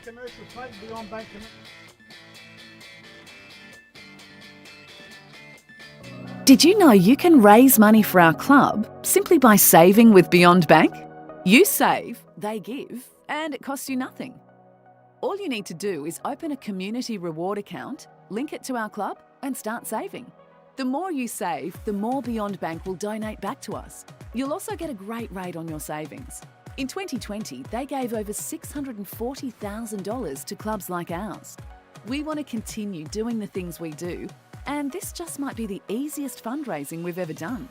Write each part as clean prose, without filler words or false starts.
commercial plate beyond bank Did you know you can raise money for our club simply by saving with Beyond Bank? You save, they give, and it costs you nothing. All you need to do is open a community reward account, link it to our club, and start saving. The more you save, the more Beyond Bank will donate back to us. You'll also get a great rate on your savings. In 2020, they gave over $640,000 to clubs like ours. We want to continue doing the things we do, and this just might be the easiest fundraising we've ever done.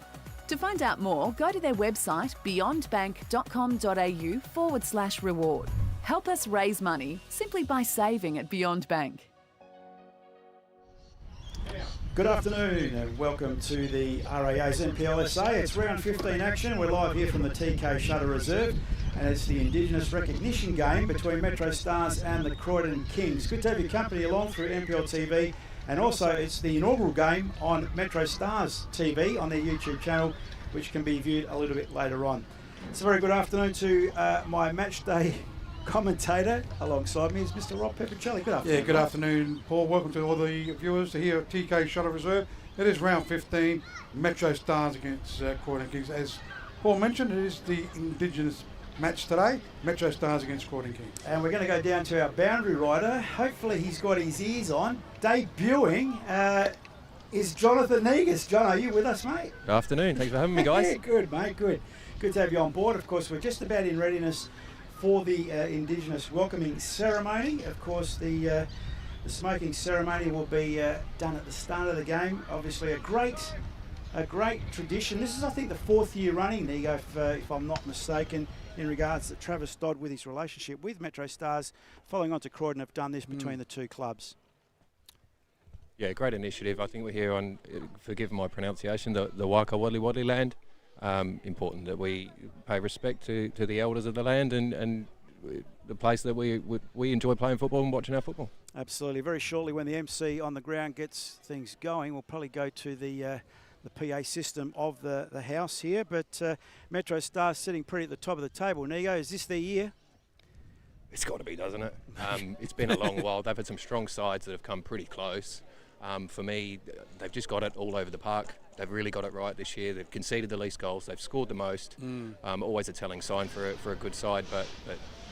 To find out more, go to their website beyondbank.com.au/reward. Help us raise money simply by saving at Beyond Bank. Good afternoon and welcome to the RAA's NPLSA. It's round 15 action. We're live here from the TK Shutter Reserve and it's the Indigenous recognition game between MetroStars and the Croydon Kings. Good to have your company along through NPL TV, and also it's the inaugural game on MetroStars TV on their YouTube channel, which can be viewed a little bit later on. It's a very good afternoon to my match day commentator. Alongside me is Mr. Rob Peppercelli. Good afternoon. Yeah, good afternoon, Paul. Welcome to all the viewers here at TK Shutter Reserve. It is round 15, MetroStars against Croydon Kings. As Paul mentioned, it is the Indigenous match today, MetroStars against Croydon Kings. And we're going to go down to our boundary rider. Hopefully he's got his ears on. Debuting is Jonathan Negus. John, are you with us, mate? Good afternoon. Thanks for having me, guys. Yeah, good, mate. Good. Good to have you on board. Of course, we're just about in readiness for the Indigenous welcoming ceremony. Of course, the smoking ceremony will be done at the start of the game. Obviously, a great tradition. This is, I think, the 4th year running, Nigo, if I'm not mistaken, in regards to Travis Dodd with his relationship with MetroStars. Following on to Croydon, have done this between the two clubs. Yeah, great initiative. I think we're here on, forgive my pronunciation, the Waka Wadley Wadley land. Important that we pay respect to the elders of the land and the place that we enjoy playing football and watching our football. Absolutely. Very shortly, when the MC on the ground gets things going, we'll probably go to the PA system of the house here. But MetroStars sitting pretty at the top of the table. Nigo, is this their year? It's got to be, doesn't it? It's been a long while. They've had some strong sides that have come pretty close. For me, they've just got it all over the park. They've really got it right this year. They've conceded the least goals. They've scored the most. Always a telling sign for a good side, but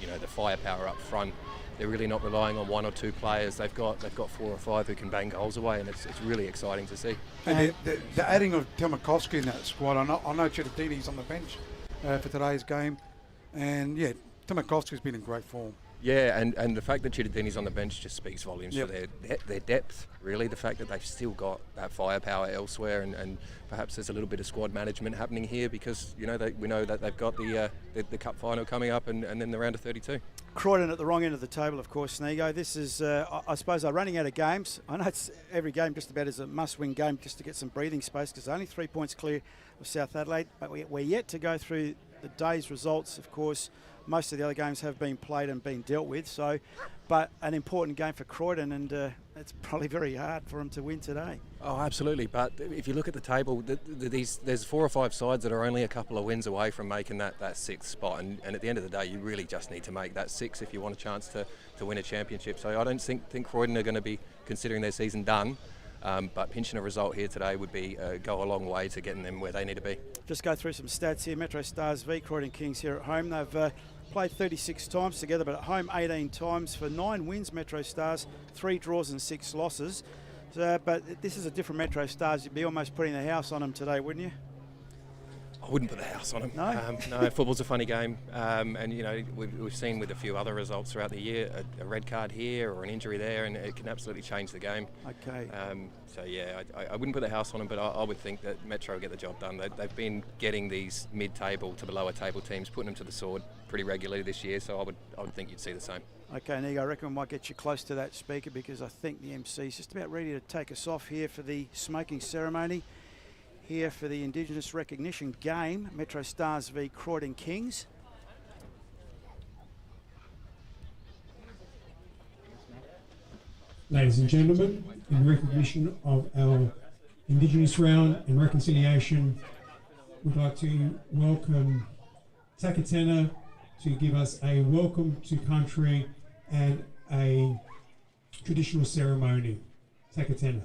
you know, the firepower up front. They're really not relying on 1 or 2 players. They've got 4 or 5 who can bang goals away, and it's really exciting to see. And the adding of Temelkovski in that squad. I know Chittadini's on the bench for today's game, and yeah, Temelkovski's been in great form. Yeah, and the fact that Chittadini's on the bench just speaks volumes for their depth, really. The fact that they've still got that firepower elsewhere, and perhaps there's a little bit of squad management happening here because, you know, we know that they've got the cup final coming up and then the round of 32. Croydon at the wrong end of the table, of course, Sneego. This is, I suppose, they're running out of games. I know it's every game just about is a must-win game just to get some breathing space because they're only 3 points clear of South Adelaide. But we're yet to go through the day's results, of course. Most of the other games have been played and been dealt with. So, but an important game for Croydon, and it's probably very hard for them to win today. Oh, absolutely. But if you look at the table, there's 4 or 5 sides that are only a couple of wins away from making that 6th spot. And at the end of the day, you really just need to make that 6 if you want a chance to win a championship. So I don't think Croydon are going to be considering their season done. But pinching a result here today would be go a long way to getting them where they need to be. Just go through some stats here. MetroStars v Croydon Kings here at home. They've played 36 times together, but at home 18 times for 9 wins. MetroStars, 3 draws and 6 losses. But this is a different MetroStars. You'd be almost putting the house on them today, wouldn't you? I wouldn't put the house on them. No? No, football's a funny game. And, you know, we've seen with a few other results throughout the year, a red card here or an injury there, and it can absolutely change the game. Okay. So, yeah, I wouldn't put the house on them, but I would think that Metro get the job done. They've been getting these mid-table to the lower table teams, putting them to the sword pretty regularly this year, so I would think you'd see the same. Okay, Nigo, I reckon we might get you close to that speaker because I think the MC is just about ready to take us off here for the smoking ceremony. Here for the Indigenous recognition game, MetroStars v Croydon Kings. Ladies and gentlemen, in recognition of our Indigenous round and reconciliation, we'd like to welcome Takatena to give us a welcome to country and a traditional ceremony. Take a tenner.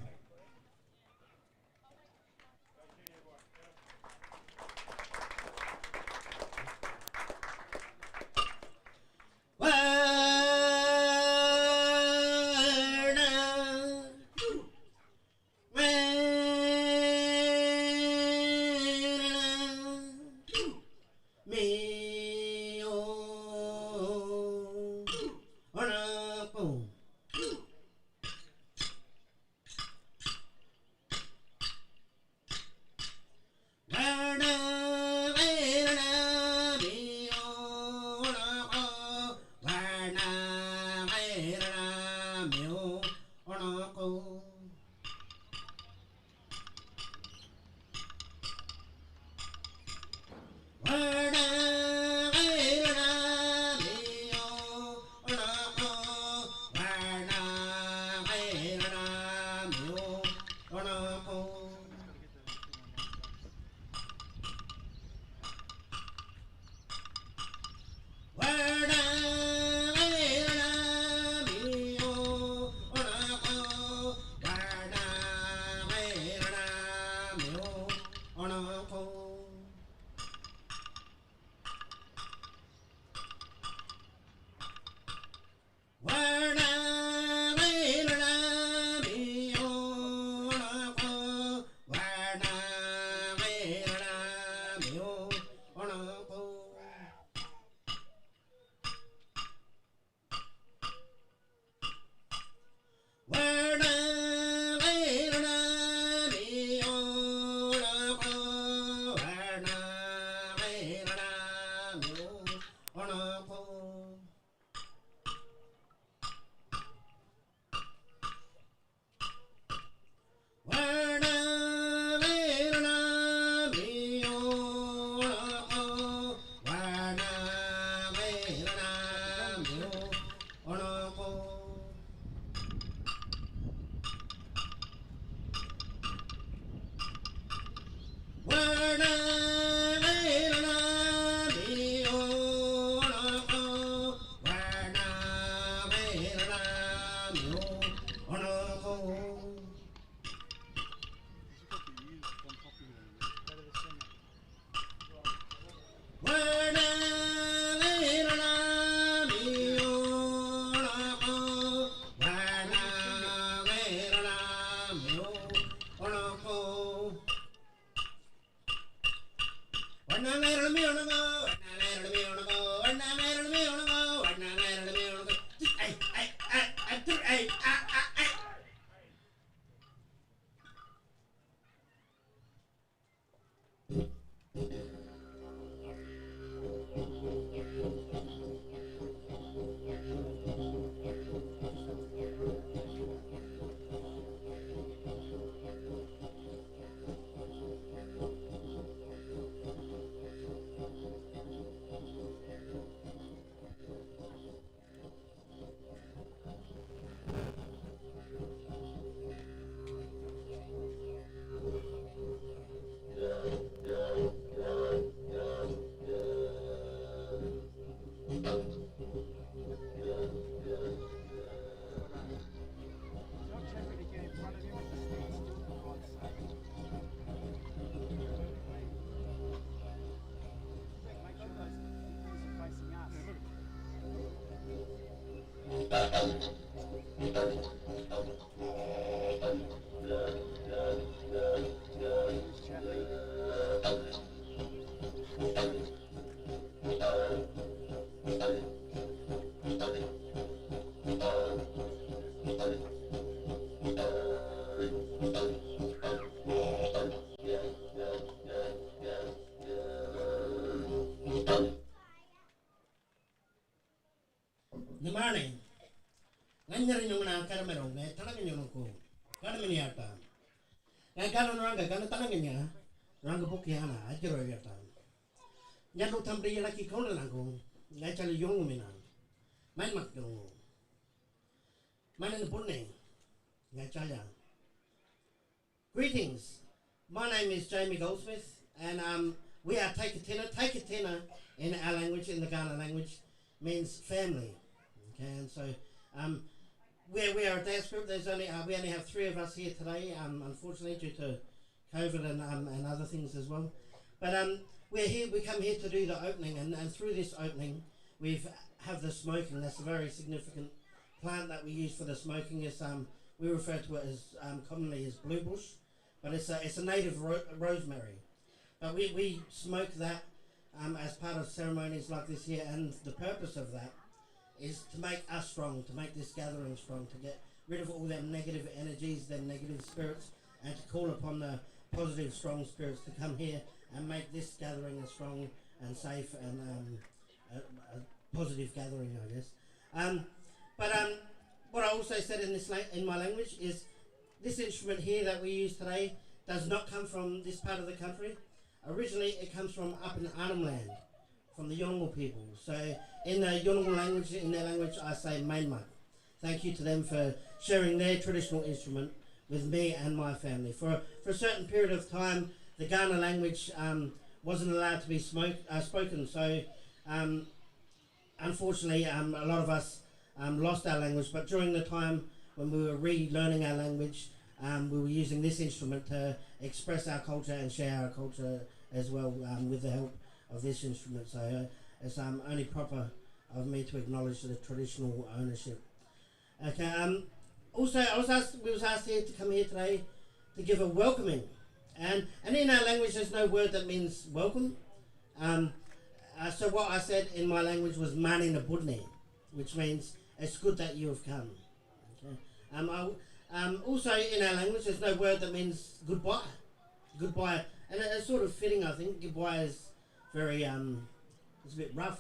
Nimane, nganyari nyumana karamero, ne tanang nyunuko, karamini ata. Ngakano nuranga kana tanang nya, nuranga bukiana, ajiro yata. Nyadu tamri laki kauna nango, ngachali yongu mina, main makdongo. Main punne, ngachala. Greetings, my name is Jamie Goldsmith, and we are Take a Tenner. Take a Tenner in our language, in the Ghana language, means family. Okay, and so We are a dance group. There's only we only have 3 of us here today. Unfortunately, due to COVID and other things as well. But we're here. We come here to do the opening, and through this opening, we have the smoking. That's a very significant plant that we use for the smoking. Is we refer to it as commonly as blue bush, but it's a native rosemary. But we smoke that as part of ceremonies like this here, and the purpose of that is to make us strong, to make this gathering strong, to get rid of all them negative energies, them negative spirits, and to call upon the positive, strong spirits to come here and make this gathering a strong and safe and a positive gathering, I guess. But what I also said in my language is this instrument here that we use today does not come from this part of the country. Originally, it comes from up in Arnhem Land, from the Yolngu people. So in the Yolngu language, in their language, I say Mainmak. Thank you to them for sharing their traditional instrument with me and my family. For a certain period of time, the Ghana language wasn't allowed to be spoken. So unfortunately, a lot of us lost our language. But during the time when we were relearning our language, we were using this instrument to express our culture and share our culture as well with the help of this instrument. So it's only proper of me to acknowledge the traditional ownership. Okay. Also, we was asked here to come here today to give a welcoming, and in our language, there's no word that means welcome. So what I said in my language was "mani na budne," which means it's good that you have come. Okay. Also, in our language, there's no word that means goodbye. Goodbye, and it's sort of fitting, I think. Goodbye is very it's a bit rough.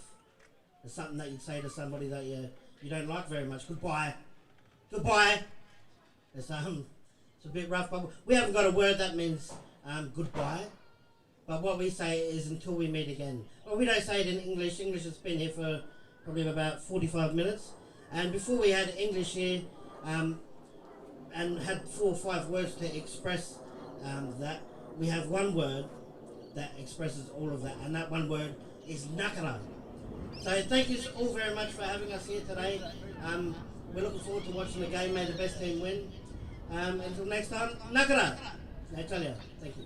It's something that you'd say to somebody that you don't like very much. Goodbye. Goodbye. It's a bit rough, but we haven't got a word that means goodbye. But what we say is until we meet again. Well, we don't say it in English. English has been here for probably about 45 minutes. And before we had English here, and had 4 or 5 words to express that, we have one word that expresses all of that, and that one word is nakara. So thank you all very much for having us here today. We're looking forward to watching the game. May the best team win. Until next time, nakara. Natalia, thank you.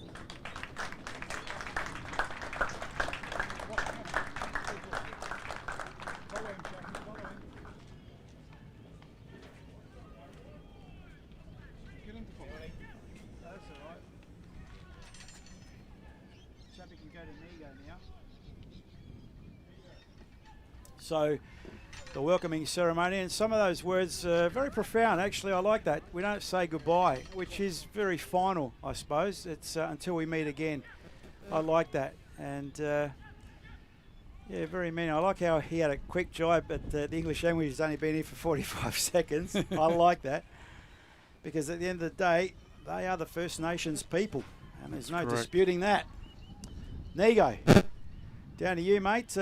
So the welcoming ceremony, and some of those words are very profound. Actually, I like that. We don't say goodbye, which is very final, I suppose. It's until we meet again. I like that. And yeah, very mean. I like how he had a quick jibe, but the English language has only been here for 45 seconds. I like that. Because at the end of the day, they are the First Nations people. And there's no disputing that. Nigo, down to you, mate.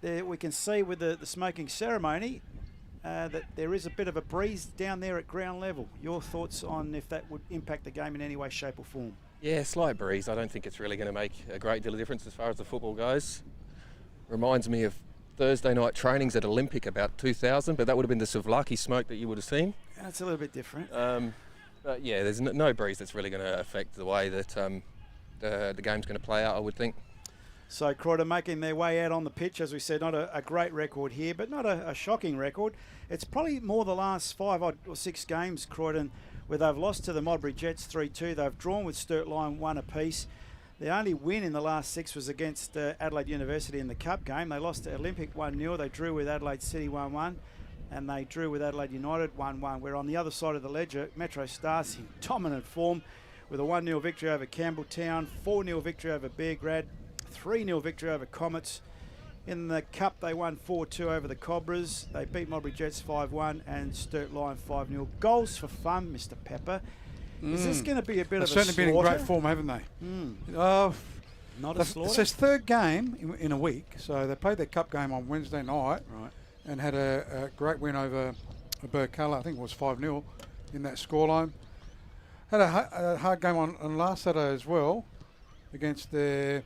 There we can see with the smoking ceremony that there is a bit of a breeze down there at ground level. Your thoughts on if that would impact the game in any way, shape or form? Yeah, slight breeze. I don't think it's really going to make a great deal of difference as far as the football goes. Reminds me of Thursday night trainings at Olympic about 2000, but that would have been the Souvlaki smoke that you would have seen. That's a little bit different. But yeah, there's no breeze that's really going to affect the way that the game's going to play out, I would think. So Croydon making their way out on the pitch, as we said, not a great record here, but not a shocking record. It's probably more the last 5 or 6 games, Croydon, where they've lost to the Modbury Jets 3-2. They've drawn with Sturt Lyon 1 apiece. The only win in the last 6 was against Adelaide University in the Cup game. They lost to Olympic 1-0. They drew with Adelaide City 1-1. And they drew with Adelaide United 1-1. Where on the other side of the ledger, MetroStars in dominant form with a 1-0 victory over Campbelltown, 4-0 victory over Beograd, 3-0 victory over Comets. In the Cup, they won 4-2 over the Cobras. They beat Modbury Jets 5-1 and Sturt Lyon 5-0. Goals for fun, Mr. Pepper. Is this going to be a bit of a slaughter? They've certainly been in great form, haven't they? Not a slaughter? It's their 3rd game in a week. So they played their Cup game on Wednesday night and had a great win over Burkalla. I think it was 5-0 in that scoreline. Had a hard game on last Saturday as well against their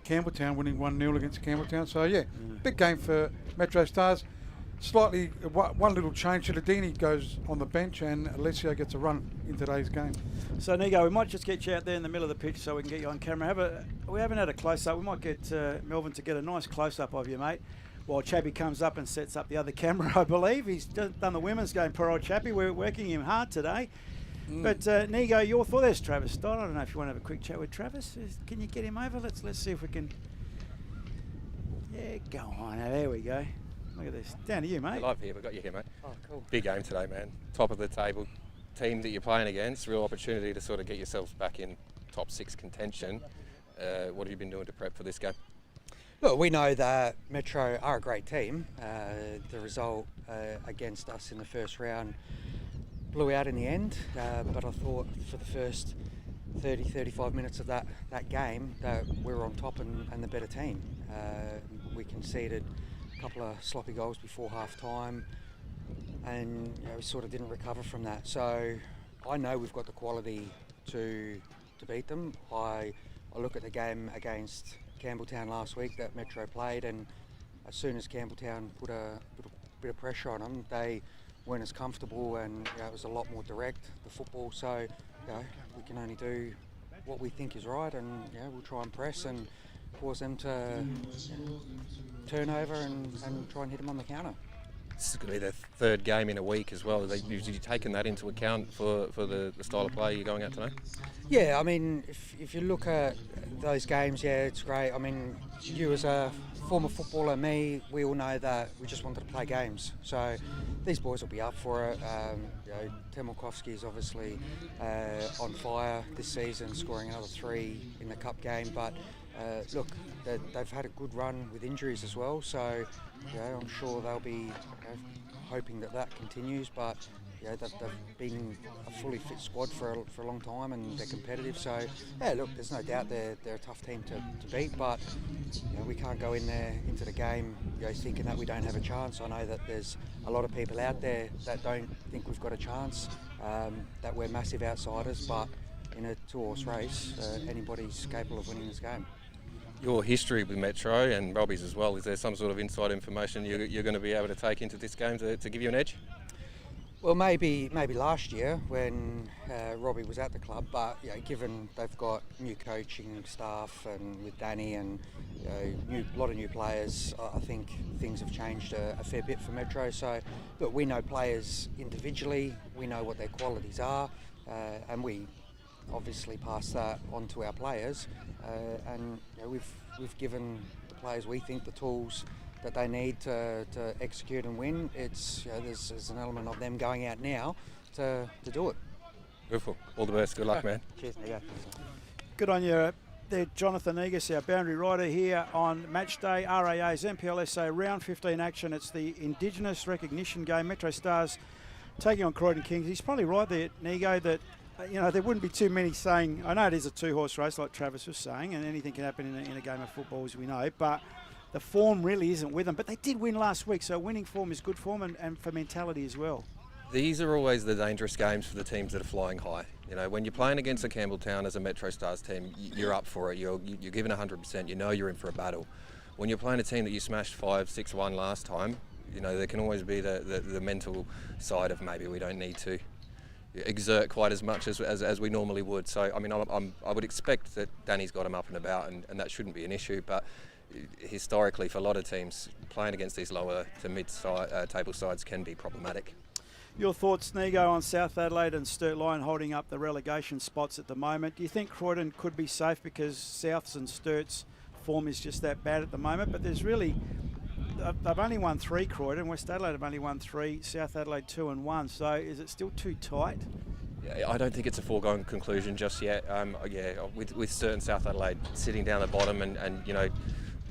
Campbelltown, winning 1-0 against Campbelltown. So yeah, big game for MetroStars. slightly one little change. Chiladini goes on the bench and Alessio gets a run in today's game. So Nigo, we might just get you out there in the middle of the pitch so we can get you on camera. We haven't had a close-up. We might get Melvin to get a nice close-up of you, mate, while Chappie comes up and sets up the other camera, I believe. He's done the women's game, poor old Chappie. We're working him hard today. But Nigo, your thought, there's Travis Stott. I don't know if you want to have a quick chat with Travis. Can you get him over? Let's see if we can. Yeah, go on. There we go. Look at this. Down to you, mate. You're live here. We've got you here, mate. Oh, cool. Big game today, man. Top of the table. Team that you're playing against. Real opportunity to sort of get yourselves back in top 6 contention. What have you been doing to prep for this game? Look, we know that Metro are a great team. The result against us in the first round blew out in the end, but I thought for the first 30-35 minutes of that game that we were on top and the better team. We conceded a couple of sloppy goals before half time, and we sort of didn't recover from that. So I know we've got the quality to beat them. I look at the game against Campbelltown last week that Metro played, and as soon as Campbelltown put a bit of pressure on them, they weren't as comfortable, and it was a lot more direct, the football. So we can only do what we think is right, and we'll try and press and cause them to turn over and try and hit them on the counter. This is going to be their third game in a week as well. Have you taken that into account for the style of play you're going at tonight? Yeah, I mean, if you look at those games, it's great. I mean, you as a former footballer, me, we all know that we just wanted to play games. So these boys will be up for it. Temelkovski is obviously on fire this season, scoring another 3 in the cup game. But look, they've had a good run with injuries as well. So I'm sure they'll be hoping that continues. But they've been a fully fit squad for a long time, and they're competitive. So look, there's no doubt they're a tough team to beat, but we can't go into the game thinking that we don't have a chance. I know that there's a lot of people out there that don't think we've got a chance, that we're massive outsiders, but in a 2-horse race, anybody's capable of winning this game. Your history with Metro and Robbie's as well, is there some sort of inside information you're going to be able to take into this game to give you an edge? Well, maybe last year when Robbie was at the club, but given they've got new coaching staff and with Danny and a lot of new players, I think things have changed a fair bit for Metro. So, look, we know players individually, we know what their qualities are, and we obviously pass that on to our players, and we've given the players, we think, the tools that they need to execute and win. It's there's an element of them going out now to do it. Beautiful. All the best. Good luck, man. Cheers, Nigo. Good on you there, Jonathan Negus, our boundary rider here on match day. RAA's MPLSA round 15 action. It's the Indigenous recognition game. MetroStars taking on Croydon Kings. He's probably right there, Nigo, that there wouldn't be too many saying, I know it is a 2-horse race like Travis was saying, and anything can happen in a game of football, as we know, but the form really isn't with them. But they did win last week, so winning form is good form and for mentality as well. These are always the dangerous games for the teams that are flying high. When you're playing against a Campbelltown as a MetroStars team, you're up for it. You're giving 100%. You're in for a battle. When you're playing a team that you smashed 5-6-1 last time, there can always be the mental side of maybe we don't need to exert quite as much as we normally would. So, I mean, I would expect that Danny's got him up and about, and that shouldn't be an issue. But historically, for a lot of teams, playing against these lower to mid-table sides can be problematic. Your thoughts, Nigo, on South Adelaide and Sturt Line holding up the relegation spots at the moment. Do you think Croydon could be safe because South's and Sturt's form is just that bad at the moment? But there's really, they've only won 3, Croydon. West Adelaide have only won 3, South Adelaide 2 and 1. So is it still too tight? Yeah, I don't think it's a foregone conclusion just yet. With Sturt and South Adelaide sitting down the bottom and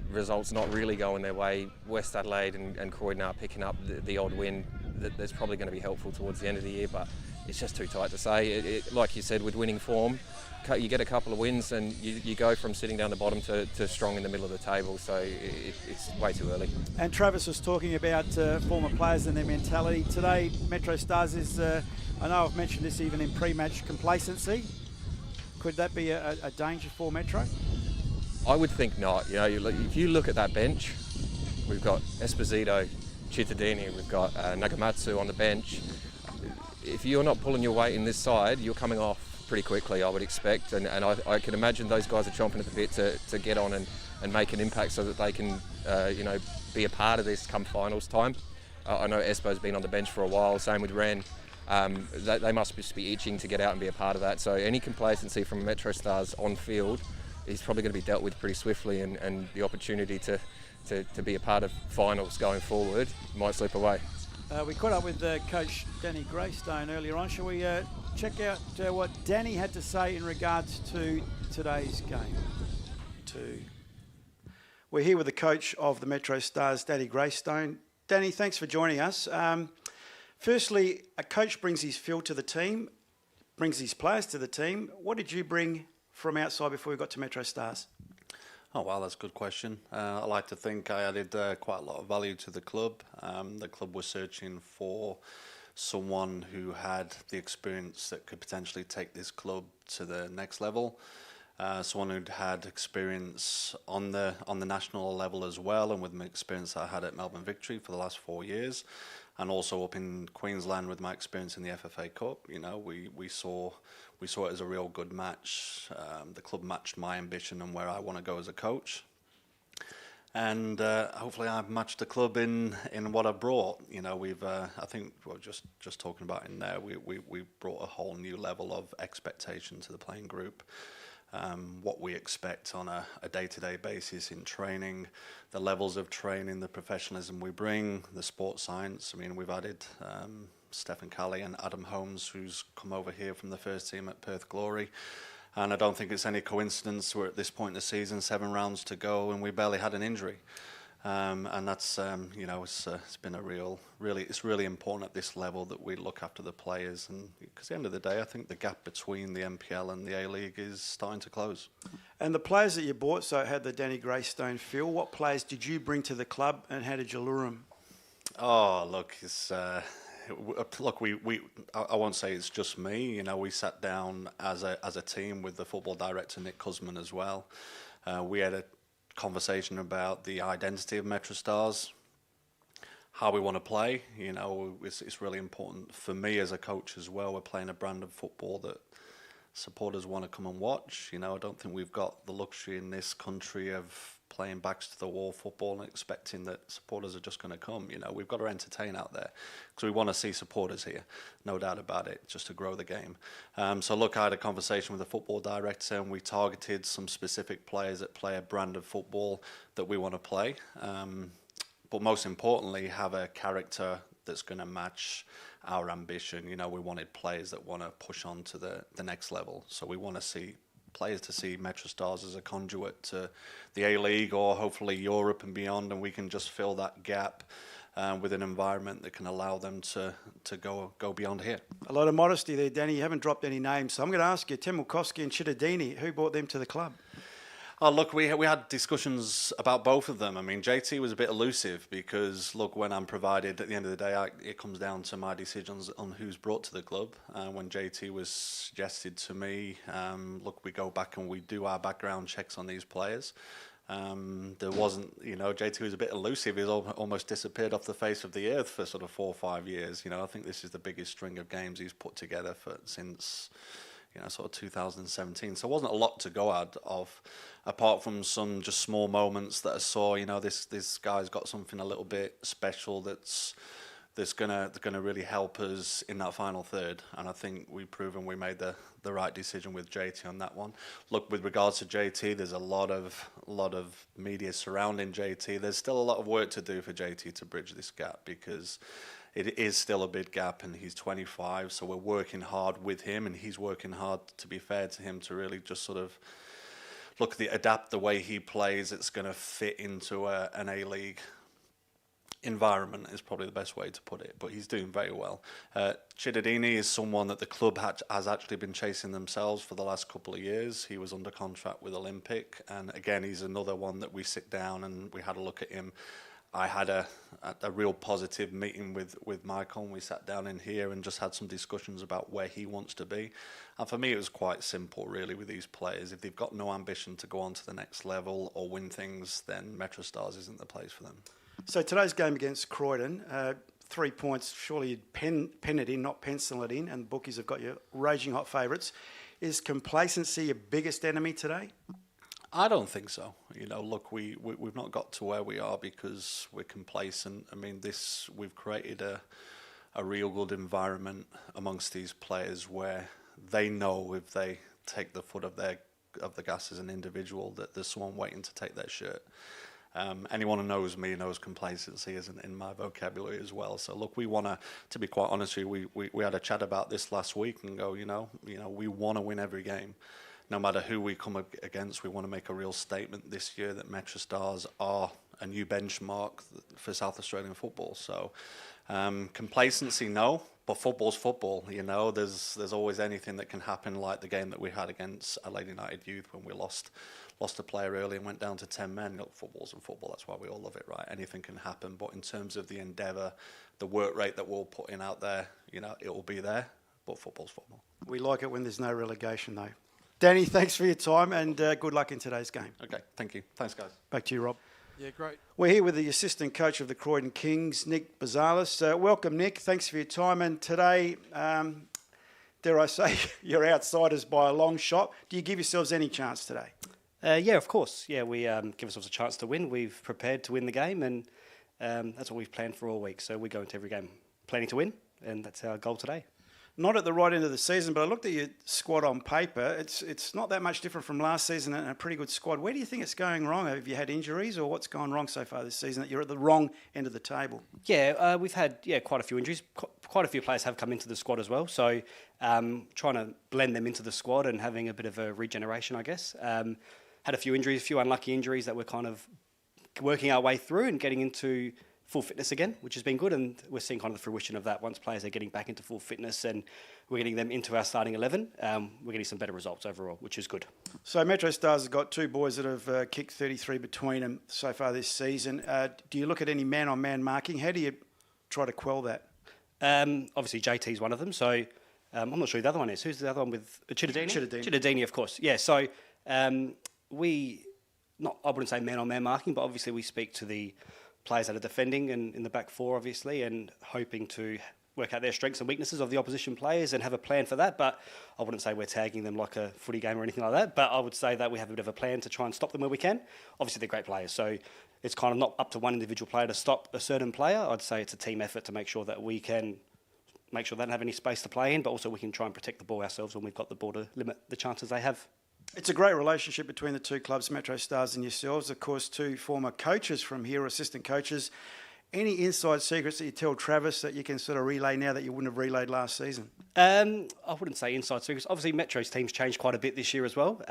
results not really going their way, West Adelaide and Croydon are picking up the odd win. That's probably going to be helpful towards the end of the year, but it's just too tight to say. Like you said, with winning form, you get a couple of wins and you go from sitting down the bottom to strong in the middle of the table, so it's way too early. And Travis was talking about former players and their mentality. Today, MetroStars is, I know I've mentioned this even in pre-match, complacency. Could that be a danger for Metro? I would think not. If you look at that bench, we've got Esposito, Chittadini, we've got Nagamatsu on the bench. If you're not pulling your weight in this side, you're coming off pretty quickly, I would expect, and I can imagine those guys are chomping at the bit to get on and make an impact so that they can be a part of this come finals time. I know Espo's been on the bench for a while, same with Ren. They must just be itching to get out and be a part of that, so any complacency from MetroStars on field is probably going to be dealt with pretty swiftly, and the opportunity to be a part of finals going forward might slip away. We caught up with Coach Danny Greystone earlier on. Shall we check out what Danny had to say in regards to today's game? We're here with the coach of the MetroStars, Danny Greystone. Danny, thanks for joining us. Firstly, a coach brings his feel to the team, brings his players to the team. What did you bring from outside before we got to MetroStars? Oh, wow, that's a good question. I like to think I added quite a lot of value to the club. The club was searching for someone who had the experience that could potentially take this club to the next level. Someone who'd had experience on the national level as well, and with my experience I had at Melbourne Victory for the last 4 years, and also up in Queensland with my experience in the FFA Cup. You know, we saw it as a real good match. The club matched my ambition and where I want to go as a coach. And hopefully I've matched the club in what I brought. You know, we've I think we're just talking about in there. We brought a whole new level of expectation to the playing group. What we expect on a day-to-day basis in training, the levels of training, the professionalism we bring, the sports science. I mean, we've added Stephen Kelly and Adam Holmes, who's come over here from the first team at Perth Glory. And I don't think it's any coincidence we're at this point in the season, 7 rounds to go, and we barely had an injury. And that's, it's been it's really important at this level that we look after the players. And because at the end of the day, I think the gap between the NPL and the A-League is starting to close. And the players that you bought, so it had the Danny Greystone feel. What players did you bring to the club, and how did you lure them? Oh, look, I won't say it's just me. You know, we sat down as a team with the football director, Nick Cusman, as well. We had a conversation about the identity of MetroStars, how we want to play. You know, it's really important for me as a coach as well. We're playing a brand of football that supporters want to come and watch. You know, I don't think we've got the luxury in this country of playing backs to the wall football and expecting that supporters are just going to come. You know, we've got to entertain out there because we want to see supporters here, no doubt about it, just to grow the game. So look, I had a conversation with the football director, and we targeted some specific players that play a brand of football that we want to play. But most importantly, have a character that's going to match our ambition. You know, we wanted players that want to push on to the next level. So we want to see players to see MetroStars as a conduit to the A-League or hopefully Europe and beyond, and we can just fill that gap with an environment that can allow them to go beyond here. A lot of modesty there, Danny. You haven't dropped any names, so I'm going to ask you, Temelkovski and Chittadini, who brought them to the club? Oh, look, we had discussions about both of them. I mean, JT was a bit elusive because, look, when I'm provided, at the end of the day, it comes down to my decisions on who's brought to the club. When JT was suggested to me, look, we go back and we do our background checks on these players. There wasn't, you know, JT was a bit elusive. He's almost disappeared off the face of the earth for sort of 4 or 5 years. You know, I think this is the biggest string of games he's put together since, you know, sort of 2017. So it wasn't a lot to go out of, apart from some just small moments that I saw. You know, this guy's got something a little bit special that's gonna really help us in that final third. And I think we've proven we made the right decision with JT on that one. Look, with regards to JT, there's a lot of media surrounding JT. There's still a lot of work to do for JT to bridge this gap, because it is still a big gap, and he's 25, so we're working hard with him, and he's working hard, to be fair to him, to really just sort of adapt the way he plays. It's going to fit into an A-League environment is probably the best way to put it, but he's doing very well. Chittadini is someone that the club has actually been chasing themselves for the last couple of years. He was under contract with Olympic, and again, he's another one that we sit down and we had a look at him. I had a real positive meeting with Michael, and we sat down in here and just had some discussions about where he wants to be. And for me, it was quite simple, really, with these players. If they've got no ambition to go on to the next level or win things, then MetroStars isn't the place for them. So today's game against Croydon, 3 points, surely you'd pen it in, not pencil it in, and the bookies have got your raging hot favourites. Is complacency your biggest enemy today? I don't think so. You know, look, we've not got to where we are because we're complacent. I mean, we've created a real good environment amongst these players where they know if they take the foot of the gas as an individual that there's someone waiting to take their shirt. Anyone who knows me knows complacency isn't in my vocabulary as well. So look, we want to be quite honest with you, we had a chat about this last week and go, you know, we want to win every game. No matter who we come against, we want to make a real statement this year that MetroStars are a new benchmark for South Australian football. So complacency, no, but football's football. You know, there's always anything that can happen, like the game that we had against Adelaide United Youth when we lost a player early and went down to 10 men. Look, football's football. That's why we all love it, right? Anything can happen. But in terms of the endeavour, the work rate that we're putting out there, you know, it will be there. But football's football. We like it when there's no relegation, though. Danny, thanks for your time and good luck in today's game. Okay, thank you. Thanks, guys. Back to you, Rob. Yeah, great. We're here with the assistant coach of the Croydon Kings, Nick Bazalis. Welcome, Nick. Thanks for your time. And today, dare I say, you're outsiders by a long shot. Do you give yourselves any chance today? Yeah, of course. Yeah, we give ourselves a chance to win. We've prepared to win the game, and that's what we've planned for all week. So we go into every game planning to win, and that's our goal today. Not at the right end of the season, but I looked at your squad on paper. It's not that much different from last season and a pretty good squad. Where do you think it's going wrong? Have you had injuries or what's gone wrong so far this season that you're at the wrong end of the table? Yeah, we've had quite a few injuries. Quite a few players have come into the squad as well. So trying to blend them into the squad and having a bit of a regeneration, I guess. Had a few injuries, a few unlucky injuries that we're kind of working our way through and getting into full fitness again, which has been good, and we're seeing kind of the fruition of that. Once players are getting back into full fitness and we're getting them into our starting 11, we're getting some better results overall, which is good. So MetroStars has got two boys that have kicked 33 between them so far this season. Do you look at any man-on-man marking? How do you try to quell that? Obviously, JT's one of them, so I'm not sure who the other one is. Who's the other one with Chidadini? Chidadini, of course. Yeah, so I wouldn't say man-on-man marking, but obviously we speak to the players that are defending and in the back four, obviously, and hoping to work out their strengths and weaknesses of the opposition players and have a plan for that. But I wouldn't say we're tagging them like a footy game or anything like that. But I would say that we have a bit of a plan to try and stop them where we can. Obviously, they're great players, so it's kind of not up to one individual player to stop a certain player. I'd say it's a team effort to make sure that we can make sure they don't have any space to play in, but also we can try and protect the ball ourselves when we've got the ball to limit the chances they have. It's a great relationship between the two clubs, MetroStars and yourselves. Of course, two former coaches from here, assistant coaches. Any inside secrets that you tell Travis that you can sort of relay now that you wouldn't have relayed last season? I wouldn't say inside secrets. Obviously, Metro's team's changed quite a bit this year as well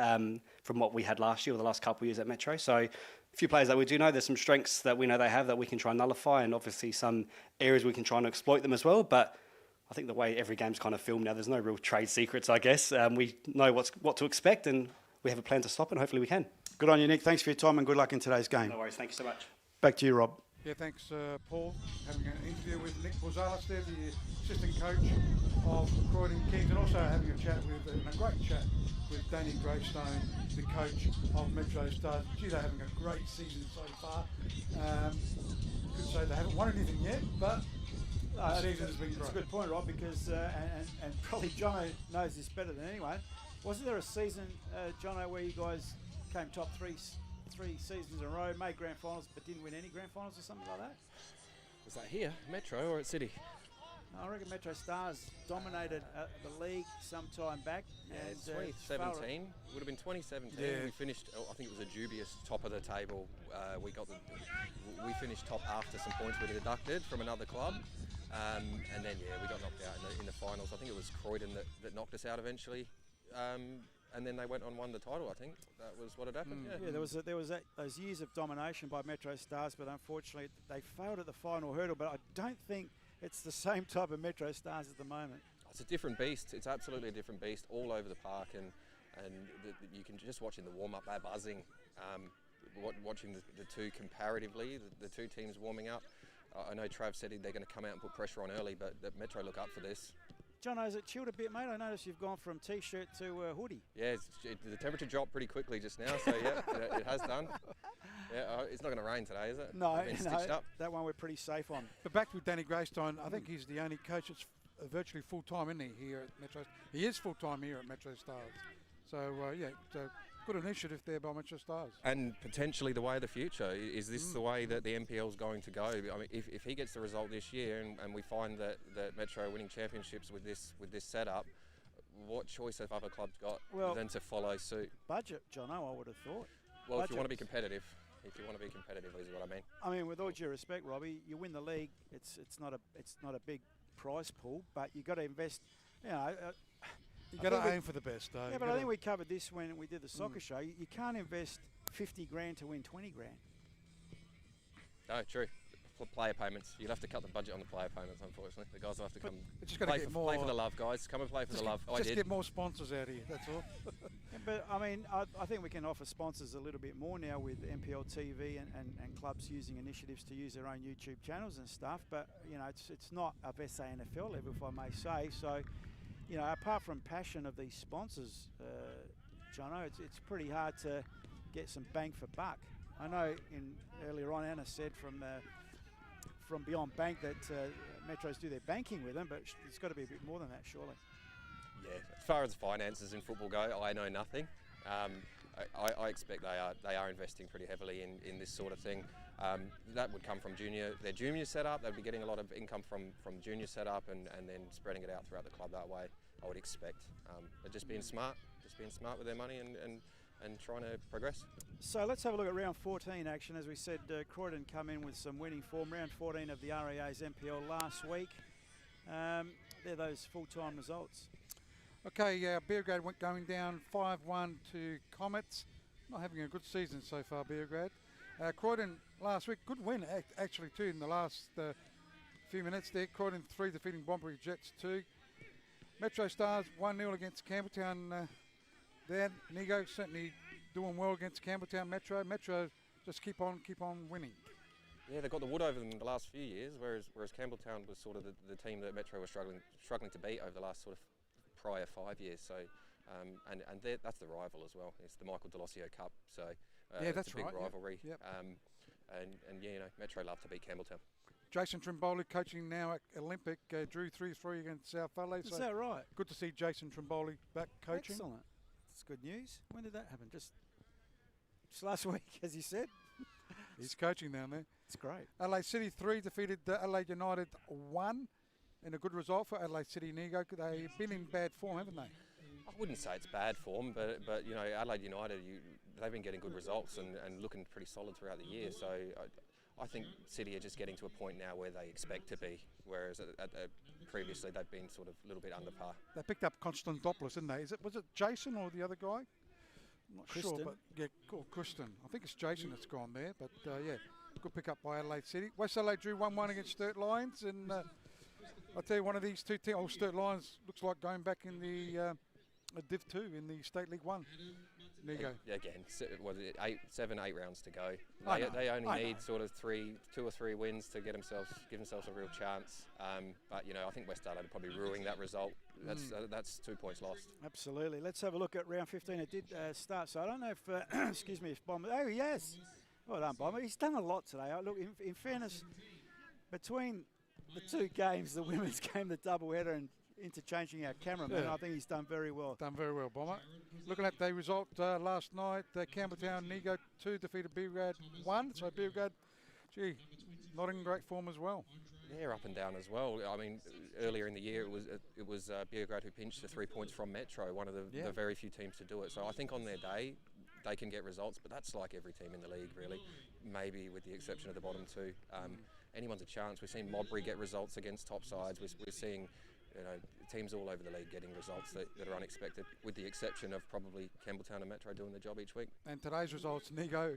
from what we had last year or the last couple of years at Metro. So a few players that we do know, there's some strengths that we know they have that we can try and nullify, and obviously some areas we can try and exploit them as well. But I think the way every game's kind of filmed now, there's no real trade secrets, I guess. We know what to expect, and we have a plan to stop it, and hopefully we can. Good on you, Nick. Thanks for your time and good luck in today's game. No worries. Thank you so much. Back to you, Rob. Yeah, thanks, Paul. Having an interview with Nick Bazalis there, the assistant coach of Croydon Kings, and also having a chat with, and a great chat with Danny Gravestone, the coach of MetroStars. Gee, they're having a great season so far. Could say they haven't won anything yet, but the season has been great. That's a good point, Rob, because, and probably Jono knows this better than anyone. Wasn't there a season, Jono, where you guys came top three seasons in a row, made grand finals, but didn't win any grand finals or something like that? Was that here, Metro, or at City? I reckon MetroStars dominated the league some time back. Yeah, and, 2017. Would have been 2017. Yeah. We finished. I think it was a dubious top of the table. We finished top after some points were deducted from another club, and then we got knocked out in the finals. I think it was Croydon that knocked us out eventually. And then they went on and won the title, I think. That was what had happened. Yeah, there was those years of domination by MetroStars, but unfortunately they failed at the final hurdle. But I don't think it's the same type of MetroStars at the moment. It's a different beast. It's absolutely a different beast all over the park, and you can just watching the warm-up, they're buzzing. Watching the two comparatively, the two teams warming up. I know Trav said they're going to come out and put pressure on early, but Metro look up for this. John, has it chilled a bit, mate? I noticed you've gone from T-shirt to hoodie. Yeah, the temperature dropped pretty quickly just now, so yeah, it has done. Yeah, it's not going to rain today, is it? No, Stitched up. That one we're pretty safe on. But back with Danny Greystone, I think he's the only coach that's virtually full-time, isn't he, here at Metro? He is full-time here at MetroStars. So, so good initiative there by MetroStars. And potentially the way of the future. Is this the way that the NPL is going to go? I mean, if he gets the result this year and we find that Metro are winning championships with this setup, what choice have other clubs got than to follow suit? Budget, Jono, I would have thought. Well, if you want to be competitive. If you want to be competitive, is what I mean. I mean, with all due respect, Robbie, you win the league. It's not a big prize pool, but you got to invest. You know, you got to aim for the best, though. Yeah, but I think we covered this when we did the soccer show. You can't invest 50 grand to win 20 grand. No, true. Player payments. You'll have to cut the budget on the player payments, unfortunately. The guys will have to come play for the love, guys. Come and play for the love. Just get more sponsors out here, that's all. Yeah, but, I mean, I think we can offer sponsors a little bit more now with NPL TV and clubs using initiatives to use their own YouTube channels and stuff. But, you know, it's not of SANFL level, if I may say. So, you know, apart from passion of these sponsors, Jono, it's pretty hard to get some bang for buck. I know earlier on Anna said from Beyond Bank that Metros do their banking with them, but it's got to be a bit more than that, surely. Yeah, as far as finances in football go, I know nothing. I expect they are investing pretty heavily in this sort of thing. That would come from their junior setup. They'd be getting a lot of income from junior setup and then spreading it out throughout the club that way, I would expect. But just being smart with their money and trying to progress. So let's have a look at round 14 action. As we said, Croydon come in with some winning form. Round 14 of the RAA's NPL last week. They're those full-time results. Okay, Beograd went going down 5-1 to Comets. Not having a good season so far, Beograd. Croydon last week, good win actually too in the last few minutes there. Croydon 3 defeating Bombury Jets 2. MetroStars 1-0 against Campbelltown. There, Nigo certainly doing well against Campbelltown Metro. Metro just keep on winning. Yeah, they've got the wood over them in the last few years, whereas Campbelltown was sort of the team that Metro was struggling to beat over the last sort of prior 5 years. So, and that's the rival as well. It's the Michael Delosio Cup. So that's it's a big right, rivalry. Yep. And yeah, you know, Metro love to beat Campbelltown. Jason Trimboli coaching now at Olympic drew 3-3 against South Valley. Is that right? Good to see Jason Trimboli back coaching. Excellent. That's good news. When did that happen? Just last week, as you said. He's coaching down there. It's great. Adelaide City 3 defeated Adelaide United 1 in a good result for Adelaide City. Nigo, they've been in bad form, haven't they? I wouldn't say it's bad form, but you know, Adelaide United, they've been getting good results and looking pretty solid throughout the year. So I think City are just getting to a point now where they expect to be, whereas previously they've been sort of a little bit under par. They picked up Konstantopoulos, didn't they? Was it Jason or the other guy? I'm not sure, but yeah, Kristen. I think it's Jason that's gone there, but yeah, good pick up by Adelaide City. West Adelaide drew 1-1 against Sturt Lions, and I'll tell you, one of these two teams, Sturt Lions looks like going back in the Div 2 in the State League 1. Nigo. Again, 7-8 rounds to go. They only need sort of 2 or 3 wins to give themselves a real chance. But you know, I think West Adelaide are probably ruining that result. That's 2 points lost. Absolutely. Let's have a look at round 15. It did start, so I don't know if excuse me, if Bomber. Oh yes, well done, Bomber. He's done a lot today. Look, in fairness, between the 2 games, the women's game, the double header, and interchanging our cameraman, I think he's done very well. Done very well, Bomber. Looking at the result last night, Campbelltown Nigo 2 defeated Beograd 1. So Beograd, gee, not in great form as well. They're up and down as well. I mean, earlier in the year it was Beograd who pinched the 3 points from Metro, one of the very few teams to do it. So I think on their day they can get results, but that's like every team in the league really, maybe with the exception of the bottom 2. Anyone's a chance. We've seen Modbury get results against top sides. We're seeing, you know, teams all over the league getting results that are unexpected, with the exception of probably Campbelltown and Metro doing the job each week. And today's results, Nigo,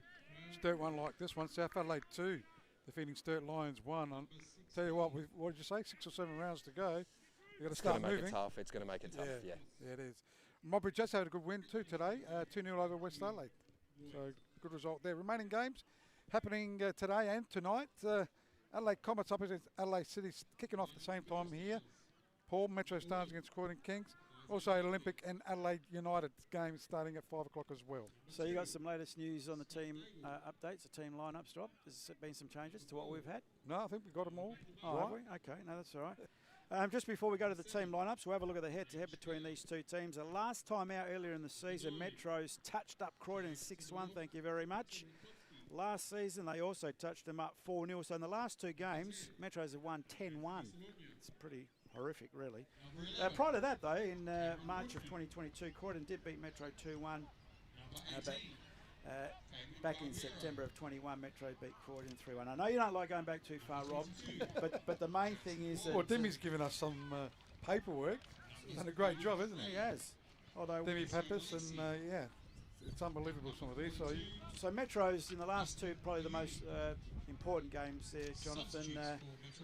Sturt 1 like this one, South Adelaide 2 defeating Sturt Lions 1. I'll tell you what did you say, 6 or 7 rounds to go. You've got to start moving. It's going to make it tough, yeah. Yeah, it is. Modbury Jets had a good win too today, 2-0 over West Adelaide. So good result there. Remaining games happening today and tonight. Adelaide Comets up against Adelaide City, kicking off at the same time here. Paul, MetroStars against Croydon Kings. Also Olympic and Adelaide United games starting at 5 o'clock as well. So you got some latest news on the team updates, the team lineups, Rob? Has there been some changes to what we've had? No, I think we got them all. Oh, right. have we? Okay, no, that's all right. Just before we go to the team lineups, we'll have a look at the head-to-head between these two teams. The last time out earlier in the season, Metros touched up Croydon 6-1, thank you very much. Last season, they also touched them up 4-0. So in the last two games, Metros have won 10-1. It's pretty horrific, really. Prior to that, though, in March of 2022, Croydon did beat Metro 2-1. Back in September of 21, Metro beat Croydon 3-1. I know you don't like going back too far, Rob, but the main thing is that... Well, Demi's given us some paperwork. He's done a great job, hasn't he? He has. Although Demi Pappas, and yeah, it's unbelievable, some of these. So Metro's in the last two, probably the most important games there, Jonathan.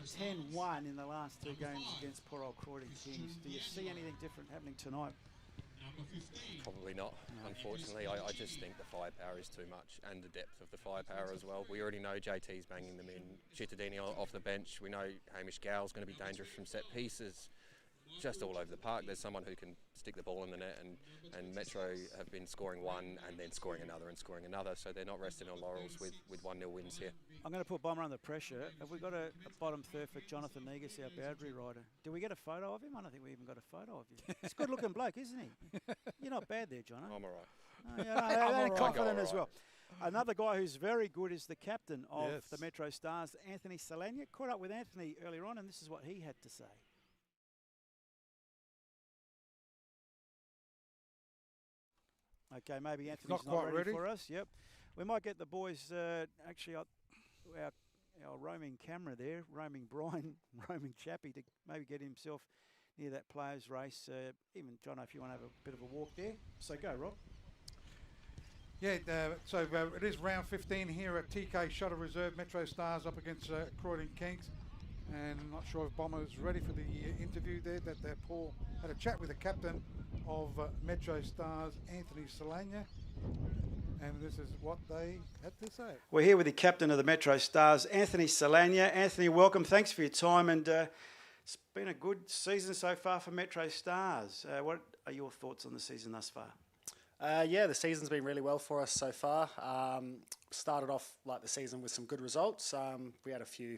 10-1 in the last two games against poor old Croydon Kings. Do you see anything different happening tonight? Probably not, unfortunately. I just think the firepower is too much, and the depth of the firepower as well. We already know JT's banging them in. Cittadini off the bench. We know Hamish Gow's going to be dangerous from set pieces. Just all over the park, there's someone who can stick the ball in the net, and Metro have been scoring one and then scoring another and scoring another, so they're not resting on laurels with 1-0 wins here. I'm going to put Bomber under pressure. Have we got a bottom third for Jonathan Negus, our boundary rider? Do we get a photo of him? I don't think we even got a photo of you. He's a good looking bloke, isn't he? You're not bad there, Jono. I'm all right. Oh, yeah, no, they're confident as well. Another guy who's very good is the captain of the Metro Stars, Anthony Solania. Caught up with Anthony earlier on, and this is what he had to say. Okay, maybe Anthony's not quite ready for us. Yep, we might get the boys. Actually, our roaming camera there, roaming Brian, roaming Chappie, to maybe get himself near that players' race. Even John, if you want to have a bit of a walk there. So go, Rob. Yeah, so it is round 15 here at TK Shuttle Reserve. MetroStars up against Croydon Kings. And I'm not sure if Bomber's ready for the interview there. That Paul had a chat with the captain of MetroStars, Anthony Solania. And this is what they had to say. We're here with the captain of the Metro Stars, Anthony Solania. Anthony, welcome. Thanks for your time. And it's been a good season so far for Metro Stars. What are your thoughts on the season thus far? Yeah, the season's been really well for us so far. Started off like the season with some good results. We had a few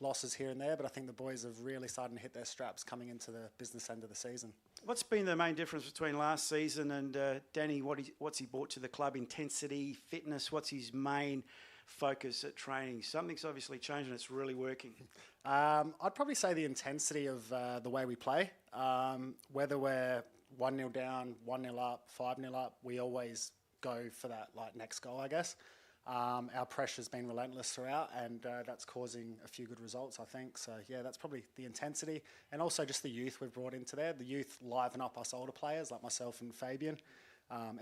losses here and there, but I think the boys have really started to hit their straps coming into the business end of the season. What's been the main difference between last season and Danny? What's he brought to the club? Intensity, fitness? What's his main focus at training? Something's obviously changed and it's really working. I'd probably say the intensity of the way we play. Whether we're 1-0 down, 1-0 up, 5-0 up, we always go for that next goal, I guess. Our pressure's been relentless throughout, and that's causing a few good results, I think. So, yeah, that's probably the intensity. And also just the youth we've brought into there. The youth liven up us older players, like myself and Fabian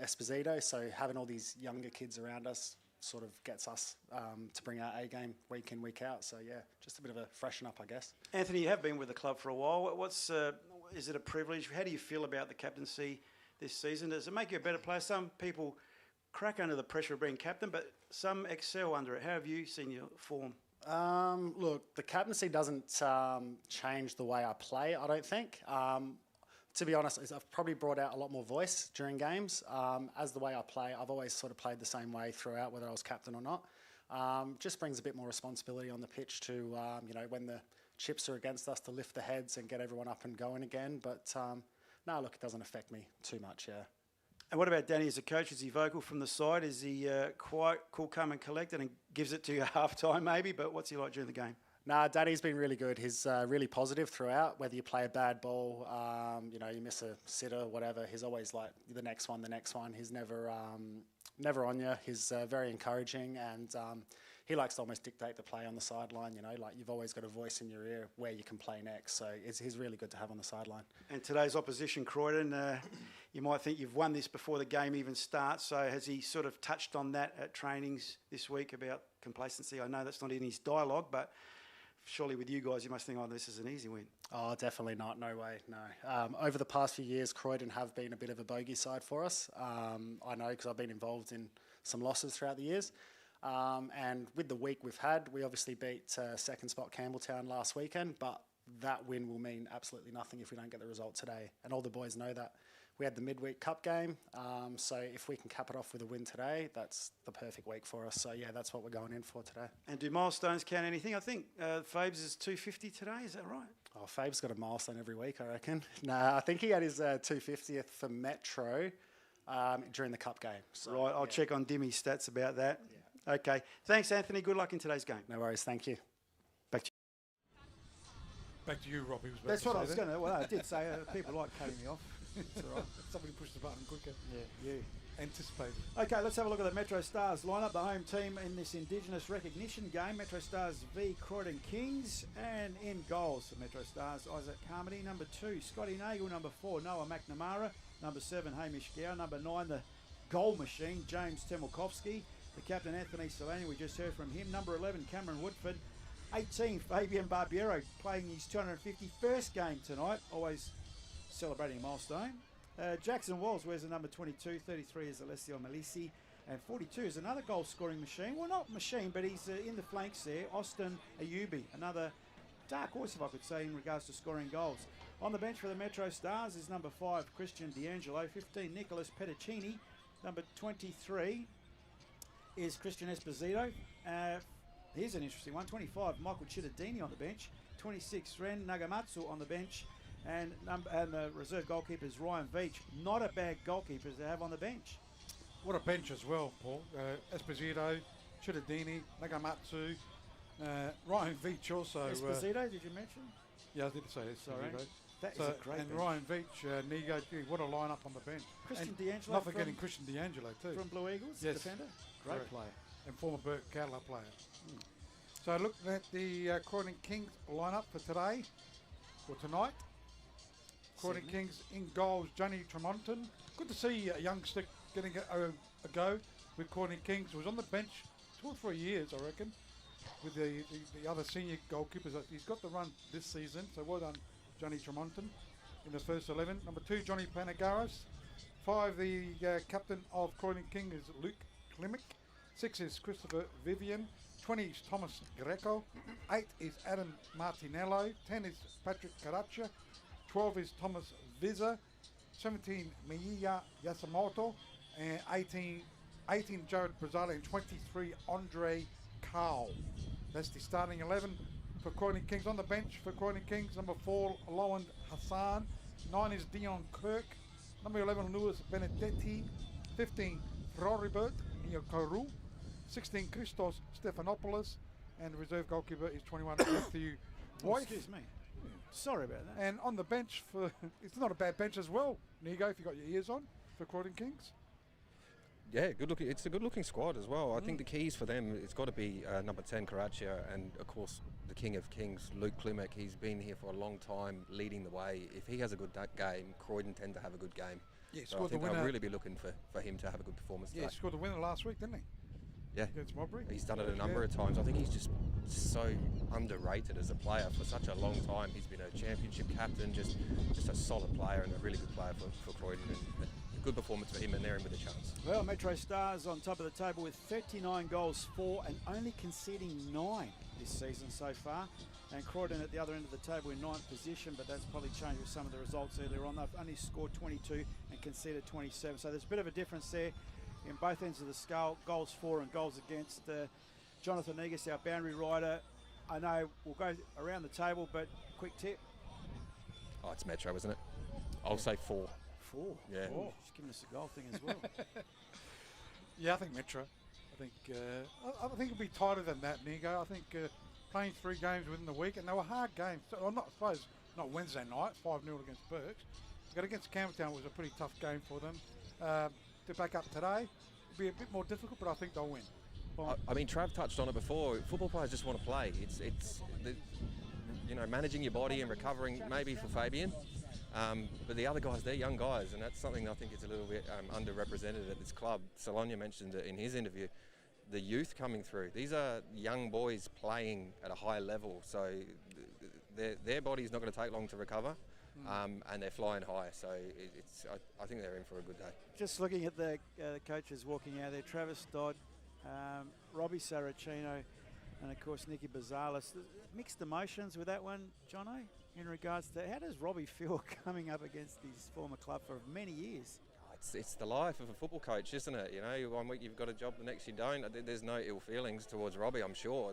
Esposito. So having all these younger kids around us sort of gets us to bring our A-game week in, week out. So, yeah, just a bit of a freshen up, I guess. Anthony, you have been with the club for a while. Is it a privilege? How do you feel about the captaincy this season? Does it make you a better player? Some people crack under the pressure of being captain, but some excel under it. How have you seen your form? Look, the captaincy doesn't change the way I play, I don't think. To be honest, I've probably brought out a lot more voice during games. As the way I play, I've always sort of played the same way throughout, whether I was captain or not. Just brings a bit more responsibility on the pitch to, when the chips are against us, to lift the heads and get everyone up and going again. But no, look, it doesn't affect me too much, yeah. And what about Danny as a coach? Is he vocal from the side? Is he quite cool, calm and collected and gives it to you half time maybe? But what's he like during the game? Nah, Danny's been really good. He's really positive throughout. Whether you play a bad ball, you miss a sitter, whatever, he's always like the next one. He's never on you. He's very encouraging, and he likes to almost dictate the play on the sideline. You've always got a voice in your ear where you can play next. So he's really good to have on the sideline. And today's opposition, Croydon, you might think you've won this before the game even starts. So has he sort of touched on that at trainings this week about complacency? I know that's not in his dialogue, but surely with you guys, you must think, this is an easy win. Oh, definitely not. No way, no. Over the past few years, Croydon have been a bit of a bogey side for us. I know because I've been involved in some losses throughout the years. And with the week we've had, we obviously beat second spot Campbelltown last weekend, but that win will mean absolutely nothing if we don't get the result today. And all the boys know that. We had the midweek cup game, so if we can cap it off with a win today, that's the perfect week for us. So yeah, that's what we're going in for today. And do milestones count anything? I think Fabes is 250 today, is that right? Oh, Fabe's got a milestone every week, I reckon. Nah, I think he had his 250th for Metro during the cup game. So, Right, I'll check on Dimmy's stats about that. Yeah. Okay. Thanks, Anthony. Good luck in today's game. No worries, thank you. Back to you, Robbie. That's what I was going to. Well, I did say people like cutting me off. It's all right. Somebody pushed the button quicker. Yeah, you. Anticipated. Okay, let's have a look at the MetroStars lineup, the home team in this Indigenous recognition game. MetroStars v Croydon Kings, and in goals for MetroStars, Isaac Carmody. Number 2, Scotty Nagel. Number 4, Noah McNamara. Number 7, Hamish Gow. Number 9, the goal machine, James Temelkovski. The captain, Anthony Solani, we just heard from him. Number 11, Cameron Woodford. 18, Fabian Barbiero, playing his 251st game tonight, always celebrating a milestone. Jackson Walls wears the number 22, 33 is Alessio Malisi, and 42 is another goal scoring machine. Well, not machine, but he's in the flanks there. Austin Ayubi, another dark horse, if I could say, in regards to scoring goals. On the bench for the MetroStars is number 5, Christian D'Angelo, 15, Nicholas Petticini, number 23 is Christian Esposito. Here's an interesting one, 25, Michael Chittadini on the bench, 26, Ren Nagamatsu on the bench, and the reserve goalkeeper is Ryan Veach. Not a bad goalkeeper to have on the bench. What a bench as well, Paul. Esposito, Chittadini, Nagamatsu, Ryan Veach also. Esposito, did you mention? Yeah, I did say Esposito. Sorry. That is a great and bench. Ryan Veach, Nigo, what a lineup on the bench. Christian and D'Angelo. not forgetting Christian D'Angelo too. From Blue Eagles, yes. defender. Great Correct. player. And former Burt Cadler player. So looking at the Croydon Kings lineup for today, or tonight. Croydon Kings in goals, Johnny Tremonton. Good to see a youngster getting a go with Croydon Kings. He was on the bench 2 or 3 years, I reckon, with the other senior goalkeepers. He's got the run this season, so well done, Johnny Tremonton, in the first 11. Number 2, Johnny Panagaris. 5, the captain of Croydon King is Luke Klemzig. 6 is Christopher Vivian. 20 is Thomas Greco. 8 is Adam Martinello. 10 is Patrick Caracha. 12 is Thomas Vizza. 17 Miya Yasumoto. And 18 Jared Brazali. And 23 Andre Carl. That's the starting 11 for Croydon Kings. On the bench for Croydon Kings, number 4 Lowen Hassan. 9 is Dion Kirk. Number 11 Lewis Benedetti. 15 Floribert Niokoru. 16 Christos Stephanopoulos, and the reserve goalkeeper is 21 Matthew White. Excuse me. Sorry about that. And on the bench for, it's not a bad bench as well, Nigo, if you got your ears on, for Croydon Kings. Yeah, good looking. It's a good looking squad as well. I think the keys for them, it's got to be number 10 Karacha, and of course the King of Kings, Luke Klemzig. He's been here for a long time, leading the way. If he has a good game, Croydon tend to have a good game. Yeah, so I think they'll really be looking for him to have a good performance today. Yeah, he scored the winner last week, didn't he? Yeah, against Mowbray. He's done it a number of times. I think he's just so underrated as a player for such a long time. He's been a championship captain, just a solid player and a really good player for Croydon, and a good performance for him, and they're in with a chance. Well, MetroStars on top of the table with 39 goals for, and only conceding 9 this season so far. And Croydon at the other end of the table in 9th position, but that's probably changed with some of the results earlier on. They've only scored 22 and conceded 27. So there's a bit of a difference there in both ends of the scale, goals for and goals against. Jonathan Negus, our boundary rider. I know we'll go around the table, but quick tip. Oh, it's Metro, isn't it? I'll say 4. 4? Yeah. 4. Just giving us a goal thing as well. Yeah, I think Metro. I think it'll be tighter than that, Nigo. I think playing 3 games within the week, and they were hard games. So, I suppose not Wednesday night, 5-0 against Berks. But against Campbelltown was a pretty tough game for them. To back up today, it'll be a bit more difficult, but I think they'll win. I mean, Trav touched on it before. Football players just want to play. It's managing your body and recovering maybe for Fabian. But the other guys, they're young guys, and that's something I think is a little bit underrepresented at this club. Salonia mentioned it in his interview. The youth coming through. These are young boys playing at a high level, so their body's not going to take long to recover. And they're flying high, so I think they're in for a good day. Just looking at the coaches walking out there, Travis Dodd, Robbie Saracino, and of course Nicky Bazalis. Mixed emotions with that one, Jono, in regards to how does Robbie feel coming up against his former club for many years? It's the life of a football coach, isn't it? You know, one week you've got a job, the next you don't. There's no ill feelings towards Robbie, I'm sure.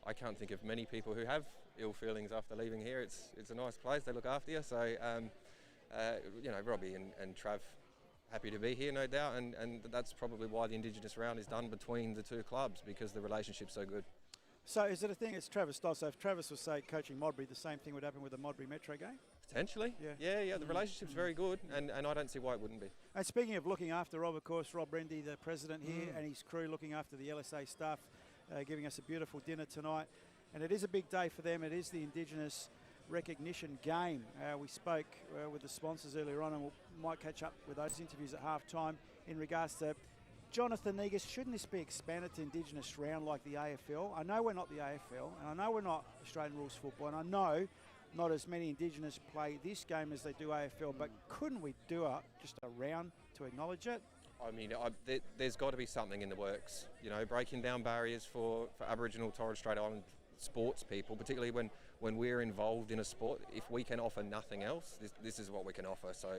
I can't think of many people who have ill feelings after leaving here. It's a nice place, they look after you. So, you know, Robbie and Trav, happy to be here, no doubt. And that's probably why the Indigenous round is done between the two clubs, because the relationship's so good. So is it a thing, it's Travis Doss, so if Travis was, say, coaching Modbury, the same thing would happen with the Modbury Metro game? Potentially, yeah. The relationship's very good, and I don't see why it wouldn't be. And speaking of looking after Rob, of course, Rob Rendy, the president here, and his crew looking after the LSA staff, giving us a beautiful dinner tonight. And it is a big day for them. It is the Indigenous recognition game. We spoke with the sponsors earlier on, and we might catch up with those interviews at half-time in regards to Jonathan Negus. Shouldn't this be expanded to Indigenous round like the AFL? I know we're not the AFL, and I know we're not Australian rules football, and I know not as many Indigenous play this game as they do AFL, but couldn't we do just a round to acknowledge it? I mean, there's got to be something in the works, you know, breaking down barriers for Aboriginal Torres Strait Island sports people, particularly when we're involved in a sport. If we can offer nothing else, this is what we can offer. So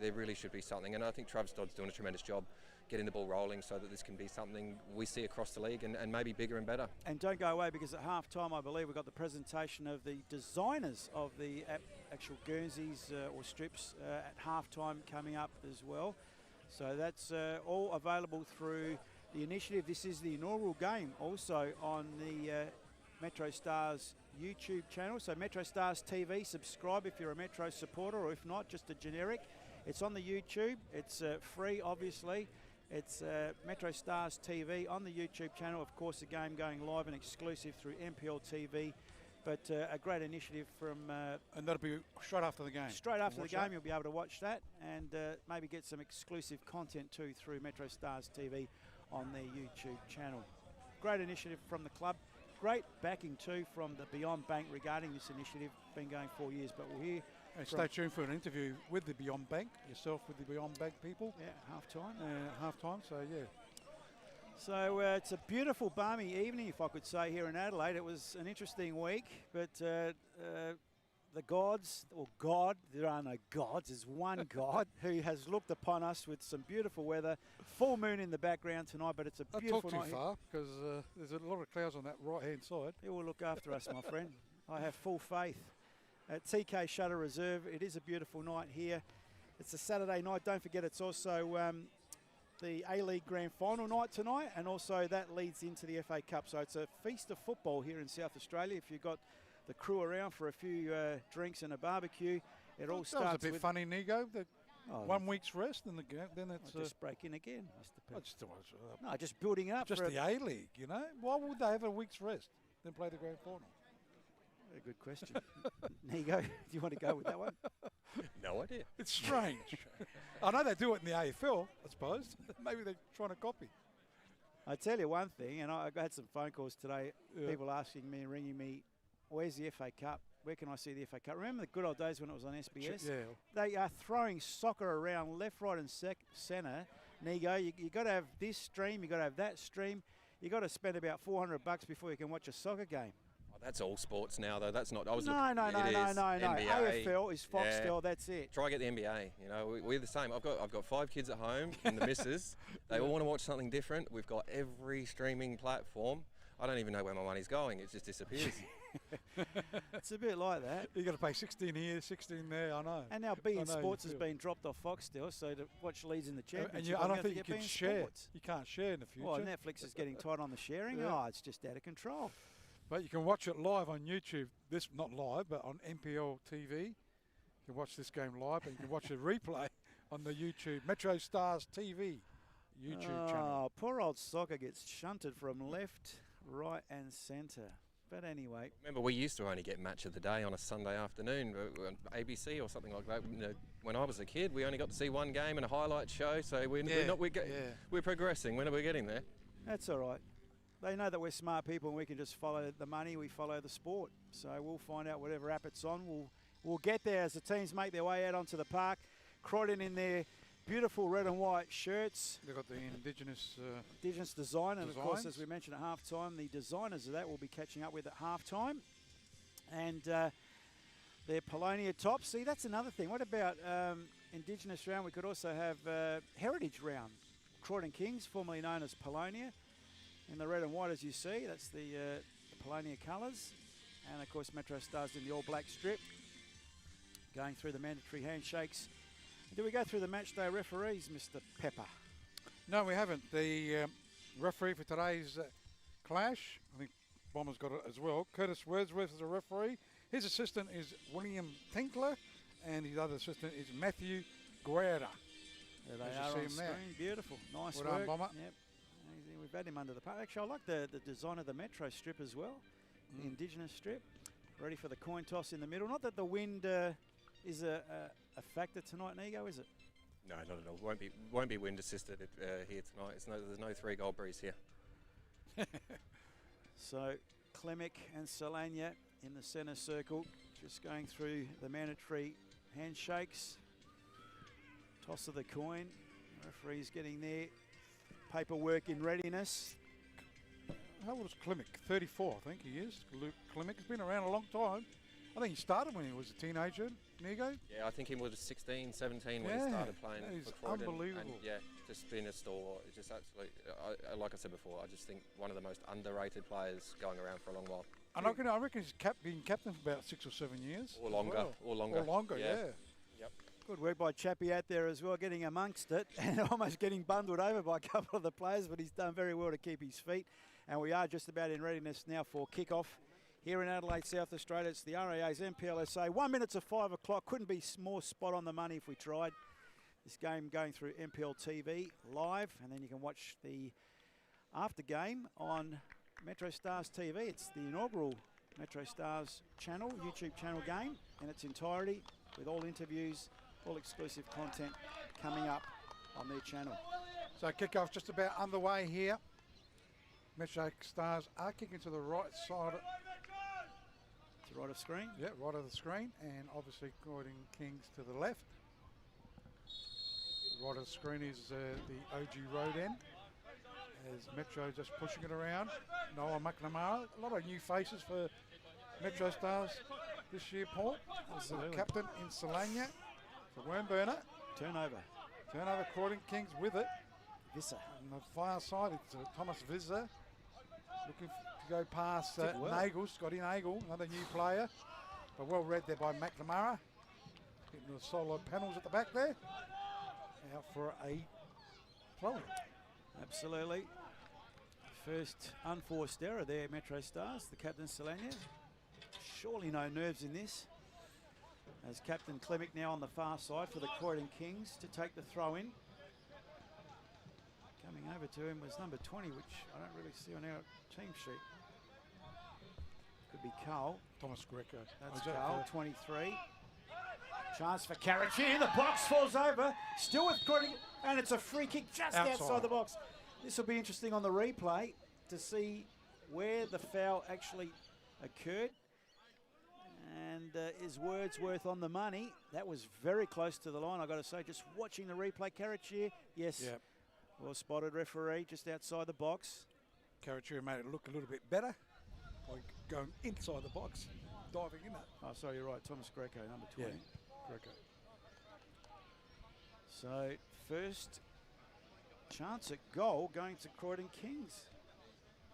there really should be something, and I think Travis Dodd's doing a tremendous job getting the ball rolling so that this can be something we see across the league and maybe bigger and better. And don't go away, because at half-time I believe we've got the presentation of the designers of the actual Guernseys or strips at half-time coming up as well. So that's all available through the initiative. This is the inaugural game also on the MetroStars YouTube channel. So MetroStars TV, subscribe if you're a Metro supporter, or if not, just a generic. It's on the YouTube. It's free, obviously. It's MetroStars TV on the YouTube channel. Of course, the game going live and exclusive through NPL TV. But a great initiative from... and that'll be straight after the game. Straight after the game, you'll be able to watch that and maybe get some exclusive content too through MetroStars TV on their YouTube channel. Great initiative from the club. Great backing too from the Beyond Bank regarding this initiative. Been going 4 years, but we'll hear... stay tuned for an interview with the Beyond Bank, yourself with the Beyond Bank people. Yeah, half-time. Half-time, so yeah. So it's a beautiful, balmy evening, if I could say, here in Adelaide. It was an interesting week, but the gods, or God, there are no gods, there's one God who has looked upon us with some beautiful weather. Full moon in the background tonight, but it's a beautiful night. Not too far, because there's a lot of clouds on that right-hand side. He will look after us, my friend. I have full faith. At TK Shutter Reserve, it is a beautiful night here. It's a Saturday night. Don't forget, it's also the A-League Grand Final night tonight, and also that leads into the FA Cup. So it's a feast of football here in South Australia. If you've got the crew around for a few drinks and a barbecue, it all starts. That was a bit funny, Nigo. 1 week's rest, and then it's just break in again, Mr. Pitt. No, just building up. Just the A-League, you know. Why would they have a week's rest then play the Grand Final? Very good question. Nigo, do you want to go with that one? No idea. It's strange. I know they do it in the AFL, I suppose. Maybe they're trying to copy. I tell you one thing, and I had some phone calls today, people asking me and ringing me, where's the FA Cup? Where can I see the FA Cup? Remember the good old days when it was on SBS? Yeah. They are throwing soccer around left, right and centre. Nigo, you got to have this stream, you got to have that stream. You got to spend about $400 before you can watch a soccer game. That's all sports now, though. That's not. No. AFL is Foxtel. That's it. Try get the NBA. You know, we're the same. I've got 5 kids at home and the missus. They all want to watch something different. We've got every streaming platform. I don't even know where my money's going. It just disappears. It's a bit like that. You got to pay 16 here, 16 there. I know. And now beIN Sports has been dropped off Foxtel, so to watch Leeds in the Championship, I don't think you can share. Sports. You can't share in the future. Well, Netflix is getting tight on the sharing. Oh, it's just out of control. But you can watch it live on YouTube. This not live, but on NPL TV. You can watch this game live, and you can watch a replay on the YouTube MetroStars TV YouTube channel. Oh, poor old soccer gets shunted from left, right, and centre. But anyway, remember we used to only get Match of the Day on a Sunday afternoon on ABC or something like that. You know, when I was a kid, we only got to see one game and a highlight show. So we're progressing. When are we getting there? That's all right. They know that we're smart people and we can just follow the money, we follow the sport. So we'll find out whatever app it's on. We'll get there as the teams make their way out onto the park. Croydon in their beautiful red and white shirts. They've got the Indigenous design, and of course, designs. as we mentioned at halftime, the designers of that will be catching up with at halftime. And their Polonia tops. See, that's another thing. What about Indigenous round? We could also have Heritage round. Croydon Kings, formerly known as Polonia, in the red and white, as you see. That's the Polonia colours. And, of course, MetroStars in the all-black strip. Going through the mandatory handshakes. Do we go through the match day referees, Mr. Pepper? No, we haven't. The referee for today's clash, I think Bomber's got it as well. Curtis Wordsworth is a referee. His assistant is William Tinkler, and his other assistant is Matthew Guerra. There they are on screen. Beautiful. Nice well work. done, Bomber. Yep. We've had him under the park. Actually, I like the design of the Metro strip as well. The Indigenous strip. Ready for the coin toss in the middle. Not that the wind is a factor tonight, Nigo, is it? No, not at all. Won't be wind assisted here tonight. There's no 3-goal breeze here. So Klemzig and Solania in the centre circle, just going through the mandatory handshakes. Toss of the coin. Referee's getting there. Paperwork in readiness. How old is Klemzig? 34, I think he is. Luke Klemzig has been around a long time. I think he started when he was a teenager, Nigo. Yeah, I think he was 16, 17 when he started playing for Croydon. Unbelievable. And yeah, just been a stalwart. It's just absolutely, like I said before, I just think one of the most underrated players going around for a long while. And I reckon he's been captain for about 6 or 7 years. Or longer. Well. Or longer. Or longer, yeah. Yep. Good work by Chappie out there as well, getting amongst it and almost getting bundled over by a couple of the players, but he's done very well to keep his feet. And we are just about in readiness now for kickoff here in Adelaide, South Australia. It's the RAA's MPLSA. 1 minute to 5 o'clock. Couldn't be more spot on the money if we tried. This game going through MPL TV live, and then you can watch the after game on MetroStars TV. It's the inaugural MetroStars channel, YouTube channel game in its entirety, with all interviews, all exclusive content coming up on their channel. So kickoff just about underway here. MetroStars are kicking to the right side. To the right of screen? Yeah, right of the screen, and obviously Croydon Kings to the left. Right of the screen is the OG road end, as Metro just pushing it around. Noah McNamara, a lot of new faces for MetroStars this year, Paul. Absolutely. The captain in Solania, the worm burner. Turnover, Croydon Kings with it. Visser. On the far side, it's Thomas Visser. Looking to go past Nagel, Scotty Nagel, another new player. But well read there by McNamara. Hitting the solo panels at the back there. Out for a throw-in. Absolutely. First unforced error there, MetroStars, the captain Solania. Surely no nerves in this. As Captain Klemzig now on the far side for the Croydon Kings to take the throw-in. Coming over to him was number 20, which I don't really see on our team sheet. Could be Carl. Thomas Greco. That's Carl, 23. Chance for Karachi. The box falls over. Still with Croydon, and it's a free kick just outside the box. This will be interesting on the replay to see where the foul actually occurred. And is Wordsworth on the money? That was very close to the line, I've got to say. Just watching the replay, Karachi. Yes. Yep. Well spotted, referee, just outside the box. Karachi made it look a little bit better by going inside the box, diving in it. Oh, sorry, you're right. Thomas Greco, number 20. Yeah, Greco. So, first chance at goal going to Croydon Kings.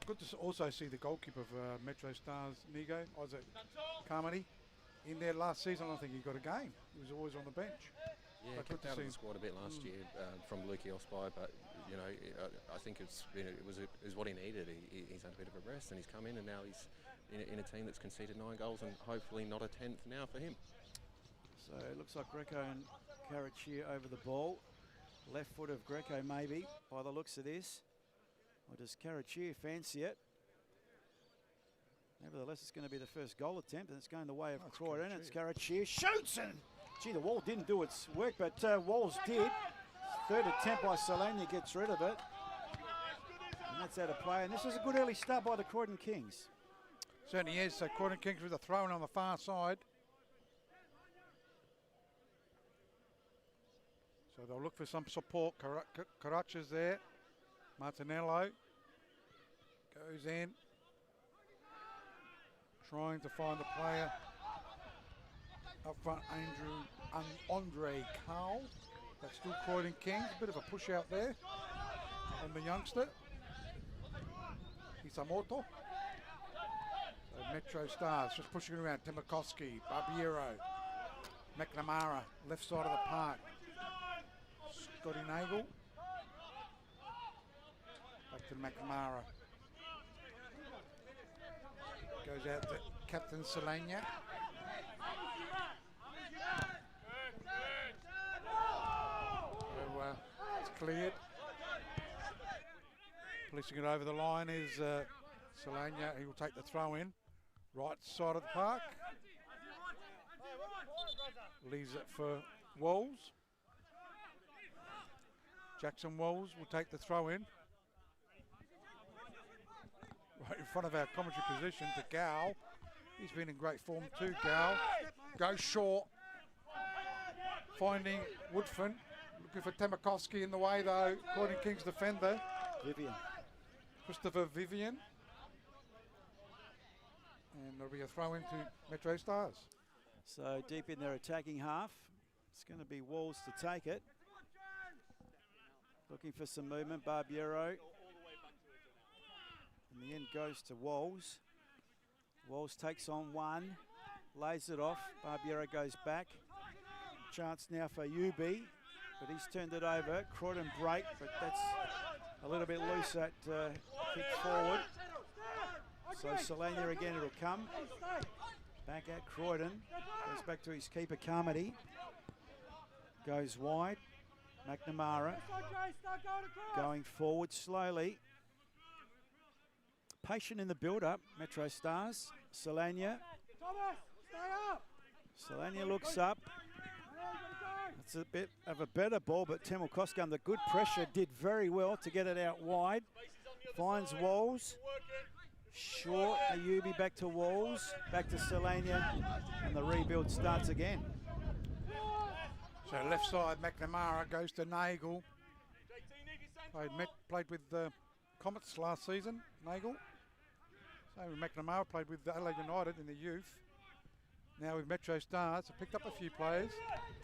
Good to also see the goalkeeper of MetroStars, Nigo, Isaac Carmody. In there last season, I don't think he got a game. He was always on the bench. Yeah, kept out of the squad a bit last year from Lukey Osby, but you know, I think it was what he needed. He's had a bit of a rest, and he's come in, and now he's in a team that's conceded 9 goals, and hopefully not a 10th now for him. So it looks like Greco and Karachi over the ball. Left foot of Greco maybe, by the looks of this. Or does Karachi fancy it? Nevertheless, it's going to be the first goal attempt, and it's going the way of Croydon. It's Karachi shoots, and gee, the wall didn't do its work, but Walls did. Third attempt by Solania gets rid of it. And that's out of play, and this is a good early start by the Croydon Kings. Certainly is. So Croydon Kings with a throw-in on the far side. So they'll look for some support. Karacha's there. Martinello goes in, trying to find the player up front. Andre Carl. That's still Croydon Kings. A bit of a push out there on the youngster. Isamoto. So MetroStars just pushing around. Temelkovski, Barbiero, McNamara, left side of the park. Scotty Nagel. Back to McNamara. Goes out to Captain Solania. So it's cleared. Policing it over the line is Solania. He will take the throw in. Right side of the park. Leaves it for Walls. Jackson Walls will take the throw in. Right in front of our commentary position to Gal. He's been in great form too, Gal. Goes short. Finding Woodfin. Looking for Temelkovski in the way though. Croydon Kings defender. Vivian. Christopher Vivian. And there'll be a throw into MetroStars. So deep in their attacking half. It's going to be Walls to take it. Looking for some movement. Barbiero. In the end goes to Walls. Walls takes on one. Lays it off. Barbiero goes back. Chance now for Ubi. But he's turned it over. Croydon break, but that's a little bit loose, that kick forward. So Solania again, it'll come. Back at Croydon. Goes back to his keeper, Carmody. Goes wide. McNamara going forward slowly. Patient in the build-up, MetroStars. Solania. Solania looks up. It's a bit of a better ball, but Temelkovski under good pressure did very well to get it out wide. Finds Walls. Short, Ayubi back to Walls, back to Solania, and the rebuild starts again. So left side, McNamara goes to Nagel. Played with the Comets last season, Nagel. Same with McNamara, played with Adelaide United in the youth. Now with MetroStars, have picked up a few players.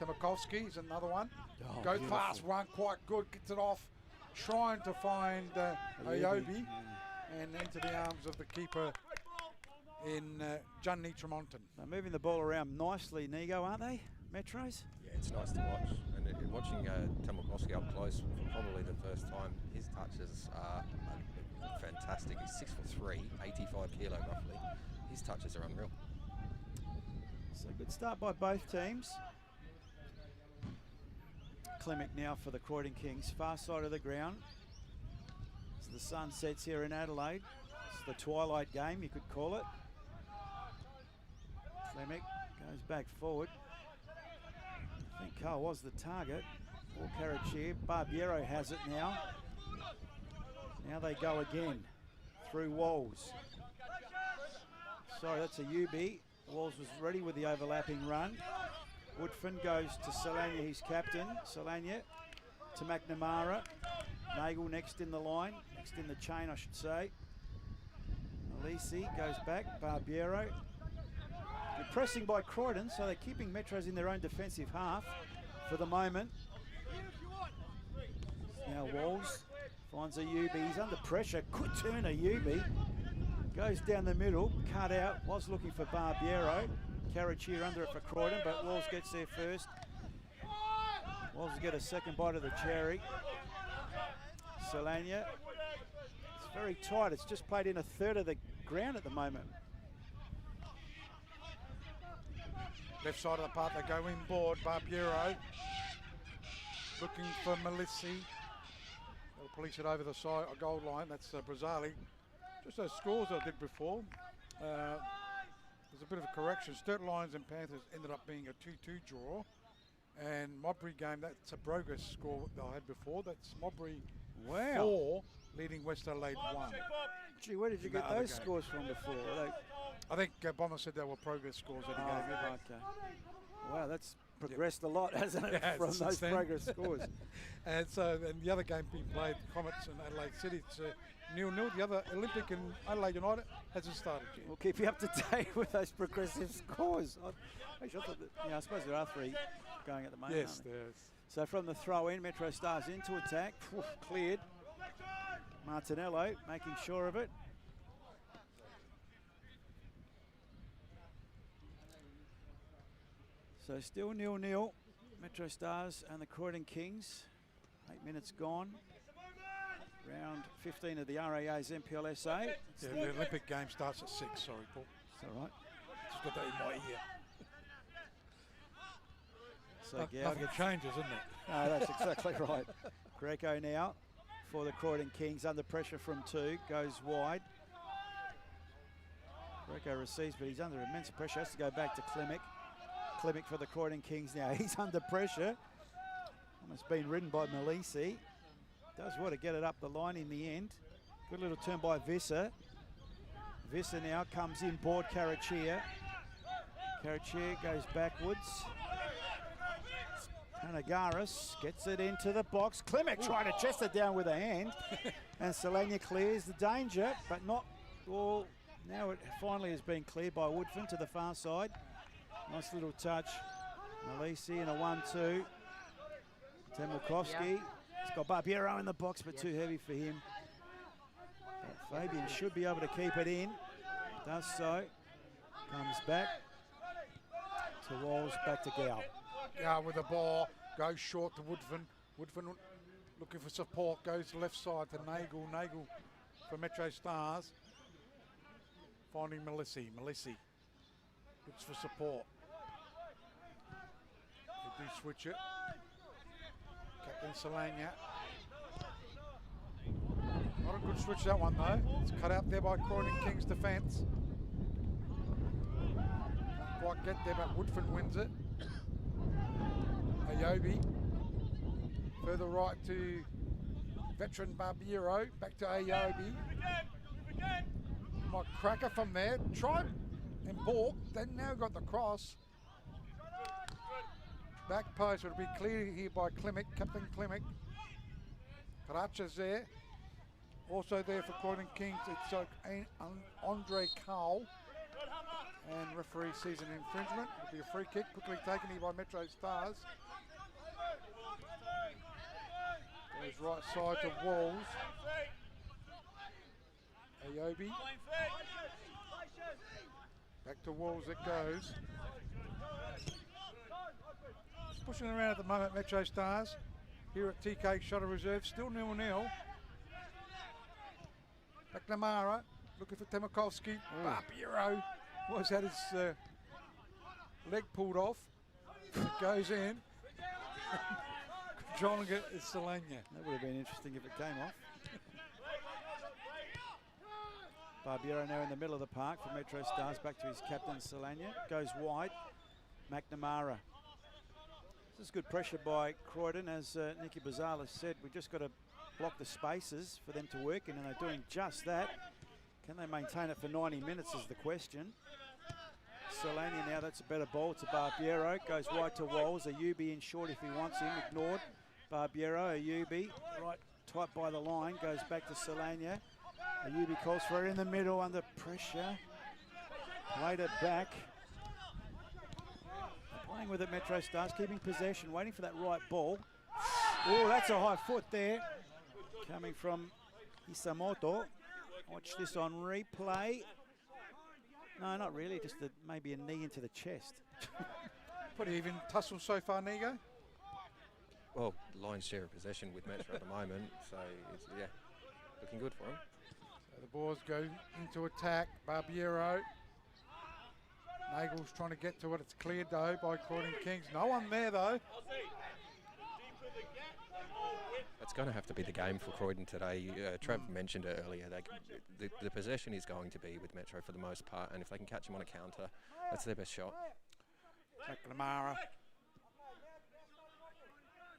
Temelkovski is another one. Oh, Goes beautiful. fast, one quite good, gets it off. Trying to find Ayobi. And into the arms of the keeper in Johnny Tremonton. They're moving the ball around nicely, Nigo, aren't they, Metros? Yeah, it's nice to watch. And watching Temelkovski up close for probably the first time, his touches are fantastic. He's 6'3", 85 kilo roughly. His touches are unreal. So good start by both teams. Klemzig now for the Croydon Kings, far side of the ground. As the sun sets here in Adelaide, it's the twilight game, you could call it. Klemzig goes back forward. I think Carl was the target. Or Karachi. Barbiero has it now. Now they go again through Walls. Sorry, that's a UB. Walls was ready with the overlapping run. Woodfin goes to Solania, his captain. Solania to McNamara. Nagel next in the line, next in the chain, I should say. Alisi goes back. Barbiero. Good pressing by Croydon, so they're keeping Metros in their own defensive half for the moment. Now Walls finds a Ubi. He's under pressure. Good turn, a Ubi. Goes down the middle, cut out, was looking for Barbiero. Karachi under it for Croydon, but Walls gets there first. Walls get a second bite of the cherry. Solania. It's very tight. It's just played in a third of the ground at the moment. Left side of the park, they go inboard. Barbiero looking for Melissi. They'll police it over the side, a goal line. That's Brazali. Just those scores I did before. There's a bit of a correction. Sturt Lions and Panthers ended up being a 2-2 draw. And Modbury game, that's a progress score that I had before. That's Modbury 4, leading West Adelaide 1. Gee, where did you get those scores from before? I think Bomber said they were progress scores that he gave me. Okay. Wow, that's progressed a lot, hasn't it, from those progress scores? And so, and the other game being played, Comets and Adelaide City, it's 0-0. The other, Olympic and Adelaide United, hasn't started yet. We'll keep you up to date with those progressive scores. Actually, I thought that, I suppose there are 3 going at the moment. Yes, there is. So from the throw-in, MetroStars into attack, cleared. Martinello making sure of it. So still 0-0, MetroStars and the Croydon Kings. 8 minutes gone. Round 15 of the RAA's MPLSA. Yeah, the Olympic game starts at 6, sorry, Paul. Is that right? Just got that in my ear. So Nothing changes, isn't it? No, that's exactly right. Greco now for the Croydon Kings, under pressure from 2, goes wide. Greco receives, but he's under immense pressure, has to go back to Klemzig. Klemzig for the Croydon Kings now. He's under pressure. Almost been ridden by Malisi. Does well to get it up the line in the end. Good little turn by Visser. Visser now comes in board Karachia. Karachia goes backwards. Panagaris gets it into the box. Klemzig trying to chest it down with a hand. And Solania clears the danger, but not all. Now it finally has been cleared by Woodfin to the far side. Nice little touch. Malisi in a 1-2. Temelkovski. He's got Barbiero in the box, but too heavy for him. But Fabian should be able to keep it in. Does so. Comes back to Walls, back to Gow. Gow with the ball. Goes short to Woodfin. Woodfin looking for support. Goes left side to Nagel. Nagel for MetroStars. Finding Malisi. Malisi looks for support. They do switch it. Captain Solania. Not a good switch, that one though. It's cut out there by Croydon Kings defence. Can't quite get there, but Woodfin wins it. Ayobi. Further right to veteran Barbiero. Back to Ayobi. Might cracker from there. Tried and balked. Then now got the cross. Back post will be cleared here by Klemzig, Captain Klemzig. Karacha's there. Also there for Croydon Kings, it's Andre Cowell. And referee sees an infringement. It'll be a free kick, quickly taken here by MetroStars. Goes right side to Walls. Ayobi. Back to Walls it goes. Just pushing around at the moment, MetroStars. Here at TK Shuttle Reserve, still 0-0. McNamara looking for Temelkovski. Barbiero was had his leg pulled off. It goes in. Controlling it is Solania. That would have been interesting if it came off. Barbiero now in the middle of the park for MetroStars, back to his captain Solania. Goes wide. McNamara. This is good pressure by Croydon, as Nicky Bazala said. We've just got to block the spaces for them to work in, and they're doing just that. Can they maintain it for 90 minutes is the question. Solania now, that's a better ball to Barbiero. Goes wide to Walls. Ayubi in short if he wants him. Ignored. Barbiero, Ayubi, right tight by the line. Goes back to Solania. Ayubi calls for it in the middle under pressure. Played it back. Playing with it, MetroStars, keeping possession, waiting for that right ball. Oh, that's a high foot there. Coming from Isamoto. Watch this on replay. No, not really, just maybe a knee into the chest. Pretty even tussle so far, Nigo? Well, lion's share of possession with Metro at the moment, so it's, yeah, looking good for him. So the balls go into attack. Barbiero. Nagel's trying to get to it. It's cleared though by Croydon Kings. No one there though. It's going to have to be the game for Croydon today. Trev mentioned it earlier. The possession is going to be with Metro for the most part, and if they can catch him on a counter, that's their best shot. McNamara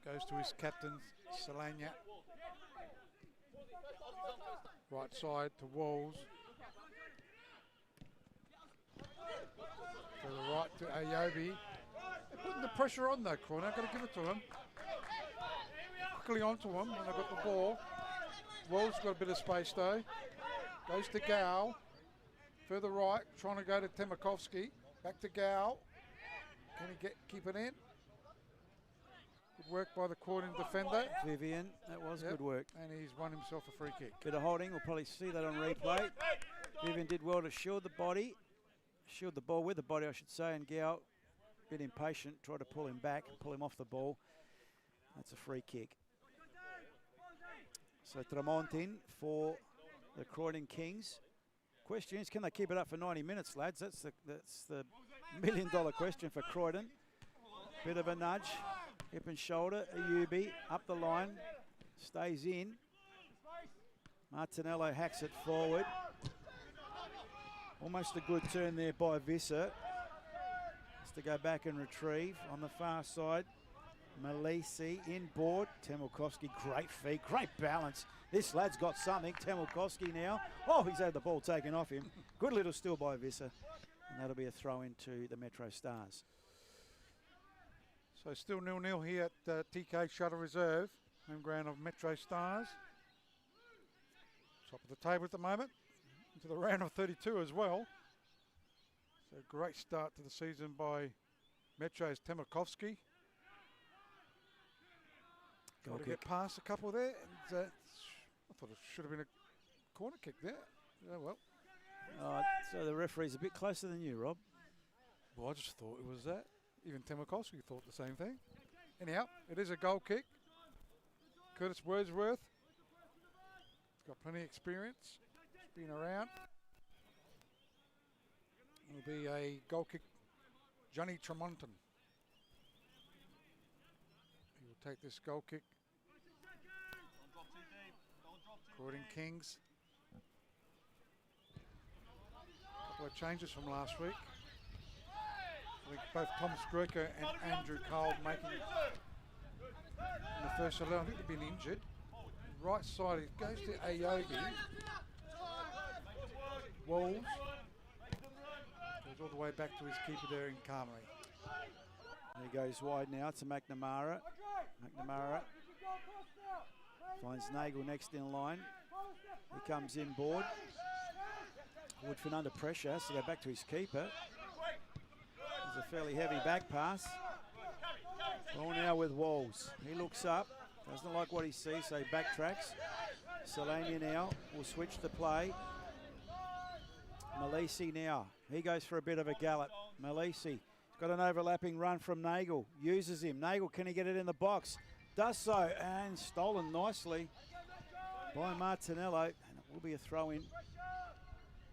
goes to his captain, Solania. Right side to Walls. To the right to Ayobi. They're putting the pressure on though, Croydon. I've got to give it to them. Quickly onto them when they've got the ball. Wells got a bit of space though. Goes to Gow. Further right, trying to go to Temelkovski. Back to Gow. Can he keep it in? Good work by the Croydon defender. Vivian, that was good work. And he's won himself a free kick. Bit of holding, we'll probably see that on replay. Vivian did well to shield the ball with the body, I should say, and Gow, a bit impatient, tried to pull him back and pull him off the ball. That's a free kick. So Tramontin for the Croydon Kings. Question is, can they keep it up for 90 minutes, lads? That's the $1 million question for Croydon. Bit of a nudge, hip and shoulder. Ayubi up the line, stays in. Martinello hacks it forward. Almost a good turn there by Visser. Has to go back and retrieve on the far side. Malisi inboard. Temelkovski, great feet, great balance. This lad's got something. Temelkovski now. Oh, he's had the ball taken off him. Good little steal by Visser. And that'll be a throw into the MetroStars. So still 0-0 here at TK Shutter Reserve, home ground of MetroStars. Top of the table at the moment. Into the round of 32 as well. So great start to the season by Metro's Temelkovski. Got to get past a couple there, and I thought it should have been a corner kick there. Oh well. So the referee's a bit closer than you, Rob. Well, I just thought it was that. Even Temelkovski thought the same thing. Anyhow, it is a goal kick. Curtis Wordsworth. He's got plenty of experience. He's been around. It'll be a goal kick. Johnny Tremonton. He will take this goal kick. Croydon Kings. A couple of changes from last week. I think both Tom Skruker and Andrew Cole making in the first 11. I think they've been injured. Right side, it goes to Ayobi. Walls. Goes all the way back to his keeper there in Carmery. He goes wide now to McNamara. McNamara finds Nagel next in line. He comes inboard. Woodford under pressure, has to go back to his keeper. There's a fairly heavy back pass. Ball now with Walls. He looks up, doesn't like what he sees, so he backtracks. Salania now will switch the play. Malisi now. He goes for a bit of a gallop. Malisi. Got an overlapping run from Nagel. Uses him. Nagel, can he get it in the box? Does so, and stolen nicely by Martinello. And it will be a throw-in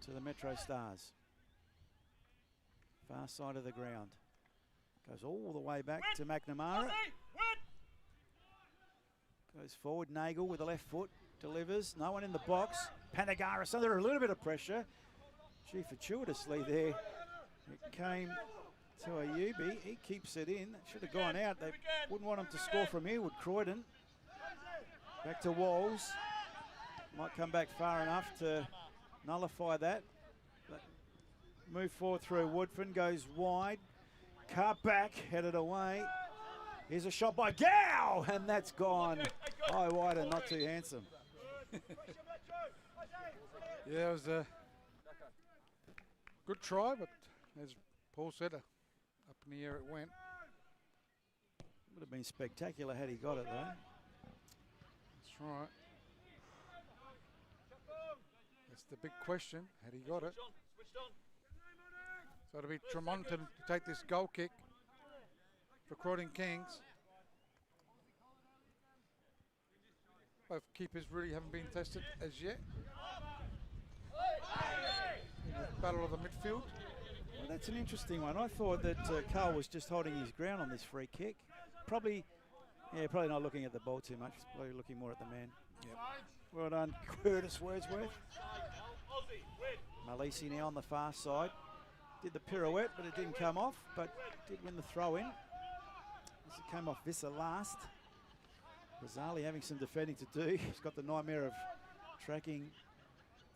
to the MetroStars. Far side of the ground. Goes all the way back to McNamara. Goes forward, Nagel with the left foot. Delivers. No one in the box. Panagaris under a little bit of pressure. Gee, fortuitously there. It came to Ayubi. He keeps it in. Should have gone out. They wouldn't want him to score from here, would Croydon. Back to Walls. Might come back far enough to nullify that. But move forward through Woodford. Goes wide. Cut back. Headed away. Here's a shot by Gow. And that's gone. High wide and not too handsome. Yeah, it was a good try, but as Paul said, up in the air it went. Would have been spectacular had he got it though. That's right. That's the big question, had he got it. So it'll be Tremonton to take this goal kick for Croydon Kings. Both keepers really haven't been tested as yet. In the battle of the midfield. Well, that's an interesting one. I thought that Carl was just holding his ground on this free kick. Probably not looking at the ball too much. He's probably looking more at the man. Yep. Well done, Curtis Wordsworth. Malisi now on the far side. Did the pirouette, but it didn't come off, but did win the throw-in. As it came off Visser last. Rosali having some defending to do. He's got the nightmare of tracking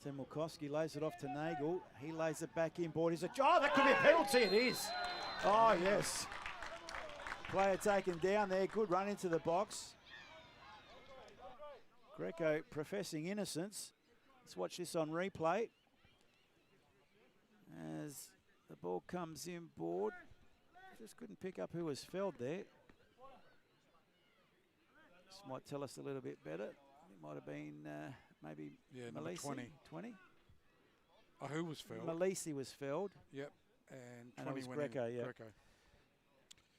Temelkovski, lays it off to Nagel. He lays it back inboard. Oh, that could be a penalty. It is. Oh, yes. Player taken down there. Good run into the box. Greco professing innocence. Let's watch this on replay. As the ball comes inboard. Just couldn't pick up who was fouled there. This might tell us a little bit better. It might have been maybe number 20. 20? Oh, who was fouled? Malisi was fouled. Yep. And 20 20 was winning. Greco, yeah. Greco.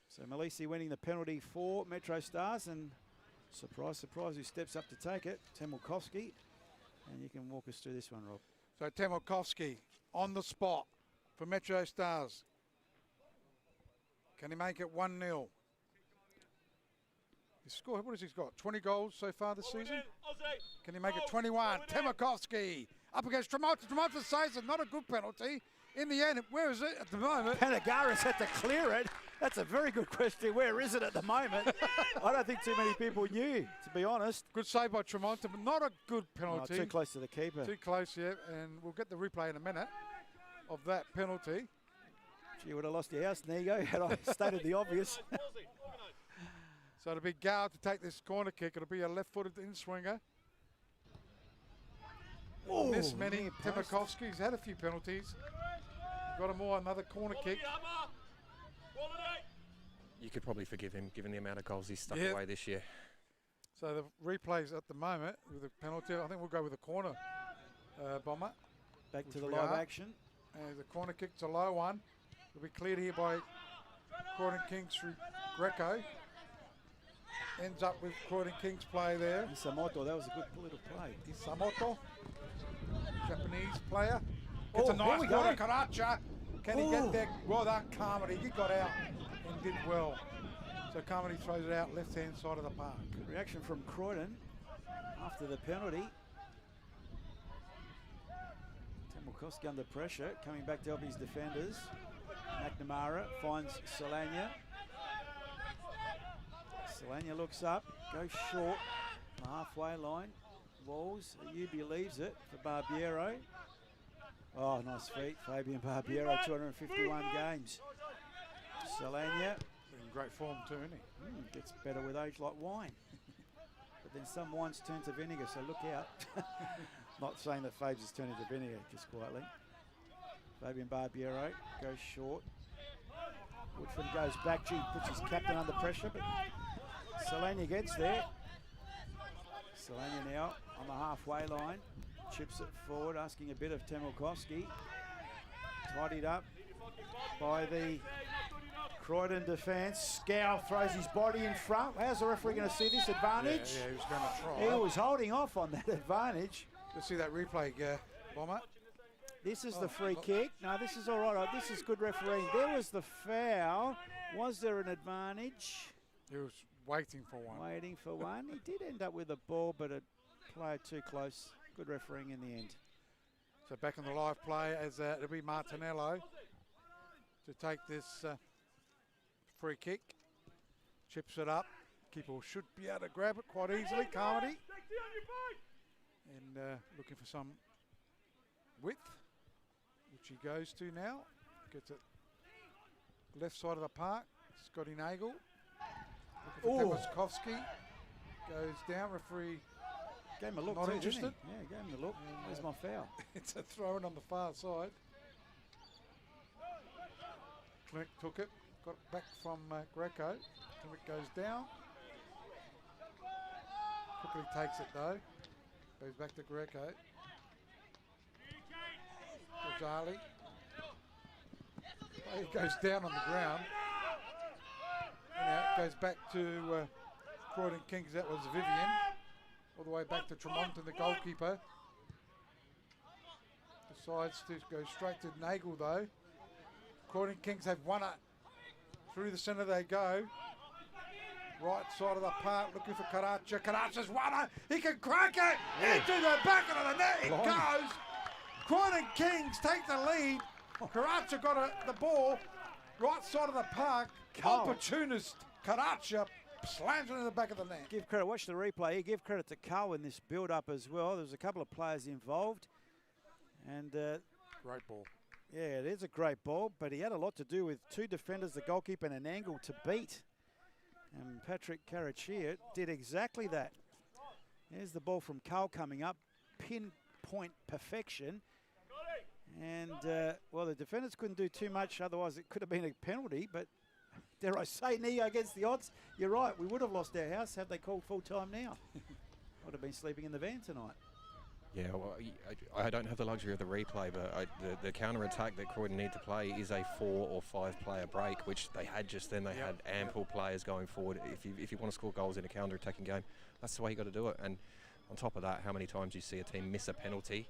So Malisi winning the penalty for MetroStars, and surprise, surprise, who steps up to take it? Temelkovski. And you can walk us through this one, Rob. So Temelkovski on the spot for MetroStars. Can he make it 1-0? He scored, what has he got? 20 goals so far this season? Can he make it 21? Temelkovski up against Tremonti. Tremonti says it's not a good penalty. In the end, where is it at the moment? Panagaris had to clear it. That's a very good question. Where is it at the moment? I don't think too many people knew, to be honest. Good save by Tremonti, but not a good penalty. No, too close to the keeper. Too close, yeah. And we'll get the replay in a minute of that penalty. Gee, you would have lost your house, Nigo, had I stated the obvious. So it'll be Gow to take this corner kick. It'll be a left-footed in-swinger. Oh, This many. Temelkovski's had a few penalties. Got him more, another corner kick. You could probably forgive him, given the amount of goals he's stuck Yep. away this year. So the replays at the moment with the penalty. I think we'll go with the corner, Bomber. Back to the live action. And the corner kick's a low one. It'll be cleared here by Croydon Kings through Greco. Ends up with Croydon Kings play there. Isamoto, that was a good little play. Isamoto, Japanese player. Gets a nice here we corner. go. Karacha. Can he get there? Well done, Carmody. He got out and did well. So Carmody throws it out left-hand side of the park. Good reaction from Croydon after the penalty. Temelkovski under pressure, coming back to help his defenders. McNamara finds Solania. Solania looks up, goes short, the halfway line. Walls, Yubi leaves it for Barbiero. Oh, nice feet, Fabian Barbiero, 251 games. Solania. In great form too, isn't he? Gets better with age like wine. But then some wines turn to vinegar, so look out. Not saying that Fabes is turning to vinegar, just quietly. Fabian Barbiero goes short. Woodford goes back, G puts his captain under pressure, but Solania gets there. Solania now on the halfway line. Chips it forward, asking a bit of Temelkovski. Tidied up by the Croydon defence. Scow throws his body in front. How's the referee going to see this advantage? Yeah, he was going to try. He was holding off on that advantage. Let's see that replay, Bomber. This is the free kick. No, this is all right. This is good refereeing. There was the foul. Was there an advantage? He was waiting for one. Waiting for one. He did end up with the ball, but a player too close. Good refereeing in the end. So back in the live play as it'll be Martinello to take this free kick. Chips it up. Keeper should be able to grab it quite easily. Carmody. And looking for some width, which he goes to now. Gets it left side of the park. Scotty Nagel. Looking for Temelkovski. Goes down. Referee gave him a look. Not too, interested. Didn't he? Yeah, gave him a look. Where's my foul? It's a throw in on the far side. Clint took it. Got it back from Greco. Clint goes down. Quickly takes it though. Goes back to Greco. Rajali. He goes down on the ground. And now it goes back to Croydon Kings. That was Vivian. All the way back to Tremont and the goalkeeper. Decides to go straight to Nagel though. Croydon Kings have won it. Through the centre they go. Right side of the park looking for Karacha. Karacha's won it. He can crack it into the back of the net. It goes. Croydon Kings take the lead. Karacha got the ball. Right side of the park. Opportunist Karacha slams it in the back of the net. Give credit. Watch the replay here. Give credit to Carl in this build-up as well. There's a couple of players involved. And great ball. Yeah, it is a great ball, but he had a lot to do with two defenders, the goalkeeper, and an angle to beat. Patrick Carachia did exactly that. There's the ball from Carl coming up, pinpoint perfection. And, well, the defenders couldn't do too much, otherwise it could have been a penalty, but dare I say, Neo against the odds, you're right, we would have lost our house had they called full time now. Would have been sleeping in the van tonight. Yeah, well, I don't have the luxury of the replay, but the counter-attack that Croydon need to play is a 4 or 5 player break, which they had just then. They had ample players going forward. If you want to score goals in a counter-attacking game, that's the way you got to do it. And on top of that, how many times you see a team miss a penalty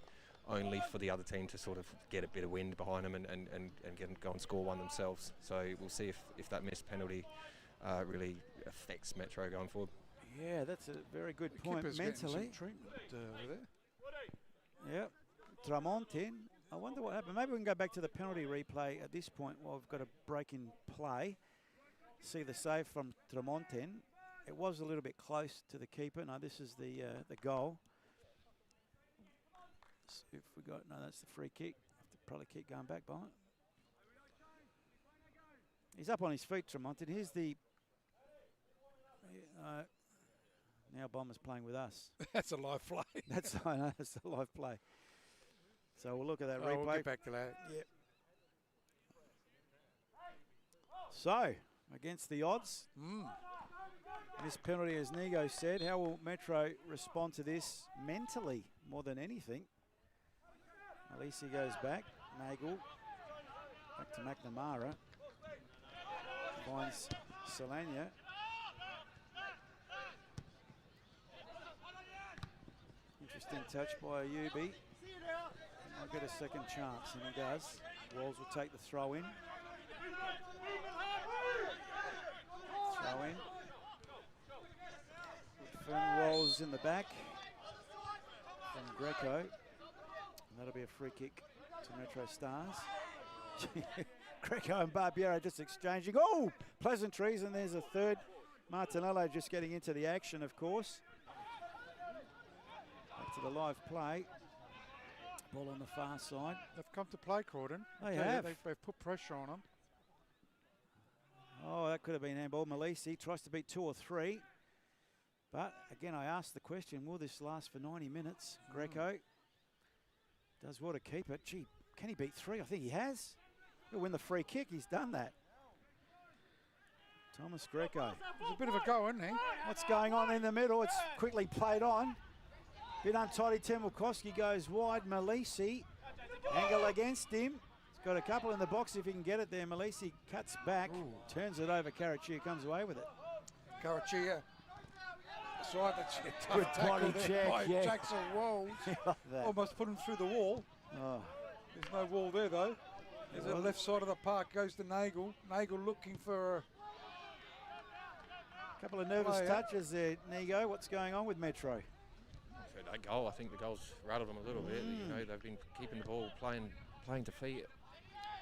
only for the other team to sort of get a bit of wind behind them and go and score one themselves. So we'll see if that missed penalty really affects Metro going forward. Yeah, that's a very good point mentally. Some treatment over there. Yep, Tramontin. I wonder what happened. Maybe we can go back to the penalty replay at this point while we've got a break in play. See the save from Tramontin. It was a little bit close to the keeper. No, this is the goal. So if we got, no, that's the free kick. Have to probably keep going back by it. He's up on his feet, Tramontin. Here's the. Now Bomber's playing with us. That's a live play. I know, that's a live play. So we'll look at that replay. We'll get back to that. Yep. So, against the odds, this penalty, as Nigo said, how will Metro respond to this mentally more than anything? Alisi goes back. Nagel back to McNamara. Finds Solania. Interesting touch by Ayubi. I'll get a second chance, and he does. Walls will take the throw in. Throw in. Fern rolls in the back from Greco. And that'll be a free kick to MetroStars. Greco and Barbiero just exchanging. Oh, pleasantries, and there's a third. Martinello just getting into the action, of course. Back to the live play. Ball on the far side. They've come to play, Croydon. They have. They've put pressure on them. Oh, that could have been handball. Malisi tries to beat 2 or 3. But, again, I asked the question, will this last for 90 minutes? Greco does well to keep it. Gee, can he beat 3? I think he has. He'll win the free kick. He's done that. Thomas Greco. There's a bit of a go, isn't he? What's going on in the middle? It's quickly played on. Bit untidy. Temelkovski goes wide. Malisi, angle against him. He's got a couple in the box if he can get it there. Malisi cuts back, turns it over. Carachia comes away with it. Carachia. Good body check, yeah. Jackson Walls. Almost put him through the wall. Oh. There's no wall there, though. There's the left side of the park, goes to Nagel. Nagel looking for a couple of nervous touches there, Nigo. What's going on with Metro? That goal, I think the goal's rattled them a little bit. You know, they've been keeping the ball playing to feet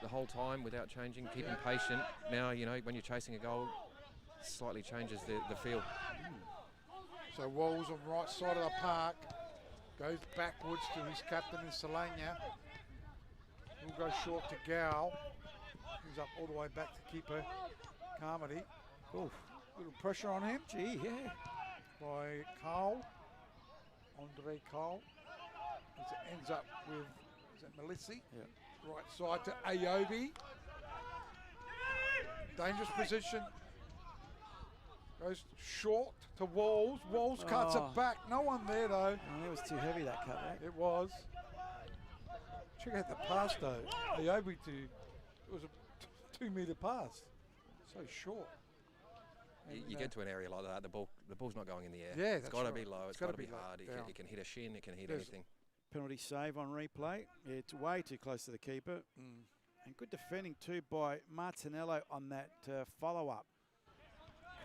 the whole time without changing, keeping patient. Now, you know, when you're chasing a goal, slightly changes the feel. So Walls on the right side of the park, goes backwards to his captain in Solania. He'll go short to Gow. He's up all the way back to keeper Carmody. Little pressure on him. Gee, yeah. By Carl. Andre Carl. As it ends up with, is that Malisi? Yeah. Right side to Ayobi. Dangerous position. Goes short to Walls. Walls cuts it back. No one there, though. Oh, it was too heavy, that cut back. It was. Check out the pass, though. Ayobi it was a 2-metre pass. So short. You get to an area like that, the ball's not going in the air. Yeah, it's got to be low. It's got to be hard. It can hit a shin. It can hit anything. Penalty save on replay. Yeah, it's way too close to the keeper. And good defending too by Martinello on that follow-up.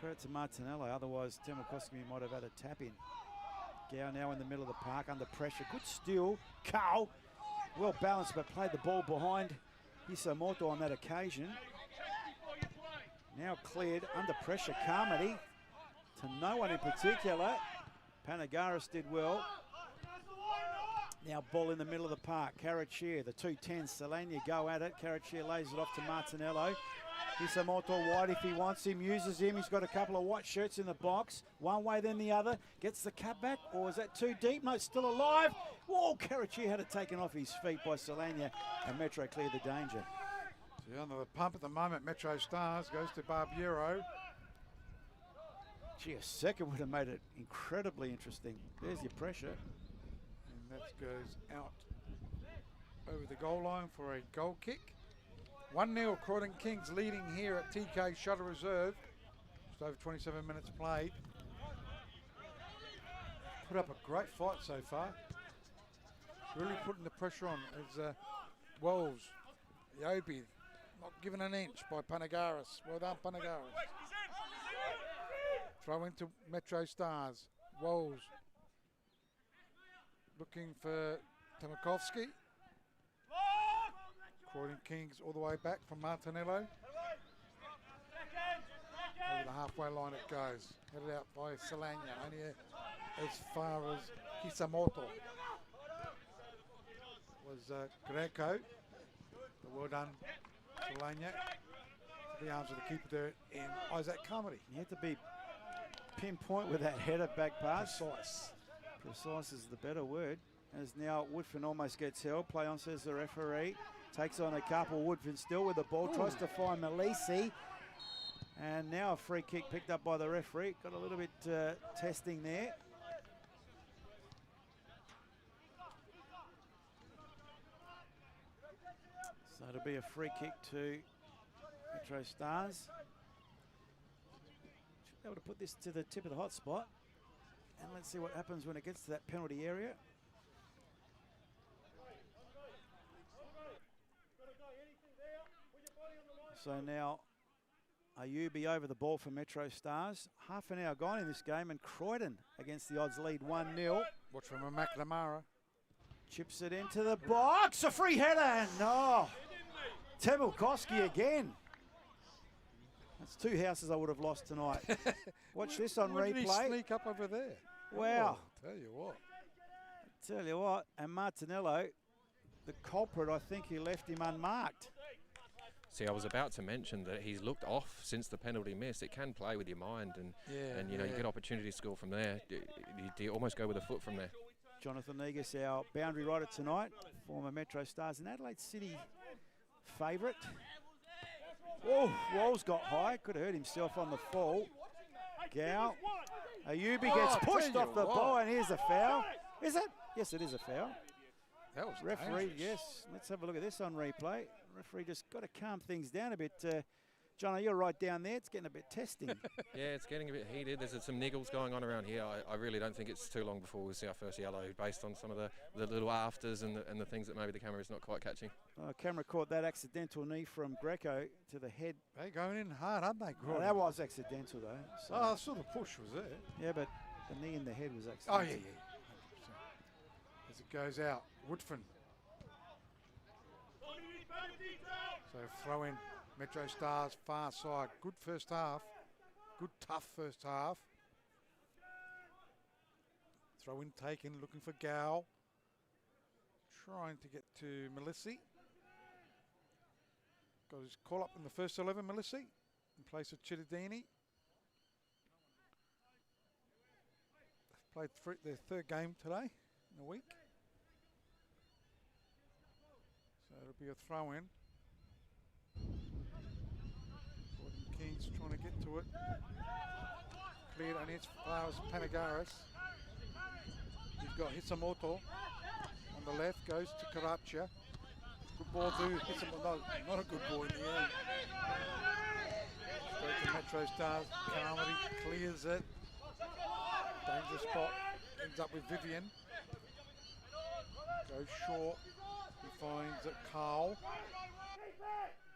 Credit to Martinello. Otherwise, Temelkovski might have had a tap in. Gow now in the middle of the park under pressure. Good steal. Carl, well balanced, but played the ball behind Isamoto on that occasion. Now cleared under pressure. Carmody to no one in particular. Panagaris did well. Now ball in the middle of the park. Carachia, the 2-10. Solania go at it. Carachia lays it off to Martinello. Hisamoto wide if he wants him, uses him. He's got a couple of white shirts in the box. One way, then the other. Gets the cut back, or is that too deep? No, it's still alive. Whoa, Karachi had it taken off his feet by Solana, and Metro cleared the danger. So under the pump at the moment, MetroStars goes to Barbiero. Gee, a second would have made it incredibly interesting. There's your pressure. And that goes out over the goal line for a goal kick. 1-0 Croydon Kings leading here at TK Shuttle Reserve. Just over 27 minutes played. Put up a great fight so far. Really putting the pressure on as Wells, Yobi, not given an inch by Panagaris. Well done, Panagaris. Throw into MetroStars. Wells looking for Temelkovski. Croydon Kings all the way back from Martinello. Over the halfway line it goes. Headed out by Solana, only as far as Hisamoto. Was Greco. But well done, Solana. To the arms of the keeper there in Isaac Carmody. You have to be pinpoint with that header back pass. Precise. Precise is the better word. As now Woodfin almost gets held. Play on, says the referee. Takes on a couple. Woodfin still with the ball. Tries to find Malisi. And now a free kick picked up by the referee. Got a little bit testing there. So it'll be a free kick to MetroStars. Should be able to put this to the tip of the hot spot. And let's see what happens when it gets to that penalty area. So now Ayubi over the ball for MetroStars. Half an hour gone in this game, and Croydon against the odds lead 1-0. Watch from a McNamara. Chips it into the box. A free header. And Temelkovski again. That's two houses I would have lost tonight. Watch this on Where replay. did he sneak up over there? Wow. Oh, tell you what. Tell you what, and Martinello, the culprit, I think he left him unmarked. See, I was about to mention that he's looked off since the penalty miss. It can play with your mind, and you know, you get opportunity to score from there. You almost go with a foot from there. Jonathan Negus, our boundary rider tonight, former MetroStars and Adelaide City favourite. Oh, Walls got high, could have hurt himself on the fall. Gow. Ayubi gets pushed off the ball, and here's a foul. Is it? Yes, it is a foul. That was referee, dangerous. yes. Let's have a look at this on replay. Referee just got to calm things down a bit. Jono, you're right down there. It's getting a bit testing. Yeah, it's getting a bit heated. There's some niggles going on around here. I really don't think it's too long before we'll see our first yellow, based on some of the little afters and the things that maybe the camera is not quite catching. Camera caught that accidental knee from Greco to the head. They're going in hard, aren't they? No, that was accidental, though. So. I saw the push was there. Yeah, but the knee in the head was accidental. Oh, yeah. 100%. As it goes out, Woodfin. So throw in MetroStars far side. Good first half. Good tough first half. Throw in taken, looking for Gow. Trying to get to Melissi. Got his call up in the first 11, Melissi, in place of Chittadini. They've played their third game today in a week. So it'll be a throw in. Croydon Kings trying to get to it. Cleared only as far as Panagaris. He's got Hisamoto on the left, goes to Karacha. Good ball to Hisamoto. No, not a good ball in the end. Straight to MetroStars. Carmody clears it. Danger spot. Ends up with Vivian. Goes short. He finds that Carl.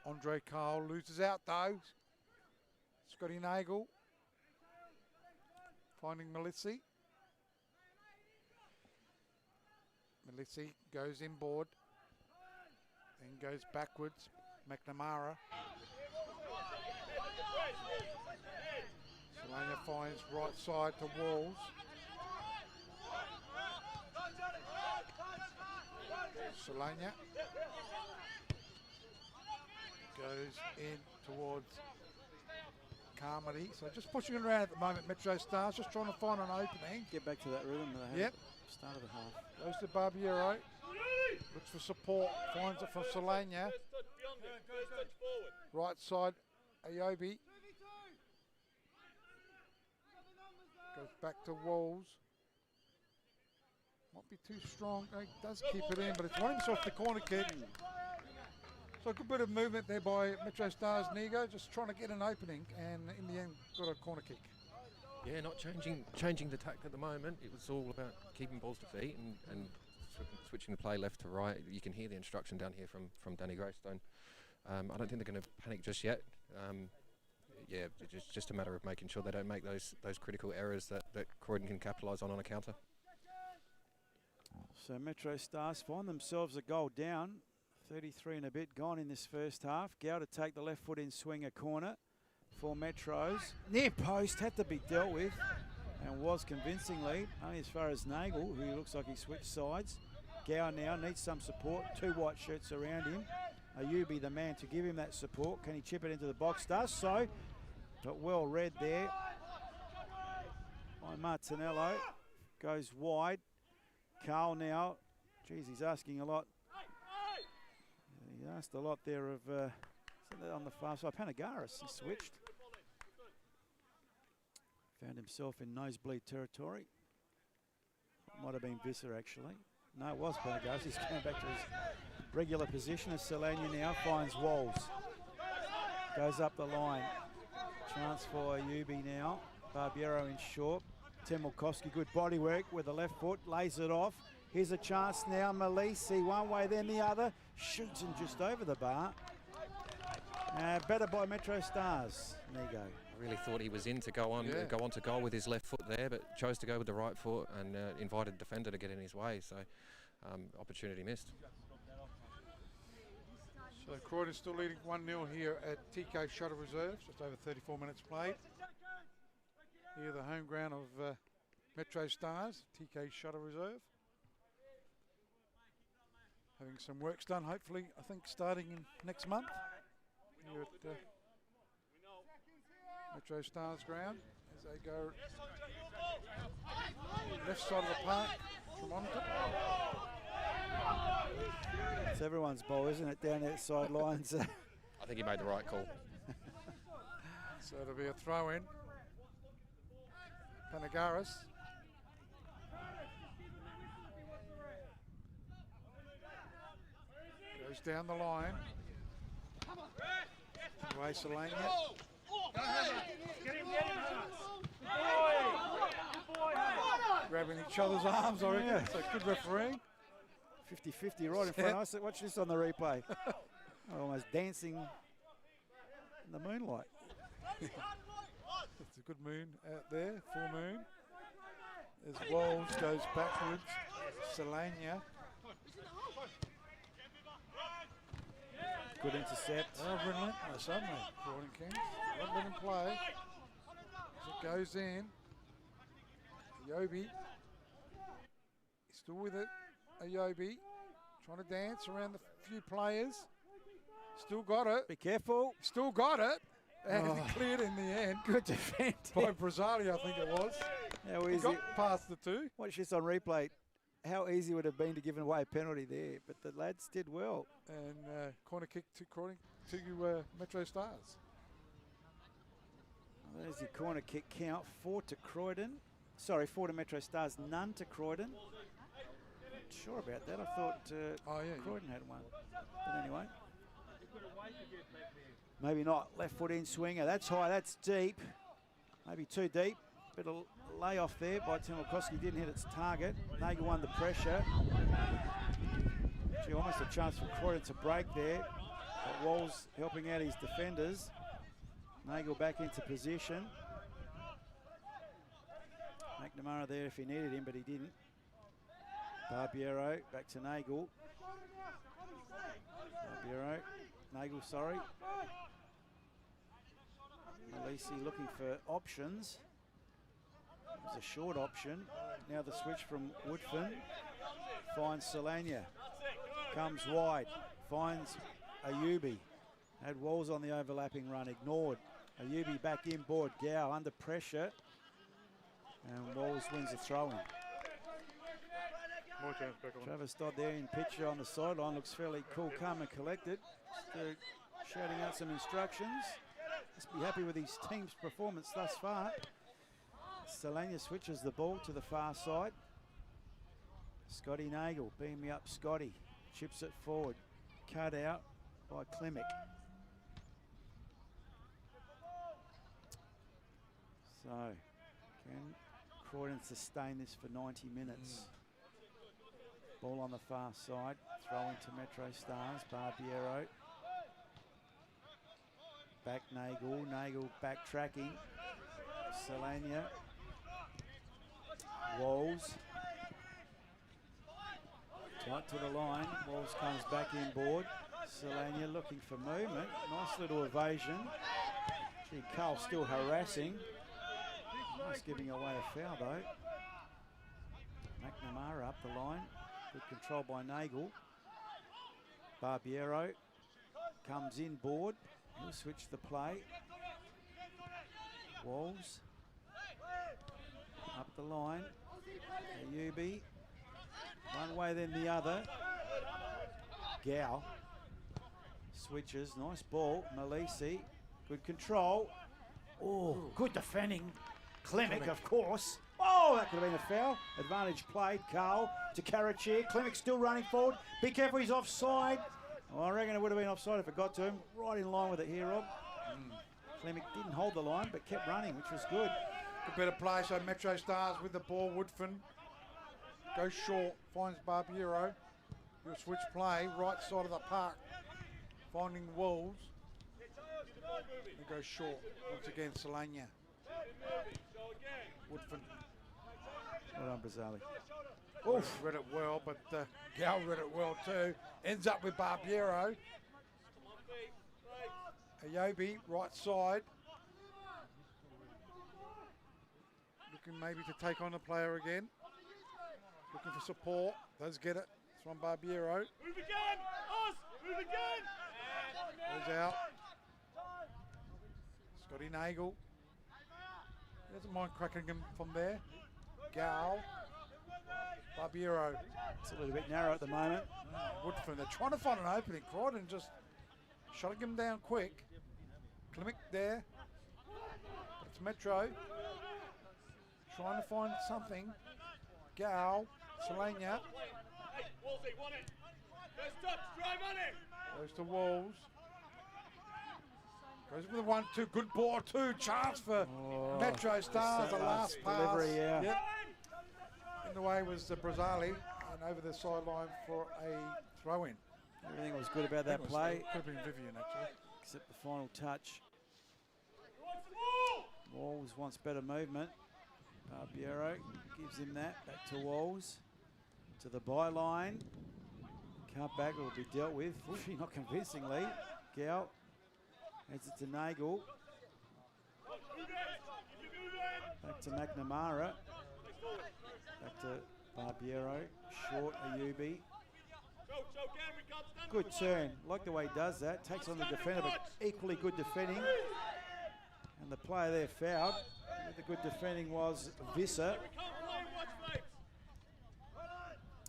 Andre Carl loses out though. Scotty Nagel. Finding Melissi. Melissi goes inboard. Then goes backwards. McNamara. Solana finds right side to Walls. Solana. Goes in towards Carmody. So just pushing it around at the moment, MetroStars, just trying to find an opening. Get back to that rhythm that they had Yep. at the start of the half. Goes to Barbiero. Looks for support. Finds it from Solania. Right side, Ayobi. Goes back to Walls. Might be too strong. He does keep it in, but it's running off the corner kick. So a good bit of movement there by MetroStars Nigo, just trying to get an opening, and in the end got a corner kick. Yeah, not changing the tact at the moment. It was all about keeping balls to feet and switching the play left to right. You can hear the instruction down here from Danny Greystone. I don't think they're going to panic just yet. Yeah, it's just a matter of making sure they don't make those critical errors that Croydon can capitalise on a counter. So MetroStars find themselves a goal down. 33 and a bit gone in this first half. Gow to take the left foot in swing a corner for Metros. Near post, had to be dealt with, and was convincingly, only as far as Nagel, who looks like he switched sides. Gow now needs some support, 2 white shirts around him. Ayubi the man to give him that support. Can he chip it into the box? Does so, but well read there by Martinello. Goes wide. Carl now, geez, he's asking a lot. He asked a lot there of on the far side. Panagaris, he switched. Found himself in nosebleed territory. Might have been Visser actually. No, it was Panagaris. He's going back to his regular position as Solania now finds Walls. Goes up the line. Chance for Ayubi now. Barbiero in short. Temelkovski, good body work with the left foot, lays it off. Here's a chance now, Malisi, one way then the other. Shoots him just over the bar. Better by MetroStars, Nigo. I really thought he was in to go on to goal with his left foot there, but chose to go with the right foot and invited defender to get in his way. So opportunity missed. So Croydon still leading 1-0 here at TK Shuttle Reserves, just over 34 minutes played. Here the home ground of MetroStars, TK Shuttle Reserve. Having some works done, hopefully, I think starting in next month here at MetroStars ground as they go left side of the park from Monica. It's everyone's ball, isn't it, down that sidelines? I think he made the right call. So it'll be a throw in. Panagaris. Goes down the line. Away Solania. Grabbing each other's arms, I reckon. So good refereeing. 50-50 right in front of us. Watch this on the replay. Almost dancing in the moonlight. It's a good moon out there, full moon. As Walls goes backwards. Solania. Good intercept. Oh, relentless, aren't they? Croydon Kings. Won't let him play. As it goes in. Ayobi. He's still with it. Ayobi. Trying to dance around the few players. Still got it. Be careful. Still got it. And cleared in the end. Good defence. By Brazzali, I think it was. How he easy. got past the two. Watch this on replay. How easy would it have been to give away a penalty there, but the lads did well. And corner kick to Croydon, to MetroStars. Well, there's your corner kick count. 4 to Croydon. Sorry, 4 to MetroStars, none to Croydon. Not sure about that. I thought Croydon had one. But anyway. Maybe not. Left foot in swinger. That's high, that's deep. Maybe too deep. Bit of layoff there by Temelkovski. Didn't hit its target. Nagel won the pressure. Gee, almost a chance for Croydon to break there. But Walls helping out his defenders. Nagel back into position. McNamara there if he needed him, but he didn't. Barbiero back to Nagel. Barbiero. Nagel, sorry. Malisi looking for options. It was a short option. Now the switch from Woodfin. Finds Solania. Comes wide. Finds Ayubi. Had Walls on the overlapping run, ignored. Ayubi back inboard, Gow under pressure. And Walls wins the throw-in. More chance back on. Travis Dodd there in picture on the sideline, looks fairly cool, calm and collected. Still shouting out some instructions. Must be happy with his team's performance thus far. Selenia switches the ball to the far side. Scotty Nagel, beam me up Scotty. Chips it forward. Cut out by Klemzig. So, can Croydon sustain this for 90 minutes? Ball on the far side. Throw into MetroStars. Barbiero. Back Nagel. Nagel backtracking. Selenia. Walls. Tight to the line. Walls comes back inboard. Selenia looking for movement. Nice little evasion. Gee, Carl still harassing. Nice giving away a foul though. McNamara up the line. Good control by Nagel. Barbiero comes inboard. He'll switch the play. Walls. Up the line. Ayubi. One way then the other. Gow. Switches. Nice ball. Malisi. Good control. Oh, good defending. Klemzig, of course. Oh, that could have been a foul. Advantage played. Carl to Karachi. Klemzig still running forward. Be careful, he's offside. Oh, I reckon it would have been offside if it got to him. Right in line with it here, Rob. Klemzig didn't hold the line, but kept running, which was good. Good bit of play, so MetroStars with the ball. Woodfin goes short, finds Barbiero. He'll switch play, right side of the park, finding Wolves. He goes short, once again, Selenia. Woodfin. Well done, Brazali. Oof, read it well, but Gal read it well too. Ends up with Barbiero. Ayobi, right side. Looking maybe to take on the player again. Looking for support. Does get it. It's from Barbiero. Move again! Us! Move again! Goes out. Scotty Nagel. He doesn't mind cracking him from there. Gal. Barbiero. It's a little bit narrow at the moment. Woodfin, they're trying to find an opening. Croydon just shutting him down quick. Klemzig there. But it's Metro. Trying to find something. Gal. Selenia. Hey, Wolsey, want it. First touch, drive on it. Goes to Walls. Goes with the 1-2. Good ball, too. Chance for MetroStars. The last pass. Delivery, yeah. Yep. In the way was Brazali, and over the sideline for a throw-in. Everything was good about that play. Could have been Vivian, actually. Except the final touch. Walls wants better movement. Barbiero gives him that. Back to Walls. To the byline. Cut back, will be dealt with. Not convincingly. Gow. Heads it to Nagel. Back to McNamara. Back to Barbiero. Short Ayubi. Good turn. Like the way he does that. Takes on the defender, but equally good defending. And the player there fouled. The good defending was Visser.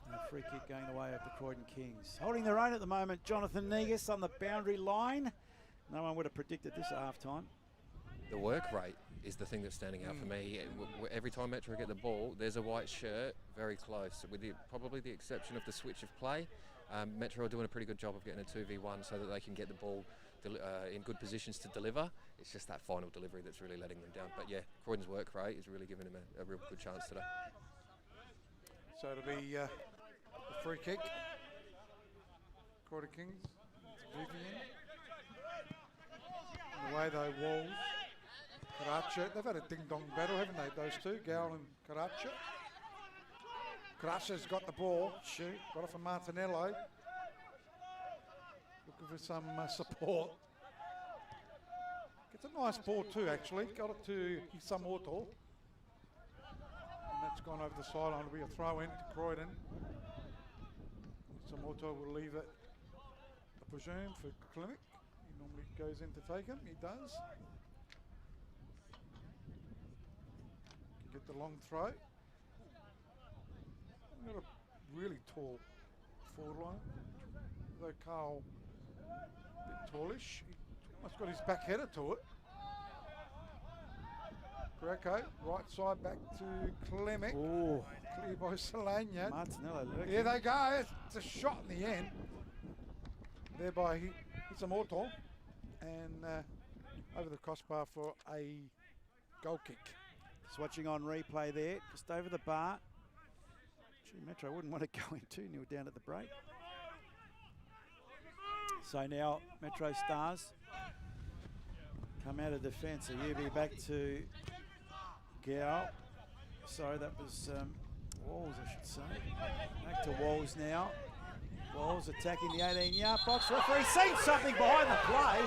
And a free kick going the way of the Croydon Kings. Holding their own at the moment, Jonathan Negus on the boundary line. No one would have predicted this at half-time. The work rate is the thing that's standing out for me. Every time Metro get the ball, there's a white shirt very close, with probably the exception of the switch of play. Metro are doing a pretty good job of getting a 2v1 so that they can get the ball in good positions to deliver. It's just that final delivery that's really letting them down. But yeah, Croydon's work rate is really giving them a real good chance today. So it'll be a free kick. Croydon Kings. It's Vivian. The way though, Walls, Karachi, they've had a ding-dong battle, haven't they, those two, Gal and Karachi. Karachi's got the ball, shoot, got it from Martinello. Looking for some support. Gets a nice ball too, actually, got it to Hisamoto. And that's gone over the sideline, it'll be a throw-in to Croydon. Hisamoto will leave it, I presume, for Klemzig. He Normally goes in to take him. He does. Can get the long throw. Got a really tall forward line. Though Carl a bit tallish. He almost got his back header to it. Greco, right side back to Klemzig. Oh, Clear by Solana. Martinello lurking. Here they go. It's a shot in the end. Thereby he hits a mortal and over the crossbar for a goal kick. Swatching on replay there, just over the bar. Gee, Metro wouldn't want to go in 2-0 down at the break. So now MetroStars come out of defence. So UB back to Gow. Sorry, that was Walls, I should say. Back to Walls now. Walls attacking the 18-yard box. Referee seen something behind the play.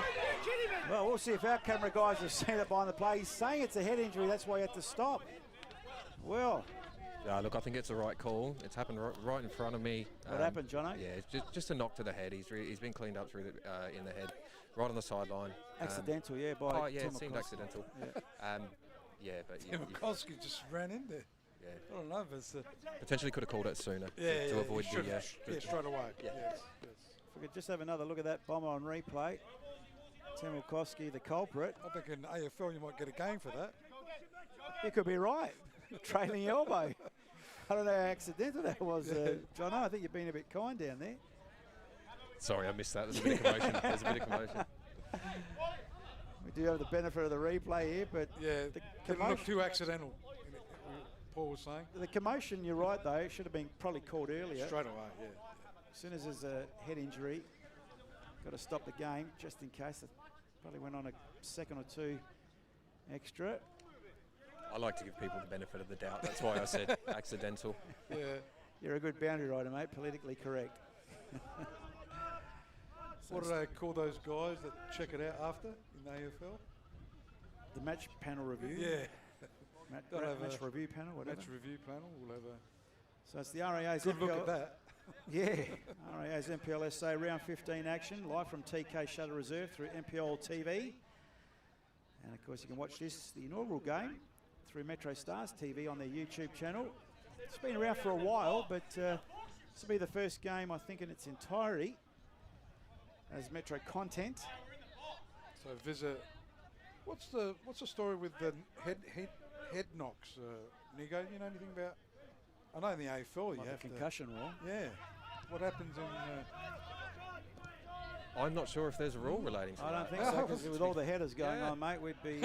Well, we'll see if our camera guys have seen it behind the play. He's saying it's a head injury. That's why he had to stop. Well. Yeah, look, I think it's the right call. It's happened right in front of me. What happened, Jono? Yeah, it's just a knock to the head. He's been cleaned up through the, in the head, right on the sideline. Accidental, yeah, by Oh, yeah, it Temelkovski. seemed accidental. Yeah, Yeah, but Temelkovski just ran in there. Yeah. I don't know if it's potentially could have called it sooner to avoid the straight away. Yeah. Yes. If we could just have another look at that bomber on replay. Temelkovski, the culprit. I think in AFL you might get a game for that. You could be right. Trailing elbow. I don't know how accidental that was, John. I think you've been a bit kind down there. Sorry, I missed that. There's a bit of commotion. There's a bit of commotion. We do have the benefit of the replay here, but yeah, the didn't look too accidental. Paul was saying. The commotion, you're right though, it should have been probably called earlier. Straight away, yeah. As soon as there's a head injury, got to stop the game just in case. It probably went on a second or two extra. I like to give people the benefit of the doubt. That's why I said accidental. Yeah. You're a good boundary rider, mate. Politically correct. What do they call those guys that check it out after in the AFL? The match panel review. Yeah. Match review panel, whatever. Match review panel. We'll have a. So it's the RAA's good look at that. Yeah. RAA's NPLSA round 15 action live from TK Shutter Reserve through NPL TV. And of course you can watch this, the inaugural game, through MetroStars TV on their YouTube channel. It's been around for a while, but this will be the first game, I think, in its entirety as Metro content. So visit. What's the story with the head knocks, Nigo? You know anything about? I know in the AFL you have concussion rule. Yeah. What happens in? I'm not sure if there's a rule relating to that. I don't think so, because with all the headers going on, mate, we'd be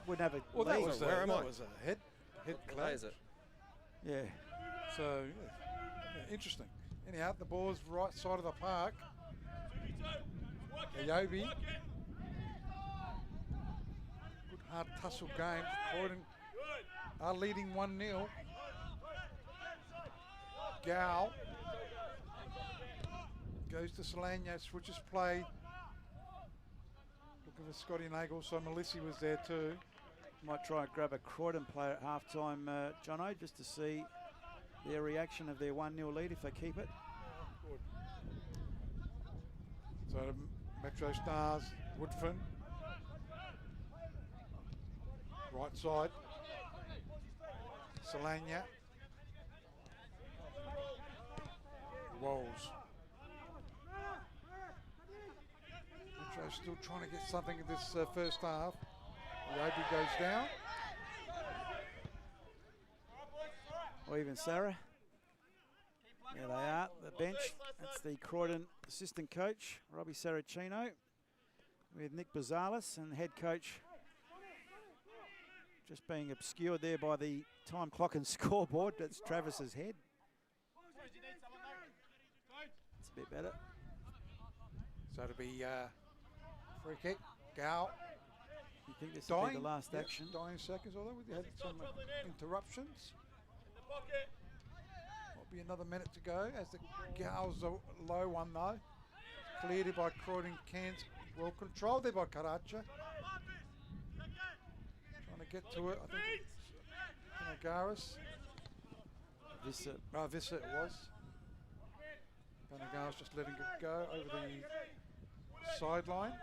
wouldn't have a well, lead. That was a head What is it? Yeah. So interesting. Anyhow, the ball's right side of the park. Ayobi. Good hard tussle game. Croydon are leading 1-0. Gow goes to Solana, switches play. Looking for Scotty Nagel, so Melissi was there too. Might try and grab a Croydon player at half-time, Jono, just to see their reaction of their 1-0 lead if they keep it. Good. So MetroStars, Woodfin. Right side. Solana. Walls. Metro still trying to get something in this first half. Roby goes down. Or even Sarah. There they are, the bench. That's the Croydon assistant coach, Robbie Saracino, with Nick Bazalis and head coach just being obscured there by the time clock and scoreboard. That's Travis's head. It's a bit better. So it'll be free kick. Gow. You think this will be the last action? Dying seconds, although we had some interruptions. Might be another minute to go as the Gow's a low one though. Cleared by Croydon Cairns. Well controlled there by Karacha. Trying to get to it, I think it's Panagaris. Vissa it was. Panagaris just letting it go over the sideline.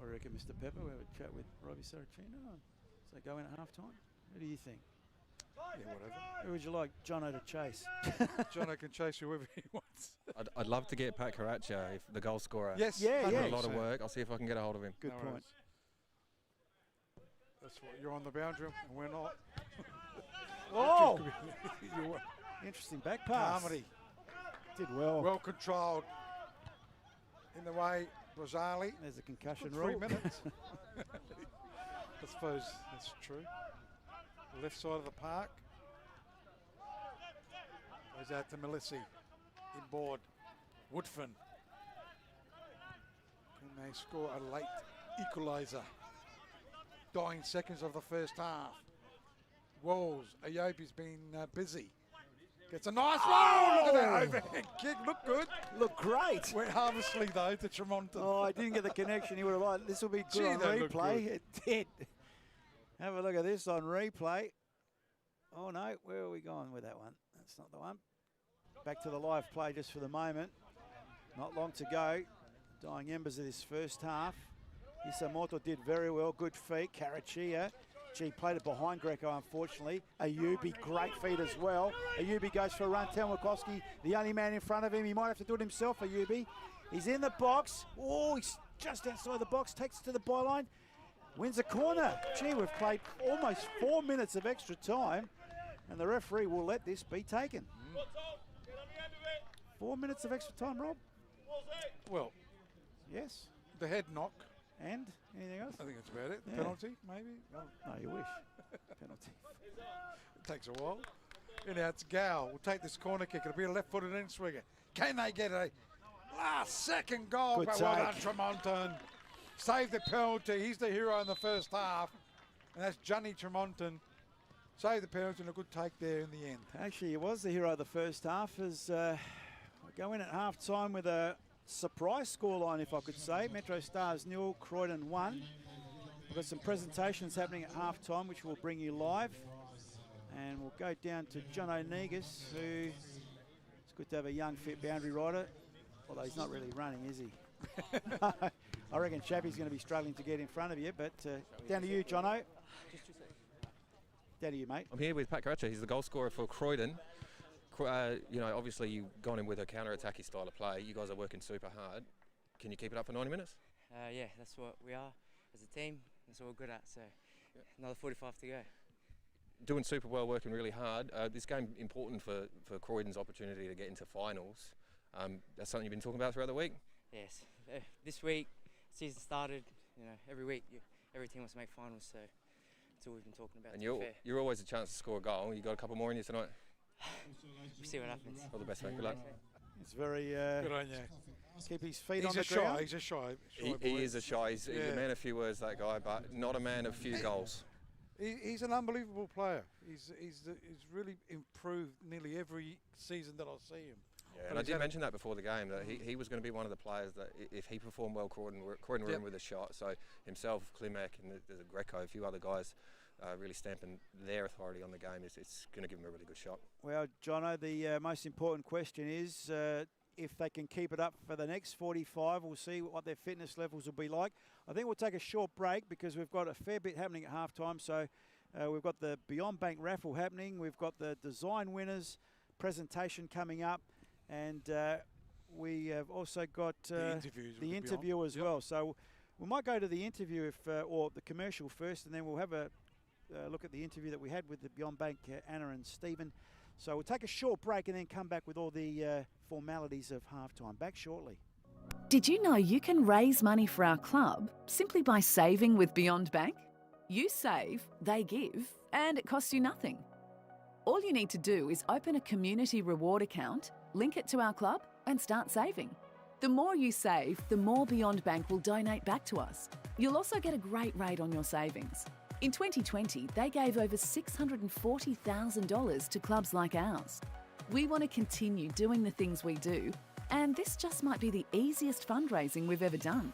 I reckon, Mr. Pepper, we'll have a chat with Robbie Saracino. So they go in at half time. What do you think? Yeah, whatever. Who would you like Jono to chase? Jono can chase whoever he wants. I'd love to get Pat Caraccia, if the goal scorer. Yes. Yeah, Done a lot of work. I'll see if I can get a hold of him. Good No point. worries. That's what you're on the boundary and we're not. Oh! You were Interesting back pass. Carmody. Did well. Well controlled. In the way, Rosali. There's a concussion Good rule. 3 minutes. I suppose that's true. Left side of the park. Goes out to Melissi. Inboard. Woodfin. Can they score a late equaliser? Dying seconds of the first half. Walls. Ayobi's been busy. Gets a nice roll. Look at that overhead kick. Look good. Look great. Went harmlessly though to Tremonton. Oh, I didn't get the connection. He would have liked. This will be good Gee, on that looked replay. good. It did. Have a look at this on replay. Oh no, where are we going with that one? That's not the one. Back to the live play just for the moment. Not long to go. Dying embers of this first half. Isamoto did very well. Good feet. Caraccia. Gee, played it behind Greco, unfortunately. Ayubi, great feet as well. Ayubi goes for a run. Temelkovski, the only man in front of him. He might have to do it himself, Ayubi. He's in the box. Oh, he's just outside the box. Takes it to the byline. Wins a corner. Gee, we've played almost 4 minutes of extra time, and the referee will let this be taken. 4 minutes of extra time, Rob? Well, Yes. the head knock. And anything else? I think that's about it. The Yeah. penalty, maybe. Well, No, you wish. Penalty. it takes a while. And now it's Gow. We'll take this corner kick. It'll be a left-footed in swinger. Can they get a last-second goal? Good But well done, take. Tremonton. Saved the penalty. He's the hero in the first half. And that's Johnny Tremonton. Saved the penalty and a good take there in the end. Actually, he was the hero of the first half as we go in at half-time with a surprise scoreline, if I could say. MetroStars 0, Croydon 1. We've got some presentations happening at half-time, which we'll bring you live. And we'll go down to John O'Negus, who it's good to have a young, fit boundary rider, although he's not really running, is he? I reckon Chappie's going to be struggling to get in front of you, but down to you, Jono. Down to you, mate. I'm here with Pat Caraccia. He's the goal scorer for Croydon. Obviously you've gone in with a counter-attacking style of play. You guys are working super hard. Can you keep it up for 90 minutes? Yeah, that's what we are as a team. That's what we're good at. So another 45 to go. Doing super well, working really hard. This game important for Croydon's opportunity to get into finals. That's something you've been talking about throughout the week? Yes. This week, season started. Every week, every team wants to make finals. So that's all we've been talking about. And you're always a chance to score a goal. You got a couple more in you tonight? We'll see what happens. All the best, mate. Good luck. It's very... Good on you. Keep his feet He's on the a shy. ground. He's a shy. He is a shy. He's a man of few words, that guy, but not a man of few goals. He's an unbelievable player. He's really improved nearly every season that I see him. Yeah, and I did mention that before the game, that he was going to be one of the players that if he performed well, Croydon were in with a shot. So himself, Klimek, and there's a Greco, a few other guys really stamping their authority on the game. It's going to give him a really good shot. Well, Jono, the most important question is if they can keep it up for the next 45. We'll see what their fitness levels will be like. I think we'll take a short break because we've got a fair bit happening at halftime. So we've got the Beyond Bank raffle happening. We've got the design winners presentation coming up. And we have also got the interview as well. So we might go to the interview or the commercial first, and then we'll have a look at the interview that we had with the Beyond Bank, Anna and Stephen. So we'll take a short break and then come back with all the formalities of halftime. Back shortly. Did you know you can raise money for our club simply by saving with Beyond Bank? You save, they give, and it costs you nothing. All you need to do is open a community reward account, link it to our club, and start saving. The more you save, the more Beyond Bank will donate back to us. You'll also get a great rate on your savings. In 2020, they gave over $640,000 to clubs like ours. We want to continue doing the things we do, and this just might be the easiest fundraising we've ever done.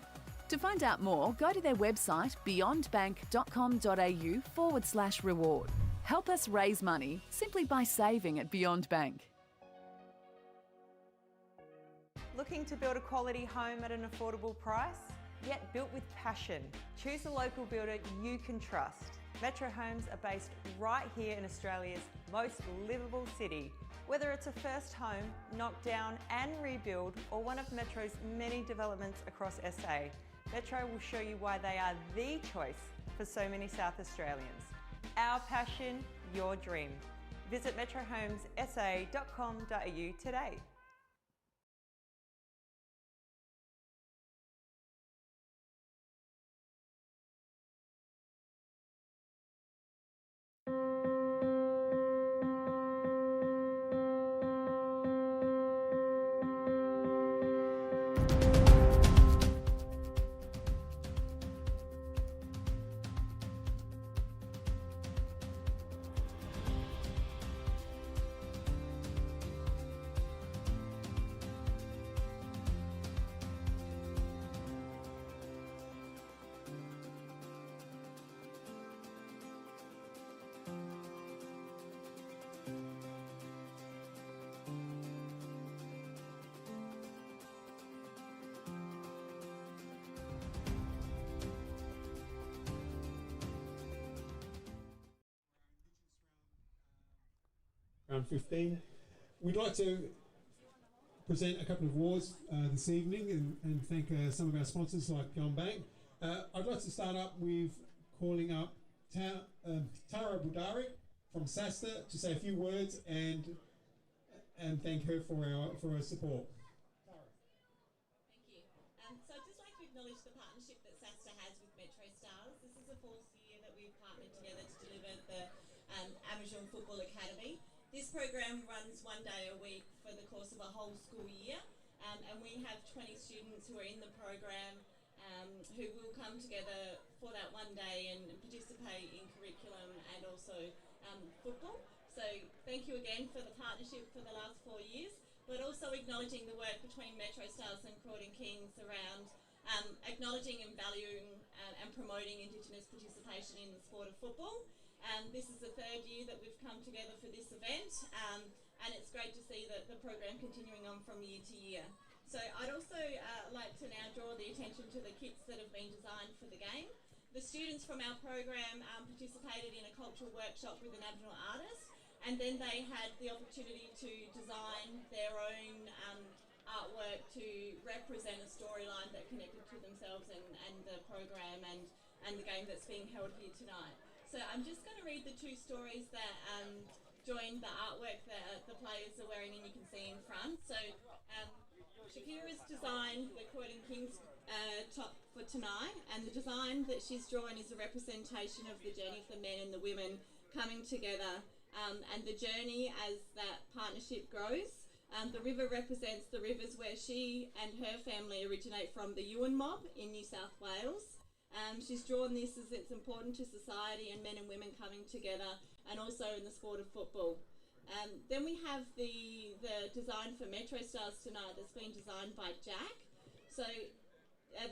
To find out more, go to their website beyondbank.com.au/reward. Help us raise money simply by saving at Beyond Bank. Looking to build a quality home at an affordable price, yet built with passion? Choose a local builder you can trust. Metro Homes are based right here in Australia's most livable city. Whether it's a first home, knock down and rebuild, or one of Metro's many developments across SA, Metro will show you why they are the choice for so many South Australians. Our passion, your dream. Visit metrohomessa.com.au today. Round 15. We'd like to present a couple of awards this evening and thank some of our sponsors like Bank. I'd like to start up with calling up Tara Budari from SASTA to say a few words and thank her for her support. Thank you. So I'd just like to acknowledge the partnership that SASTA has with MetroStars. This is the fourth year that we've partnered together to deliver the Amazon Football Academy. This program runs one day a week for the course of a whole school year, and we have 20 students who are in the program who will come together for that one day and participate in curriculum and also football. So thank you again for the partnership for the last 4 years, but also acknowledging the work between MetroStars and Croydon Kings around acknowledging and valuing and promoting Indigenous participation in the sport of football. This is the third year that we've come together for this event, and it's great to see that the program continuing on from year to year. So I'd also like to now draw the attention to the kits that have been designed for the game. The students from our program participated in a cultural workshop with an Aboriginal artist, and then they had the opportunity to design their own artwork to represent a storyline that connected to themselves and the program and the game that's being held here tonight. So I'm just going to read the two stories that join the artwork that the players are wearing and you can see in front. So Shakira's designed the Croydon Kings top for tonight, and the design that she's drawn is a representation of the journey of the men and the women coming together and the journey as that partnership grows. The river represents the rivers where she and her family originate from, the Yuin mob in New South Wales. She's drawn this as it's important to society and men and women coming together, and also in the sport of football. Then we have the design for MetroStars tonight that's been designed by Jack. So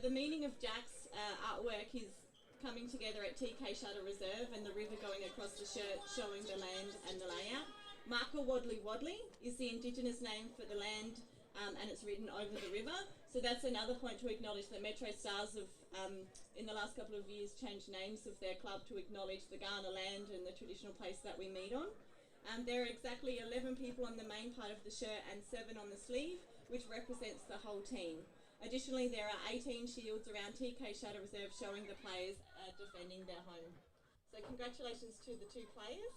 the meaning of Jack's artwork is coming together at TK Shutter Reserve and the river going across the shirt showing the land and the layout. Marka Wadley Wadley is the Indigenous name for the land, and it's written over the river. So that's another point to acknowledge that MetroStars have, in the last couple of years, changed names of their club to acknowledge the Kaurna land and the traditional place that we meet on. There are exactly 11 people on the main part of the shirt and 7 on the sleeve, which represents the whole team. Additionally, there are 18 shields around TK Shutter Reserve showing the players defending their home. So congratulations to the two players.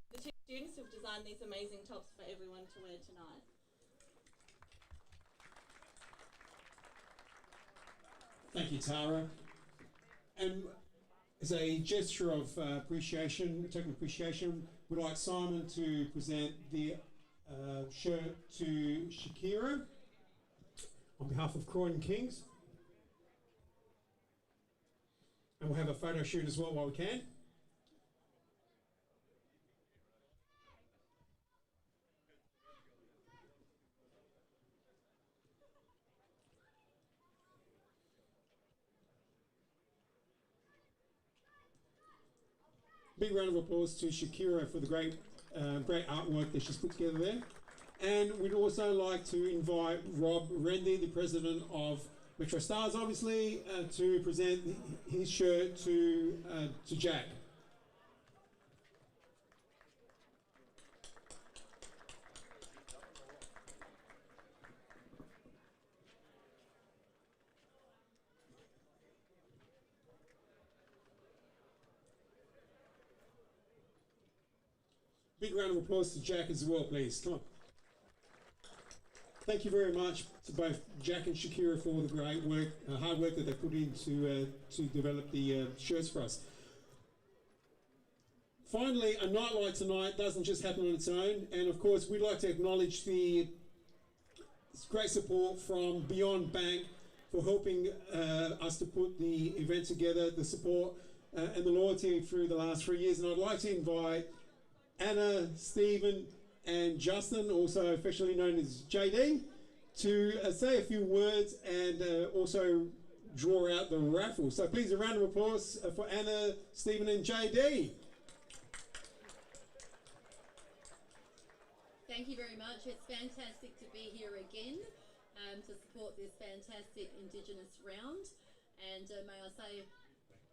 The two students who've designed these amazing tops for everyone to wear tonight. Thank you, Tara. And as a gesture of appreciation, a token of appreciation, we'd like Simon to present the shirt to Shakira on behalf of Croydon Kings. And we'll have a photo shoot as well while we can. Big round of applause to Shakira for the great artwork that she's put together there. And we'd also like to invite Rob Rendy, the president of MetroStars, obviously, to present his shirt to Jack. Big round of applause to Jack as well, please. Come on. Thank you very much to both Jack and Shakira for the great work, hard work that they put in to develop the shirts for us. Finally, a night like tonight doesn't just happen on its own, and of course we'd like to acknowledge the great support from Beyond Bank for helping us to put the event together, the support and the loyalty through the last 3 years. And I'd like to invite Anna, Stephen and Justin, also officially known as JD, to say a few words and also draw out the raffle. So please, a round of applause for Anna, Stephen and JD. Thank you very much. It's fantastic to be here again to support this fantastic Indigenous round. And may I say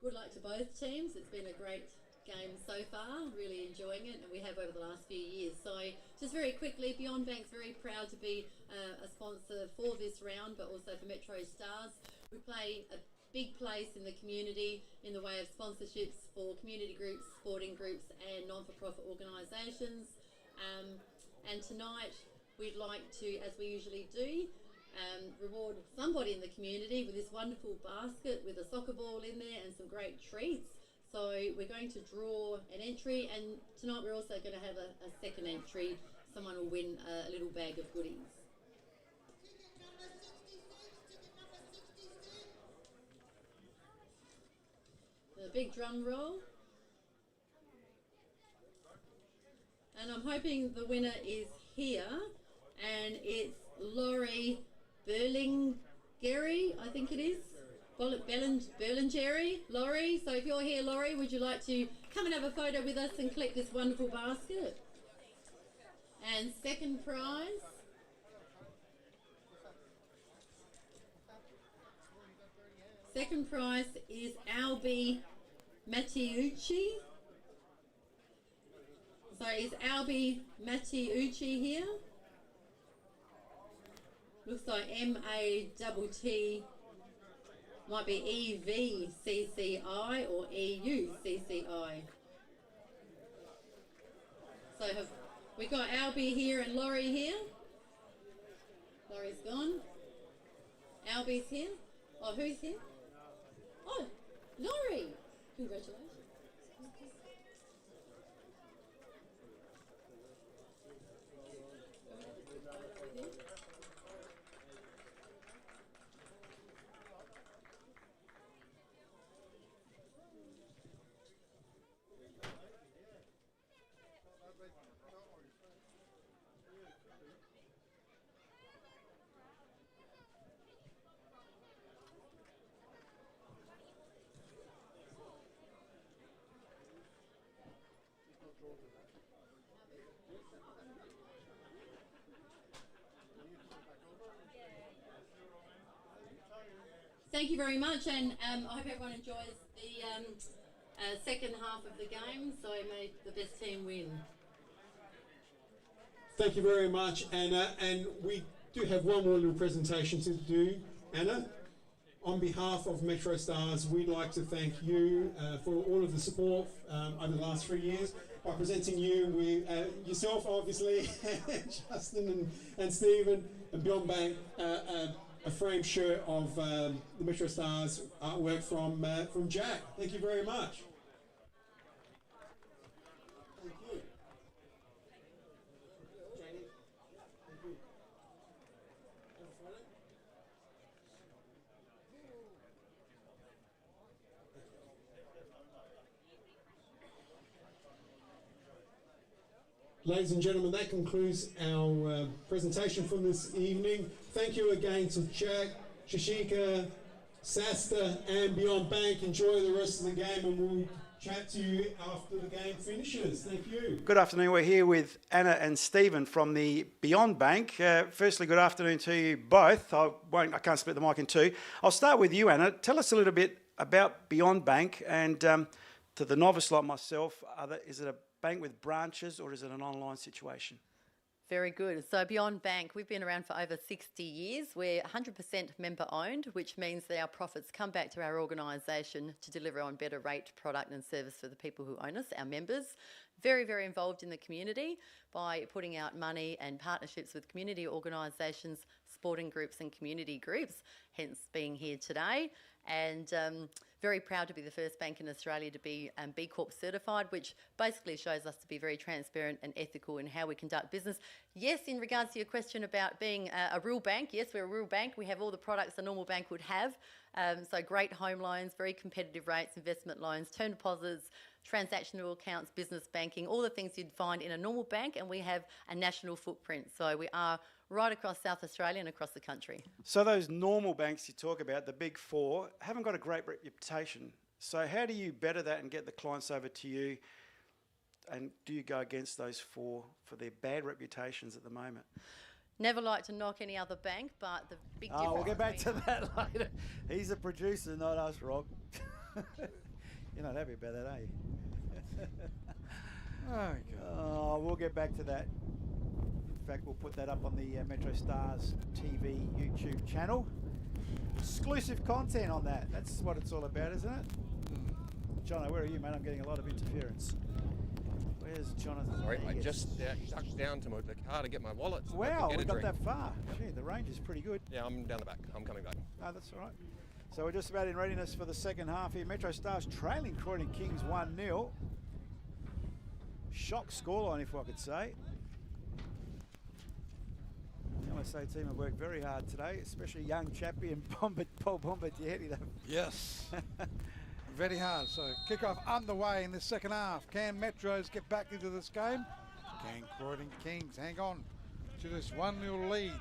good luck to both teams. It's been a great game so far, really enjoying it, and we have over the last few years. So just very quickly, Beyond Bank's very proud to be a sponsor for this round, but also for MetroStars. We play a big place in the community in the way of sponsorships for community groups, sporting groups and non-for-profit organisations. And tonight we'd like to, as we usually do, reward somebody in the community with this wonderful basket with a soccer ball in there and some great treats. So we're going to draw an entry, and tonight we're also going to have a second entry. Someone will win a little bag of goodies. A big drum roll. And I'm hoping the winner is here, and it's Laurie Berlingeri, I think it is. Berlingeri, Laurie. So if you're here, Laurie, would you like to come and have a photo with us and collect this wonderful basket? And second prize. Second prize is Albie Mattiucci. So is Albie Mattiucci here? Looks like M-A-T-T. Might be E-V-C-C-I or E-U-C-C-I. So have we got Albie here and Laurie here? Laurie's gone. Albie's here. Oh, who's here? Oh, Laurie. Congratulations. Thank you very much, and I hope everyone enjoys the second half of the game, so may the best team win. Thank you very much, Anna, and we do have one more little presentation to do. Anna, on behalf of MetroStars, we'd like to thank you for all of the support over the last 3 years by presenting you with yourself, obviously, Justin and Stephen, and Beyond Bank, a framed shirt of the MetroStars artwork from Jack. Thank you very much. Thank you. Thank you. Ladies and gentlemen, that concludes our presentation from this evening. Thank you again to Jack, Shashika, Sasta and Beyond Bank. Enjoy the rest of the game, and we'll chat to you after the game finishes. Thank you. Good afternoon. We're here with Anna and Stephen from the Beyond Bank. Firstly, good afternoon to you both. I can't split the mic in two. I'll start with you, Anna. Tell us a little bit about Beyond Bank, and to the novice like myself, is it a bank with branches or is it an online situation? Very good. So Beyond Bank, we've been around for over 60 years. We're 100% member owned, which means that our profits come back to our organisation to deliver on better rate, product and service for the people who own us, our members. Very, very involved in the community by putting out money and partnerships with community organisations, sporting groups and community groups, hence being here today. And very proud to be the first bank in Australia to be B Corp certified, which basically shows us to be very transparent and ethical in how we conduct business. Yes, in regards to your question about being a real bank, yes, we're a real bank. We have all the products a normal bank would have. So great home loans, very competitive rates, investment loans, term deposits, transactional accounts, business banking, all the things you'd find in a normal bank, and we have a national footprint. So we are right across South Australia and across the country. So those normal banks you talk about, the big four, haven't got a great reputation. So how do you better that and get the clients over to you? And do you go against those four for their bad reputations at the moment? Never like to knock any other bank, but the big difference... We'll get back to that later. He's a producer, not us, Rob. You're not happy about that, are you? Oh, we'll get back to that. In fact, we'll put that up on the MetroStars TV YouTube channel. Exclusive content on that. That's what it's all about, isn't it? Jono, where are you, mate? I'm getting a lot of interference. Where's Jonathan? Sorry, I just ducked down to the car to get my wallet. So wow, we got that far. Gee, the range is pretty good. Yeah, I'm down the back. I'm coming back. Oh, that's all right. So we're just about in readiness for the second half here. MetroStars trailing Croydon Kings 1-0. Shock scoreline, if I could say. The MLSA team have worked very hard today, especially young Chappie and Paul Bombardietti. Yes, very hard. So kickoff underway in the second half. Can Metros get back into this game? Can Croydon Kings hang on to this 1-0 lead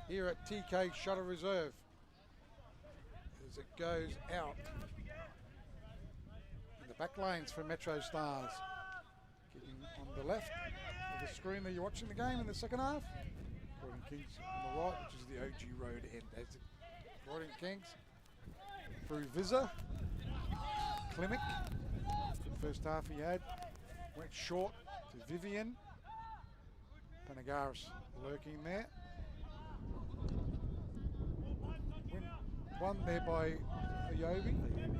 here at TK Shuttle Reserve as it goes out in the back lanes for MetroStars. Kicking on the left of the screen that you're watching the game in the second half. Croydon Kings on the right, which is the OG Road end. As Croydon Kings through Vizza. Klemzig, good first half he had. Went short to Vivian. Panagaris lurking there. Won there by Ayobi.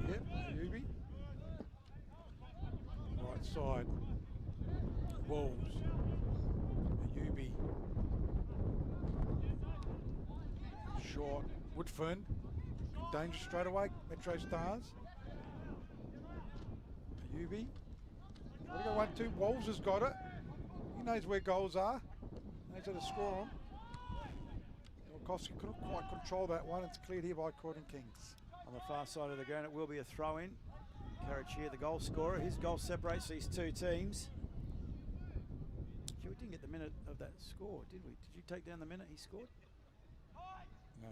Yep, Ayobi. Right side. Wolves. Ayobi. Short. Woodfern. Danger straight away. MetroStars. Ayobi. We've got 1-2. Wolves has got it. He knows where goals are. Knows how to score on. Temelkovski couldn't quite control that one. It's cleared here by Croydon Kings. On the far side of the ground, it will be a throw-in. Karachir, the goal scorer. His goal separates these two teams. We didn't get the minute of that score, did we? Did you take down the minute he scored? No.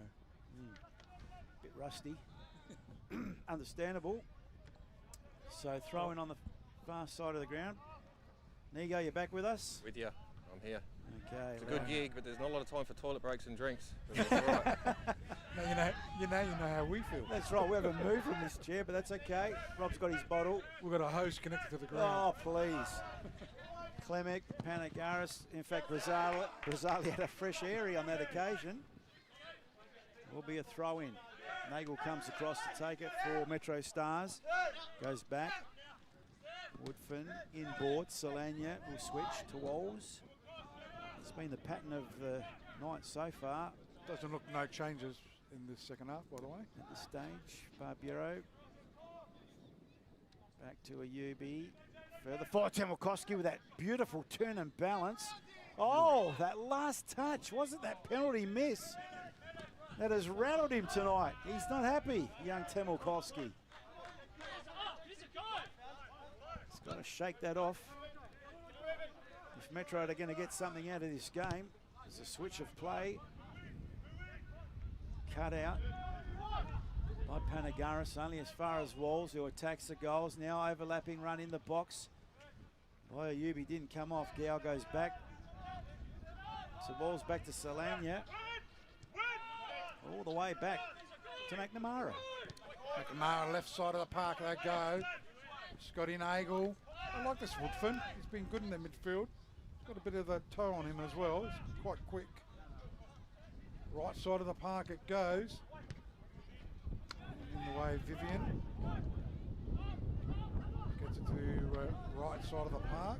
Bit rusty. Understandable. So throw-in on the far side of the ground. Nigo, you back with us? With you. I'm here. Okay. It's a good gig, but there's not a lot of time for toilet breaks and drinks. But that's all right. No, you know how we feel. That's right. We haven't moved from this chair, but that's okay. Rob's got his bottle. We've got a hose connected to the ground. Oh, please. Klemzig, Panagaris. In fact, Brazali had a fresh airy on that occasion. Will be a throw-in. Nagel comes across to take it for MetroStars. Goes back. Woodfin inboard. Solania will switch to Walls. It's been the pattern of the night so far. Doesn't look no changes in this second half, by the way. At this stage, Barbiero. Back to Ayobi. Further forward, Temelkovski with that beautiful turn and balance. Oh, that last touch. Wasn't that penalty miss? That has rattled him tonight. He's not happy, young Temelkovski. He's got to shake that off. If Metro are going to get something out of this game, there's a switch of play. Cut out. by Panagaris, only as far as Walls, who attacks the goals. Now overlapping run in the box by Ayubi, didn't come off. Gow goes back. So Walls back to Salanya. All the way back to McNamara. McNamara, left side of the park they go. Scotty Nagel. I like this Woodfin. He's been good in the midfield. He's got a bit of a toe on him as well. He's quite quick. Right side of the park it goes. In the way Vivian. Gets it to right side of the park.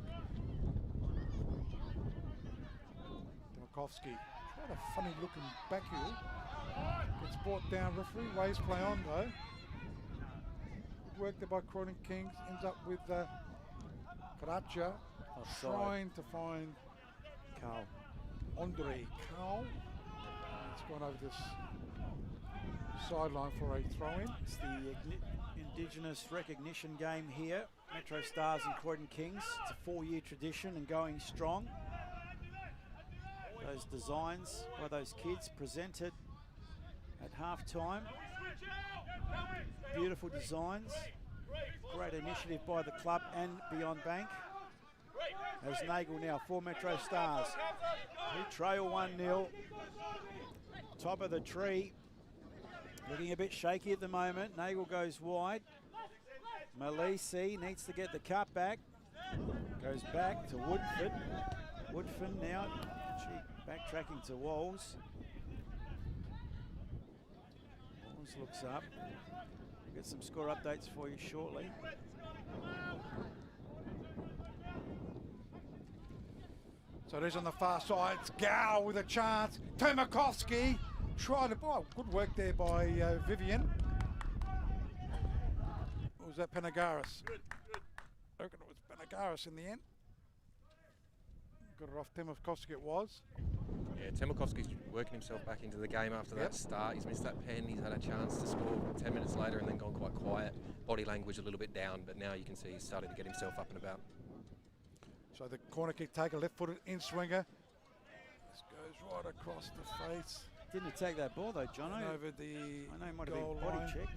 Temelkovski. Quite a funny looking back heel. Gets brought down, referee. Waves play on though. Good work there by Croydon Kings. Ends up with Karacha trying to find Carl. Andre Carl. It's gone over this sideline for a throw-in. It's the Indigenous recognition game here. MetroStars and Croydon Kings. It's a 4-year tradition and going strong. Those designs by those kids presented at half-time. Beautiful designs. Great initiative by the club and Beyond Bank. As Nagel now for MetroStars. Who trail 1-0. Top of the tree. Looking a bit shaky at the moment. Nagel goes wide. Malisi needs to get the cut back. Goes back to Woodford. Woodford now backtracking to Walls. Walls looks up. We'll get some score updates for you shortly. So it is on the far side. It's Gow with a chance. Temelkovski trying to. Oh, good work there by Vivian. Or was that Panagaris? I reckon it was Panagaris in the end. Got it off Temelkovski, it was. Yeah, Temelkovski's working himself back into the game after that start. He's missed that pen. He's had a chance to score 10 minutes later and then gone quite quiet. Body language a little bit down, but now you can see he's starting to get himself up and about. So the corner kick taker, left-footed in-swinger. This goes right across the face. Didn't attack that ball though, John. Over the I know he might have goal been body line. checked.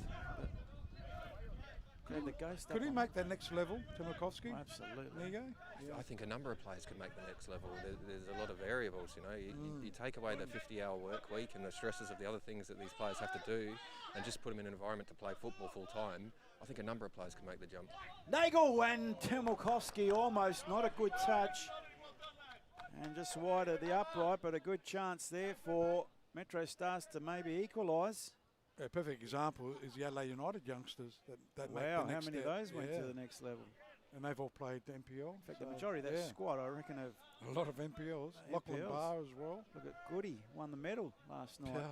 The ghost Could he make that next level, Temelkovski? Absolutely. There you go. Yeah. I think a number of players could make the next level. There's a lot of variables, you know. You take away the 50-hour work week and the stresses of the other things that these players have to do and just put them in an environment to play football full time. I think a number of players can make the jump. Nagel and Temelkovski almost, not a good touch. And just wide of the upright, but a good chance there for MetroStars to maybe equalise. A perfect example is the Adelaide United youngsters that make the Wow, next how many step. of those went to the next level? And they've all played the NPL. In fact, the majority of that squad, I reckon, have a lot of NPLs. Lachlan Barr as well. Look at Goody, won the medal last night.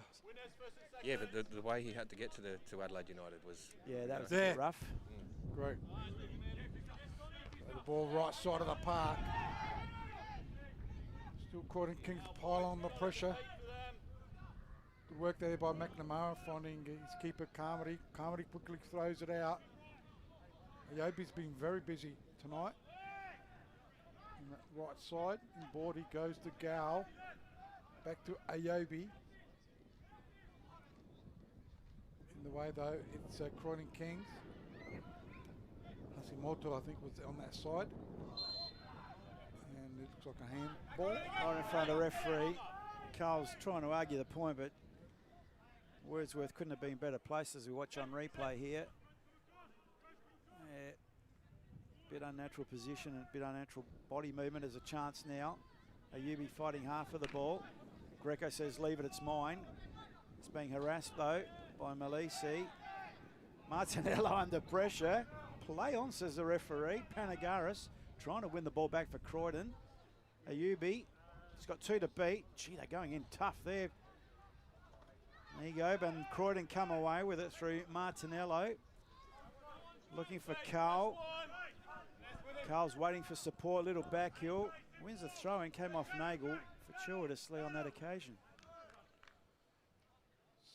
Yeah, but the way he had to get to Adelaide United was... Yeah, that was a bit rough. Great. So the ball right side of the park. Still Croydon Kings pile on the pressure. Good work there by McNamara, finding his keeper Carmody. Carmody quickly throws it out. Ayobi's been very busy tonight. On that right side, in board he goes to Gow. Back to Ayobi. In the way though, it's Croydon Kings. Hasimoto, I think, was on that side. And it looks like a handball. Right in front of the referee. Carl's trying to argue the point, but Wordsworth couldn't have been better placed as we watch on replay here. Bit unnatural position and a bit unnatural body movement. There's a chance now. Ayubi fighting half of the ball. Greco says, leave it, it's mine. It's being harassed though by Malisi. Martinello under pressure. Play on, says the referee. Panagaris trying to win the ball back for Croydon. Ayubi, he's got 2 to beat. Gee, they're going in tough there. There you go, but Croydon come away with it through Martinello. Looking for Carl. Carl's waiting for support, little back heel. Wins the throw and came off Nagel fortuitously on that occasion.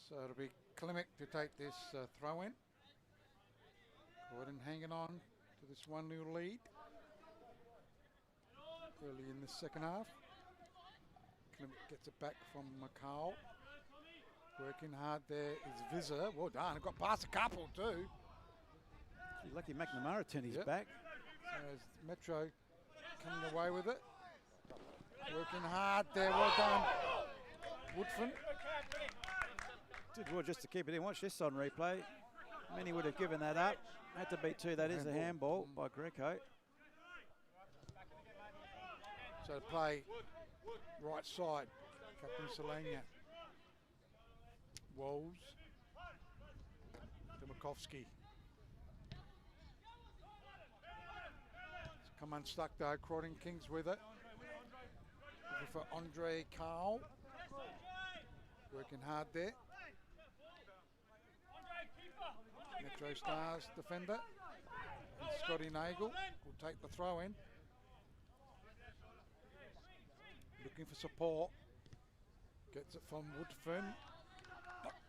So it'll be Klemzig to take this throw in. Croydon hanging on to this 1-0 lead early in the second half. Klemzig gets it back from Macau. Working hard there is Vizzer. Well done. Got past a couple too. Lucky McNamara turned his back. So is Metro coming away with it. Working hard there. Well done. Woodfin. Did well just to keep it in. Watch this on replay. Many would have given that up. Had to beat two. That is the handball by Greco. So to play right side, Captain Selenia. Walls. Temelkovski. It's come unstuck though. Croydon Kings with it. Looking for Andre Carl. Working hard there. MetroStars defender. And Scotty Nagel will take the throw in. Looking for support. Gets it from Woodfin.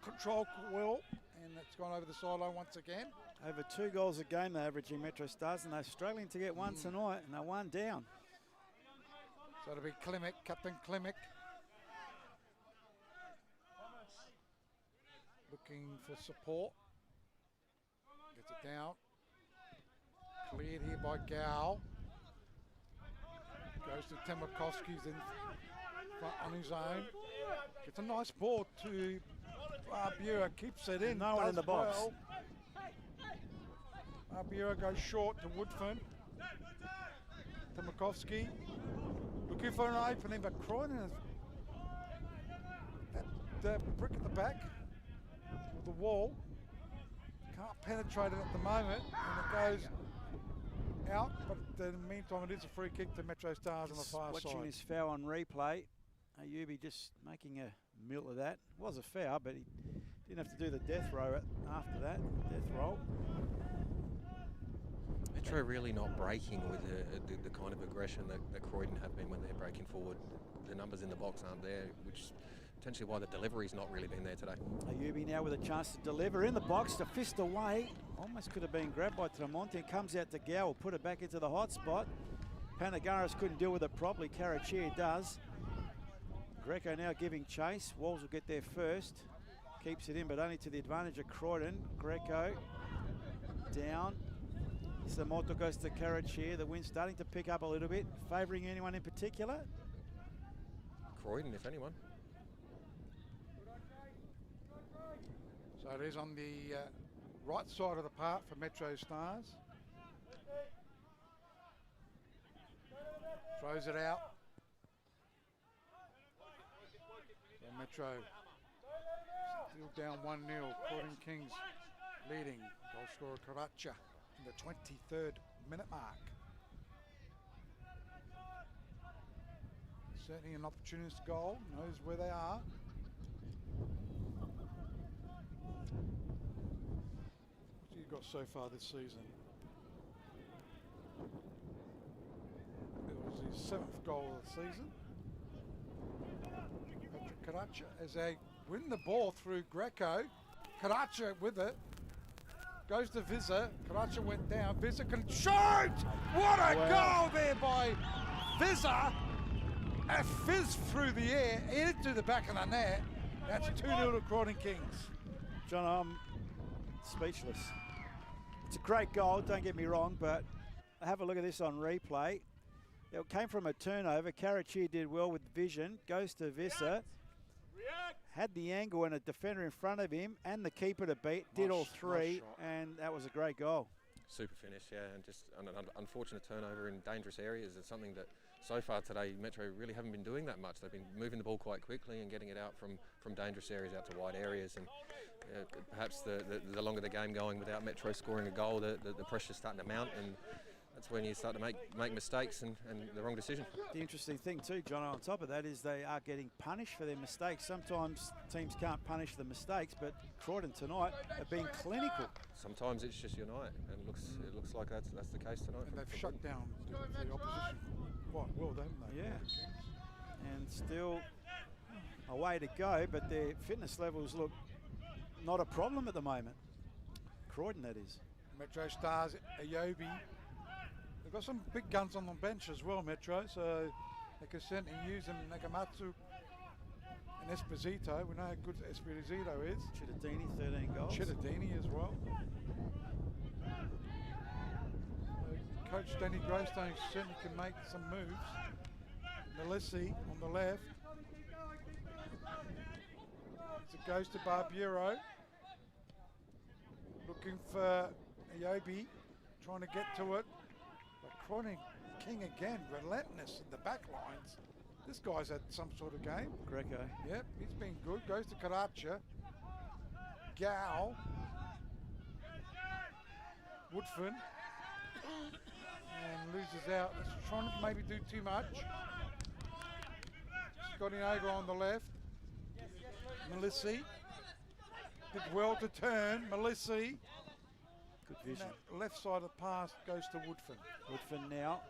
Control well, and it's gone over the sideline once again. Over 2 goals a game they're averaging MetroStars, and they're struggling to get one tonight, and they're one down. So it'll be Klimek, Captain Klimek. Looking for support. Gets it down. Cleared here by Gal. Goes to Temelkovski's in front on his own. Gets a nice ball to Barbura, keeps it in. No one in the box. Well. Barbura goes short to Woodfin. Temelkovski looking for an opening, but Croydon has that brick at the back of the wall. Can't penetrate it at the moment, and it goes out, but in the meantime it is a free kick to MetroStars on the far side. Watching this foul on replay, Ayubi just making a meal of that. It was a foul, but he didn't have to do the death row after that, death roll. Metro really not breaking with the kind of aggression that Croydon have been when they're breaking forward. The numbers in the box aren't there, which potentially why the delivery's not really been there today. Ayubi now with a chance to deliver in the box to fist away. Almost could have been grabbed by Tremonti. Comes out to Gow, put it back into the hot spot. Panagaris couldn't deal with it properly. Karachir does. Greco now giving chase. Walls will get there first. Keeps it in, but only to the advantage of Croydon. Greco down. Samoto goes to Karachir. The wind's starting to pick up a little bit. Favouring anyone in particular? Croydon, if anyone. So it is on the right side of the park for MetroStars. Throws it out. So Metro still down 1-0. Croydon Kings leading. Goal scorer Karacha in the 23rd minute mark. Certainly an opportunist goal. Knows where they are. What's he got so far this season? It was his 7th goal of the season. Patrick Karacha as they win the ball through Greco. Karacha with it. Goes to Vizzer. Karacha went down. Vizzer can shoot! What a goal there by Vizzer! A fizz through the air, into the back of the net. That's 2-0 to Croydon Kings. John, I'm speechless. It's a great goal, don't get me wrong, but have a look at this on replay. It came from a turnover. Karachir did well with vision. Goes to Vizzer. Had the angle and a defender in front of him and the keeper to beat. Did all three, and that was a great goal. Super finish, yeah, and just an unfortunate turnover in dangerous areas. It's something that so far today Metro really haven't been doing that much. They've been moving the ball quite quickly and getting it out from dangerous areas out to wide areas, and perhaps the longer the game going without Metro scoring a goal, the pressure's starting to mount, and that's when you start to make mistakes and the wrong decision. The interesting thing too, John, on top of that is they are getting punished for their mistakes. Sometimes teams can't punish the mistakes, but Croydon tonight are being clinical. Sometimes it's just your night, and it looks like that's the case tonight. And they've shut down the opposition quite well, haven't they? Yeah. And still a way to go, but their fitness levels look not a problem at the moment. Croydon, that is. MetroStars, Ayobi. They've got some big guns on the bench as well, Metro, so they can certainly use them. Nakamatsu And Esposito, we know how good Esposito is. Cittadini, 13 goals. Cittadini as well. Coach Danny Greystone certainly can make some moves. Melissi on the left. As it goes to Barbiero. Looking for Ayobi, trying to get to it. But Croydon King again, relentless in the back lines. This guy's had some sort of game. Greco. Yep, he's been good. Goes to Karacha. Gal. Woodfin. And loses out. It's trying to maybe do too much. Scotty Nagle on the left. Melissi. Did well to turn. Melissi. Good vision. And that left side of the pass goes to Woodfin. Woodfin now.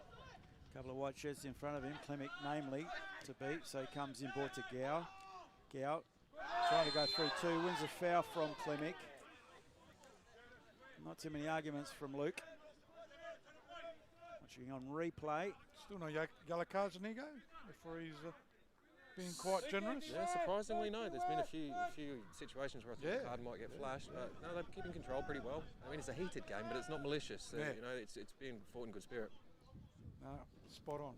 A couple of white shirts in front of him. Klemzig namely to beat. So he comes in board to Gow. Gow trying to go through two. Wins a foul from Klemzig. Not too many arguments from Luke. Watching on replay. Still no yellow cards, Inigo. Referee's being quite generous. Yeah, surprisingly no. There's been a few situations where I thought the card might get flashed, but no, they're keeping control pretty well. I mean, it's a heated game, but it's not malicious. You know, it's being fought in good spirit. No, spot on.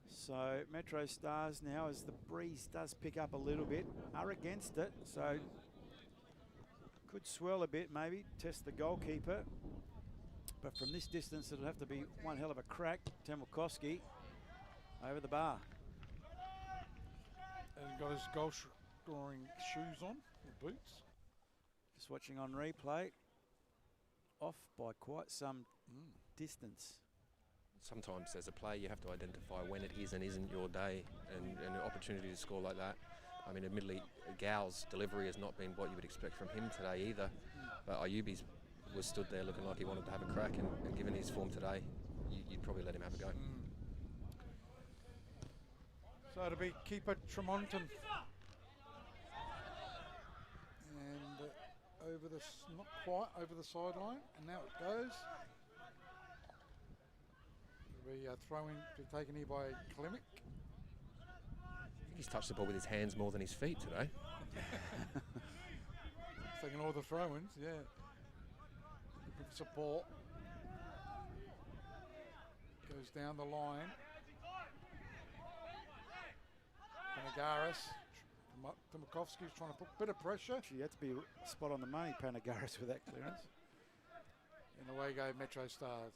So MetroStars now, as the breeze does pick up a little bit, are against it. So could swirl a bit, maybe test the goalkeeper. But from this distance, it'll have to be one hell of a crack. Temelkovski over the bar. And got his goal scoring shoes on, or boots. Just watching on replay. Off by quite some distance. Sometimes as a player you have to identify when it is and isn't your day, and an opportunity to score like that. I mean, admittedly, Gal's delivery has not been what you would expect from him today either. But Ayubi's was stood there looking like he wanted to have a crack, and given his form today, you'd probably let him have a go. So it'll be keeper Tremonton. And over the, not quite over the sideline, and now it goes. It'll be a throw-in to be taken here by Klemzig. I think he's touched the ball with his hands more than his feet today. Taking all the throw-ins, yeah. Looking for support. Goes down the line. Panagaris. Temelkovski's trying to put a bit of pressure. She had to be spot on the money, Panagaris, with that clearance. And away go MetroStars.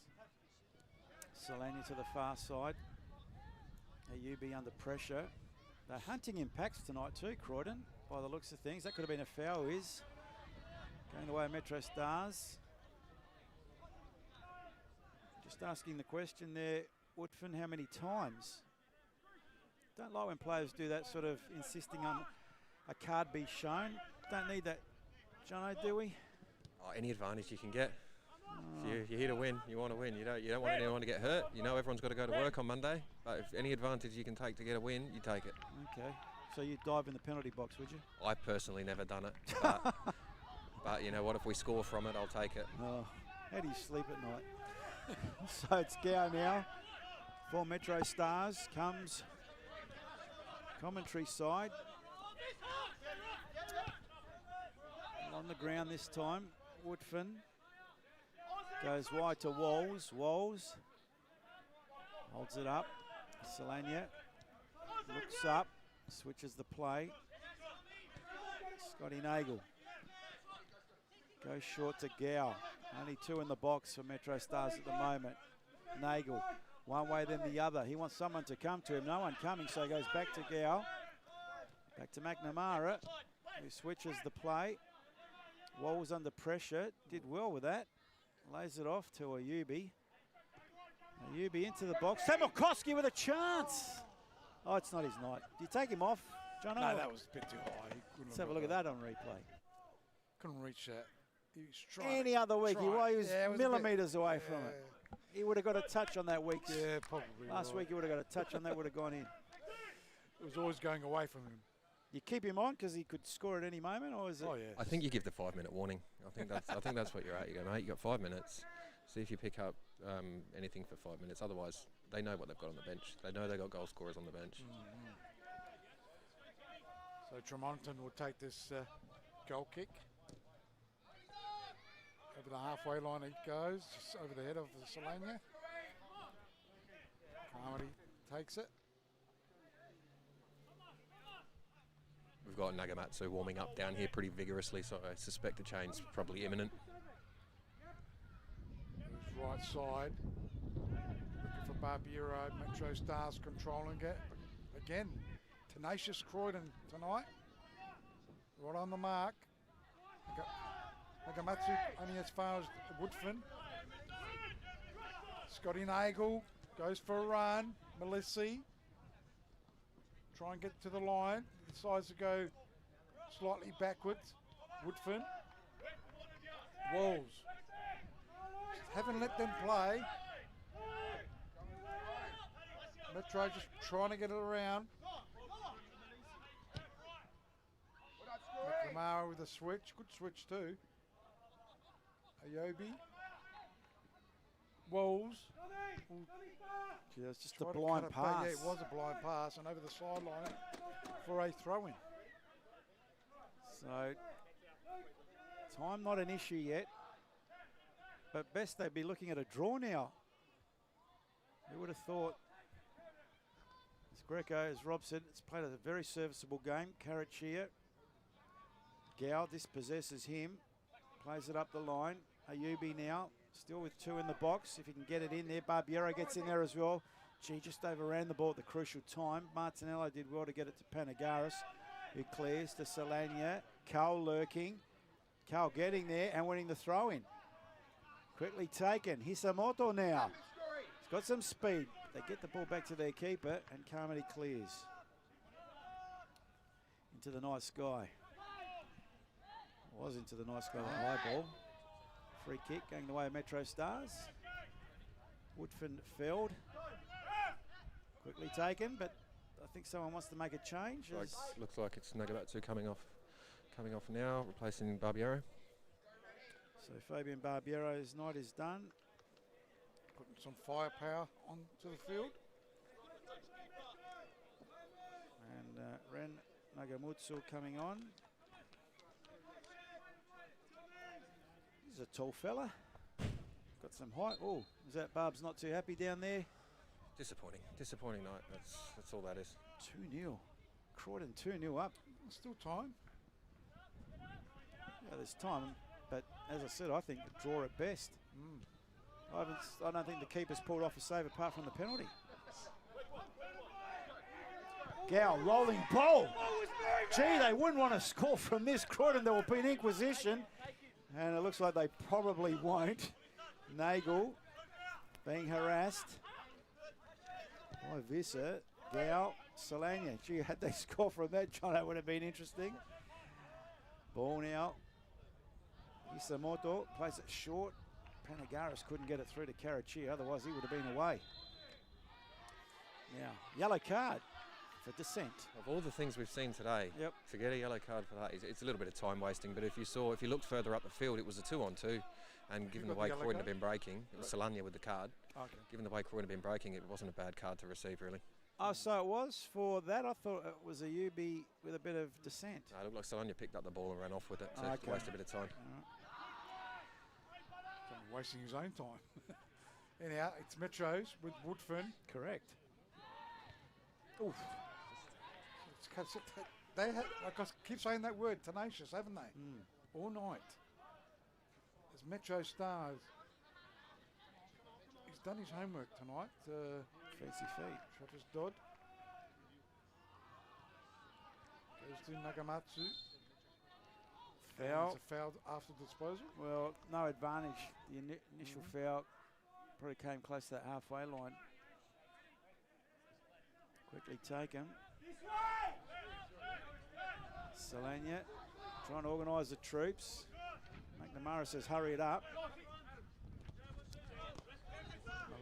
Solania to the far side. Ayubi under pressure. They're hunting impacts tonight too, Croydon, by the looks of things. That could have been a foul, is going the way of MetroStars. Just asking the question there, Woodfin, how many times? Don't like when players do that, sort of insisting on a card be shown. Don't need that, Jono, do we? Oh, any advantage you can get. If you're here to win, you want to win. You don't want anyone to get hurt. You know everyone's got to go to work on Monday, but if any advantage you can take to get a win, you take it. Okay. So you'd dive in the penalty box, would you? I've personally never done it, but you know what? If we score from it, I'll take it. Oh, how do you sleep at night? So it's Gow now for MetroStars. Comes commentary side. On the ground this time, Woodfin. Goes wide to Walls. Walls holds it up. Solania looks up, switches the play. Scotty Nagle goes short to Gow. Only two in the box for MetroStars at the moment. Nagle, one way then the other. He wants someone to come to him. No one coming, so he goes back to Gow. Back to McNamara, who switches the play. Walls under pressure, did well with that. Lays it off to Ayubi. Ayubi into the box. Temelkovski with a chance. Oh, it's not his night. Do you take him off, Jono? No, that was a bit too high. Let's have a look at that on replay. Couldn't reach that. He was trying. Any other week, he was millimetres away from yeah. it. He would have got a touch on that week. Yeah, probably. Last week he would have got a touch on that, would have gone in. It was always going away from him. You keep him on because he could score at any moment, or is it? Oh yeah. I think you give the 5-minute warning. I think that's what you're at. You go, mate, you got 5 minutes. See if you pick up anything for 5 minutes. Otherwise, they know what they've got on the bench. They know they've got goal scorers on the bench. So Tremonton will take this goal kick. Over the halfway line he goes, just over the head of Solania. Carmody takes it. We've got Nagamatsu warming up down here pretty vigorously, so I suspect the change's probably imminent. His right side. Looking for Barbiero. MetroStars controlling it. Again, tenacious Croydon tonight. Right on the mark. Nagamatsu only as far as Woodfin. Scotty Nagel goes for a run. Melissi. Try and get to the line. Decides to go slightly backwards. Woodfin. Walls. Haven't let them play. Metro just trying to get it around. McNamara with a switch. Good switch too. Ayobi. Walls. Yeah, it's just a blind pass. Yeah, it was a blind pass and over the sideline for a throw-in. So, time not an issue yet. But best they'd be looking at a draw now. Who would have thought? As Greco, as Rob said, it's played a very serviceable game. Karachia. Gow dispossesses him. Plays it up the line. Ayubi now, still with two in the box. If he can get it in there. Barbiero gets in there as well. Gee, just overran the ball at the crucial time. Martinello did well to get it to Panagaris, who clears to Solania. Cole lurking. Cole getting there and winning the throw-in. Quickly taken. Hisamoto now. He's got some speed. They get the ball back to their keeper and Carmody clears. Into the night sky. Was into the night sky with a high ball. Free kick going the way of MetroStars. Woodfin felled. Quickly taken, but I think someone wants to make a change. Looks like it's Nagamatsu coming off now, replacing Barbiero. So Fabian Barbiero's night is done. Putting some firepower onto the field. And Ren Nagamutsu coming on. He's a tall fella. Got some height. Oh, is that Barb's not too happy down there? Disappointing night. That's all that is. 2-0. Croydon 2-0 up. Still time. Yeah, there's time. But as I said, I think a draw at best. I don't think the keeper's pulled off a save apart from the penalty. Gow, rolling ball. Gee, they wouldn't want to score from this. Croydon, there will be an inquisition. And it looks like they probably won't. Nagel being harassed by Visser. Gow, Solania. Gee, had they scored from that, John, that would have been interesting. Ball now. Isamoto plays it short. Panagaris couldn't get it through to Karachia, otherwise he would have been away. Now, yellow card for dissent. Of all the things we've seen today, to get a yellow card for that, it's a little bit of time wasting. But if you looked further up the field, it was a 2-on-2, and given the way Croydon have been breaking, it was Solania with the card. Okay. Given the way Croydon have been breaking, it wasn't a bad card to receive, really. Oh, so it was for that. I thought it was a UB with a bit of dissent. No, it looked like Solania picked up the ball and ran off with it to waste a bit of time. Wasting his own time. Anyhow, it's Metros with Woodfin. Correct. Oof. They have, like I keep saying that word, tenacious, haven't they? All night. As MetroStars. He's done his homework tonight. Fancy feet. Shot is Dodd. Goes to Nagamatsu. Foul. It's a foul after disposal. Well, no advantage. The initial foul probably came close to that halfway line. Quickly taken. Solania trying to organise the troops. McNamara says hurry it up.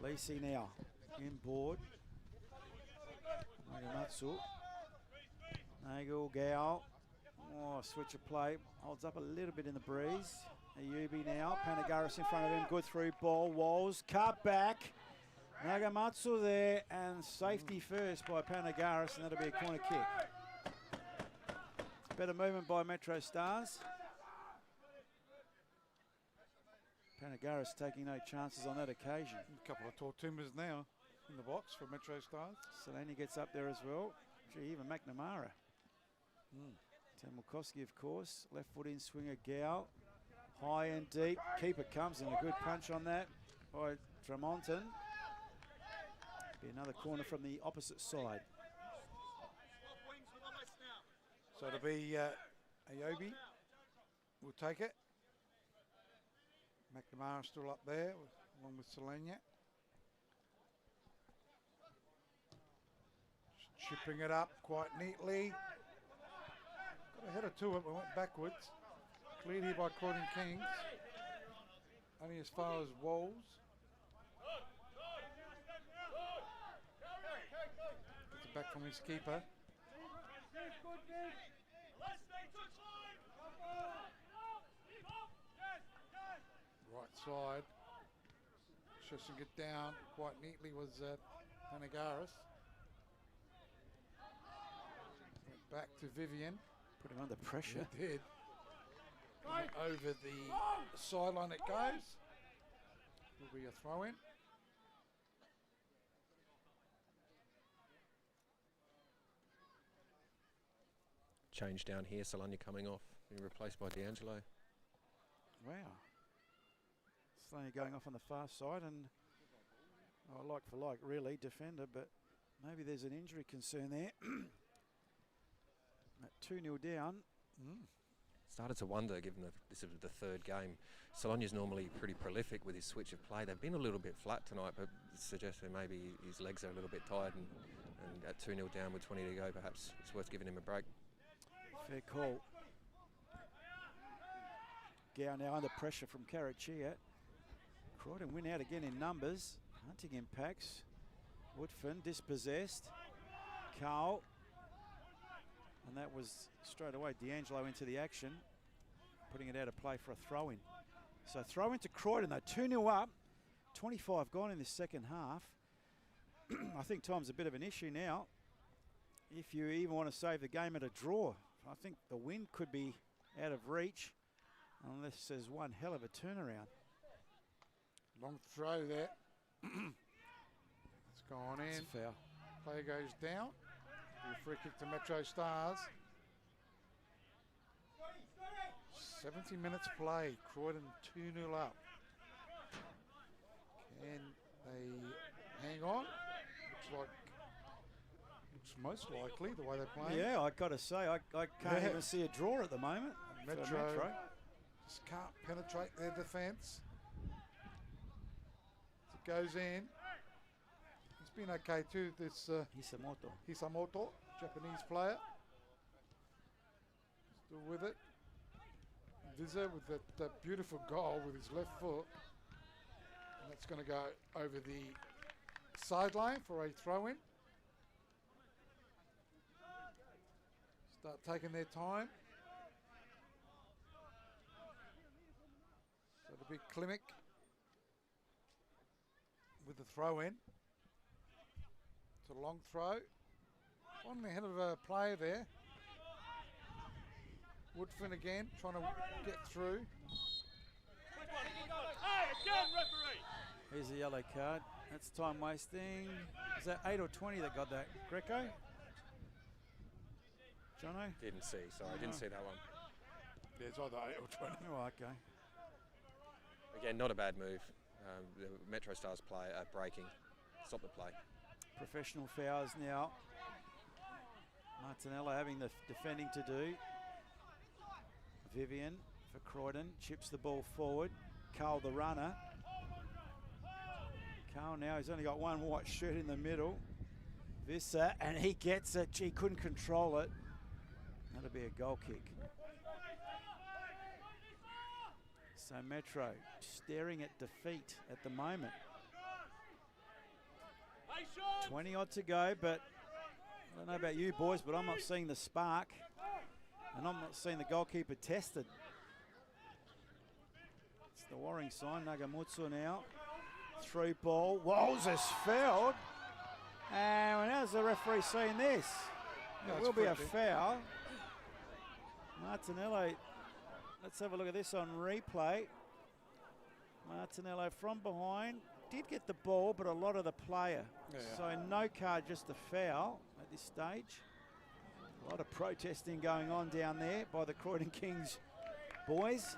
Malisi now inboard. Nagamatsu. Nagel, Gow. Oh, switch of play. Holds up a little bit in the breeze. Ayubi now. Panagaris in front of him. Good through ball. Walls. Cut back. Nagamatsu there. And safety first by Panagaris. And that'll be a corner kick. Better movement by MetroStars. Panagaris taking no chances on that occasion. A couple of Tortumas now in the box for MetroStars. Solani gets up there as well. Gee, even McNamara. Temelkovski, of course. Left foot in swinger, Gow. High and deep. Keeper comes and a good punch on that by Tremonton. Be another corner from the opposite side. So it'll be Ayobi will take it. McNamara still up there, along with Selenia. Chipping it up quite neatly. Got a header to it, but went backwards. Cleared here by Croydon Kings. Only as far as Walls. Gets it back from his keeper. Right side. Shushing it down quite neatly was Panagaris. Went back to Vivian. Put him under pressure. He did. And over the sideline it goes. Will be a throw in. Change down here, Solania coming off, being replaced by D'Angelo. Wow. Solania going off on the far side, and like for like really, defender, but maybe there's an injury concern there. At 2-0 down. Started to wonder, given that this is the third game. Solania's normally pretty prolific with his switch of play. They've been a little bit flat tonight, but suggesting maybe his legs are a little bit tired, and at 2-0 down with 20 to go, perhaps it's worth giving him a break. Fair call. Gow now under pressure from Karachia. Croydon win out again in numbers. Hunting impacts. Woodfin dispossessed. Carl. And that was straight away D'Angelo into the action, putting it out of play for a throw-in. So throw into Croydon though, 2-0 up, 25 gone in this second half. I think time's a bit of an issue now. If you even want to save the game at a draw, I think the win could be out of reach unless there's one hell of a turnaround. Long throw there. It's gone in. It's a foul. Player goes down. A free kick to MetroStars. 70 minutes play. Croydon 2-0 up. Can they hang on? Looks most likely the way they're playing. Yeah, I got to say, I can't even see a draw at the moment. Metro just can't penetrate their defence. As it goes in. He's been okay too, this Hisamoto, Japanese player. Still with it. Vizza with that beautiful goal with his left foot. And that's going to go over the sideline for a throw-in. Start taking their time. So it'll be Klemzig with the throw-in. It's a long throw. On the head of a player there. Woodfin again, trying to get through. Hey, again, referee! Here's a yellow card. That's time wasting. Is that 8 or 20 that got that? Greco? Jono? Didn't see, sorry, I didn't see that one. Yeah, it's either 8 or 20. Oh, okay. Again, not a bad move. The MetroStars play breaking. Stop the play. Professional fouls now. Martinella having the defending to do. Vivian for Croydon chips the ball forward. Carl the runner. Carl now, he's only got one white shirt in the middle. Vissa, and he gets it. He couldn't control it. That'll be a goal kick. So Metro staring at defeat at the moment. 20 odd to go, but I don't know about you boys, but I'm not seeing the spark, and I'm not seeing the goalkeeper tested. It's the worrying sign. Nagamutsu now. Through ball. Walls is fouled. And how's the referee seeing this? It will be a foul. Martinello, let's have a look at this on replay. Martinello from behind, did get the ball, but a lot of the player. Yeah. So no card, just a foul at this stage. A lot of protesting going on down there by the Croydon Kings boys.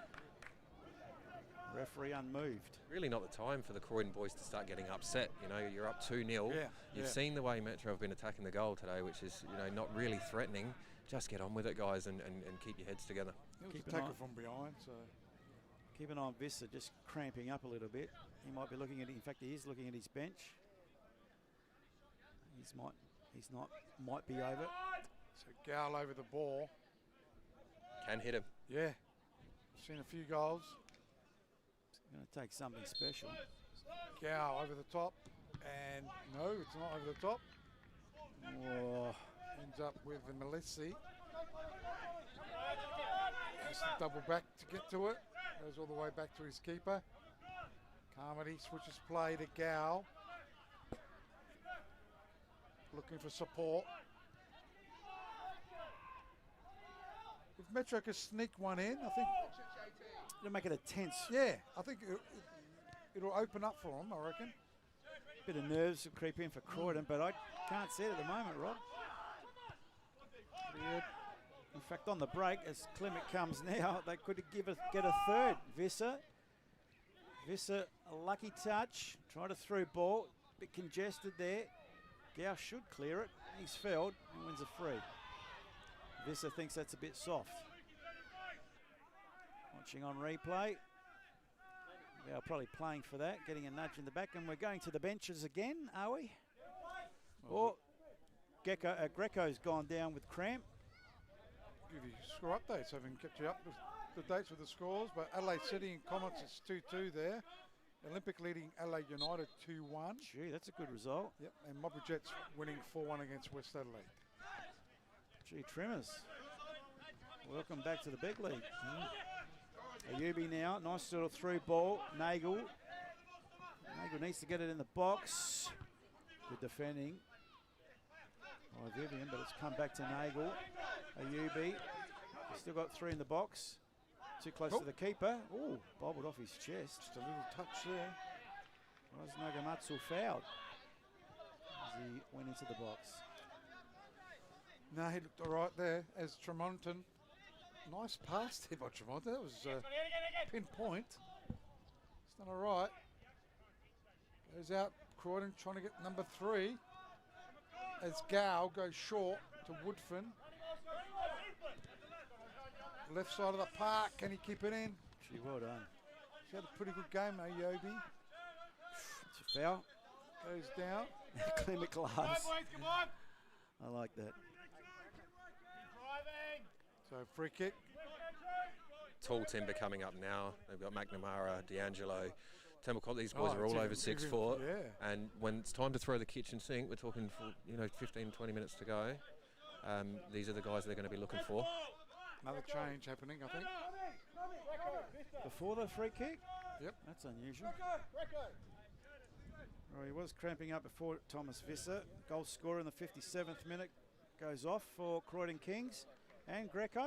Referee unmoved. Really not the time for the Croydon boys to start getting upset. You know, you're up 2-0. Yeah, You've seen the way Metro have been attacking the goal today, which is, you know, not really threatening. Just get on with it, guys, and keep your heads together. It was Keep a an tackle eye- from behind, so Keep an eye on Visser, just cramping up a little bit. He might be looking at, in fact, he is looking at his bench. Might be over. so Gal over the ball. Can hit him. Yeah, seen a few goals. It's going to take something special. Gal over the top, and no, it's not over the top. Whoa. Ends up with the Melisi. Has to double back to get to it. Goes all the way back to his keeper. Carmody switches play to Gal. Looking for support. If Metro could sneak one in, I think It'll make it a tense. Yeah, I think it'll open up for them, I reckon. Bit of nerves will creep in for Croydon, but I can't see it at the moment, Rob. In fact, on the break, as Clement comes now, they could get a third. Visser, a lucky touch, tried a through ball, bit congested there. Gow should clear it. He's fouled and wins a free. Visser thinks that's a bit soft. Watching on replay. We are probably playing for that, getting a nudge in the back, and we're going to the benches again, are we? Or Greco's gone down with cramp. Give you score updates. I haven't kept you up with the dates with the scores, but Adelaide City in comments, it's 2-2 there. Olympic leading Adelaide United 2-1. Gee, that's a good result. Yep, and Mobber Jets winning 4-1 against West Adelaide. Gee, Trimmers. Welcome back to the big league. Ayubi now, nice little through ball. Nagel needs to get it in the box. Good defending by Vivian, but it's come back to Nagel. Ayubi, still got three in the box. Too close to the keeper. Oh, bobbled off his chest. Just a little touch there. Was Nagamatsu fouled as he went into the box? No, he looked all right there as Tremonton. Nice pass there by Tremonton. That was pinpoint. It's done all right. Goes out, Croydon trying to get number 3 as Gow goes short to Woodfin. Left side of the park, can he keep it in? Gee, well done. She had a pretty good game, Ayobi. It's a foul. Goes down. Clement gloves. I like that. So free kick. Tall timber coming up now. They've got McNamara, D'Angelo, Temelkovski. These boys are all over 6'4". Yeah. And when it's time to throw the kitchen sink, we're talking for 15, 20 minutes to go. These are the guys they're going to be looking for. Another change happening, I think. Before the free kick? Yep. That's unusual. Well, he was cramping up before Thomas Visser. Goal scorer in the 57th minute goes off for Croydon Kings. And Greco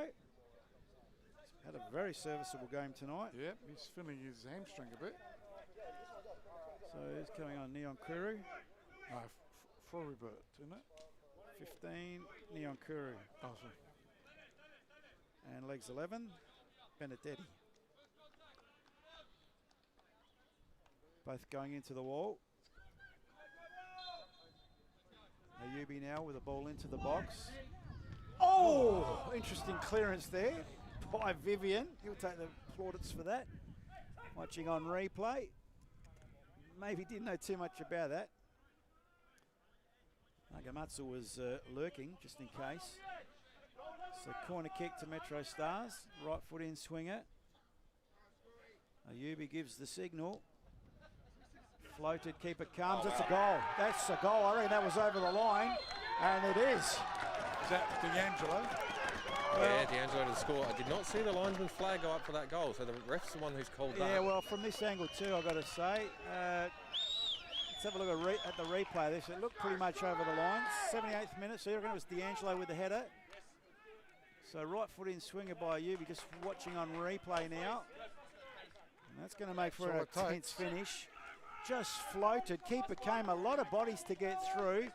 had a very serviceable game tonight. Yep, he's feeling his hamstring a bit. So he's coming on Neon Kuru. No, Floribert, isn't it? 15, Neon Kuru. Awesome. And legs 11, Benedetti. Both going into the wall. Ayubi now with the ball into the box. Oh, interesting clearance there by Vivian. He'll take the plaudits for that. Watching on replay. Maybe didn't know too much about that. Nagamatsu was lurking just in case. So corner kick to MetroStars. Right foot in swinger. Ayubi gives the signal. Floated, keeper comes. It's a goal. That's a goal. I reckon that was over the line. And it is. Is that D'Angelo? Yeah, D'Angelo to the score. I did not see the linesman's flag go up for that goal, so the ref's the one who's called that. Yeah, well, from this angle too, I've got to say. Let's have a look at the replay of this. It looked pretty much over the line. 78th minute, so you reckon it was D'Angelo with the header. So right foot in swinger by Yubi, just watching on replay now. And that's going to make for an intense finish. Just floated. Keeper came, a lot of bodies to get through.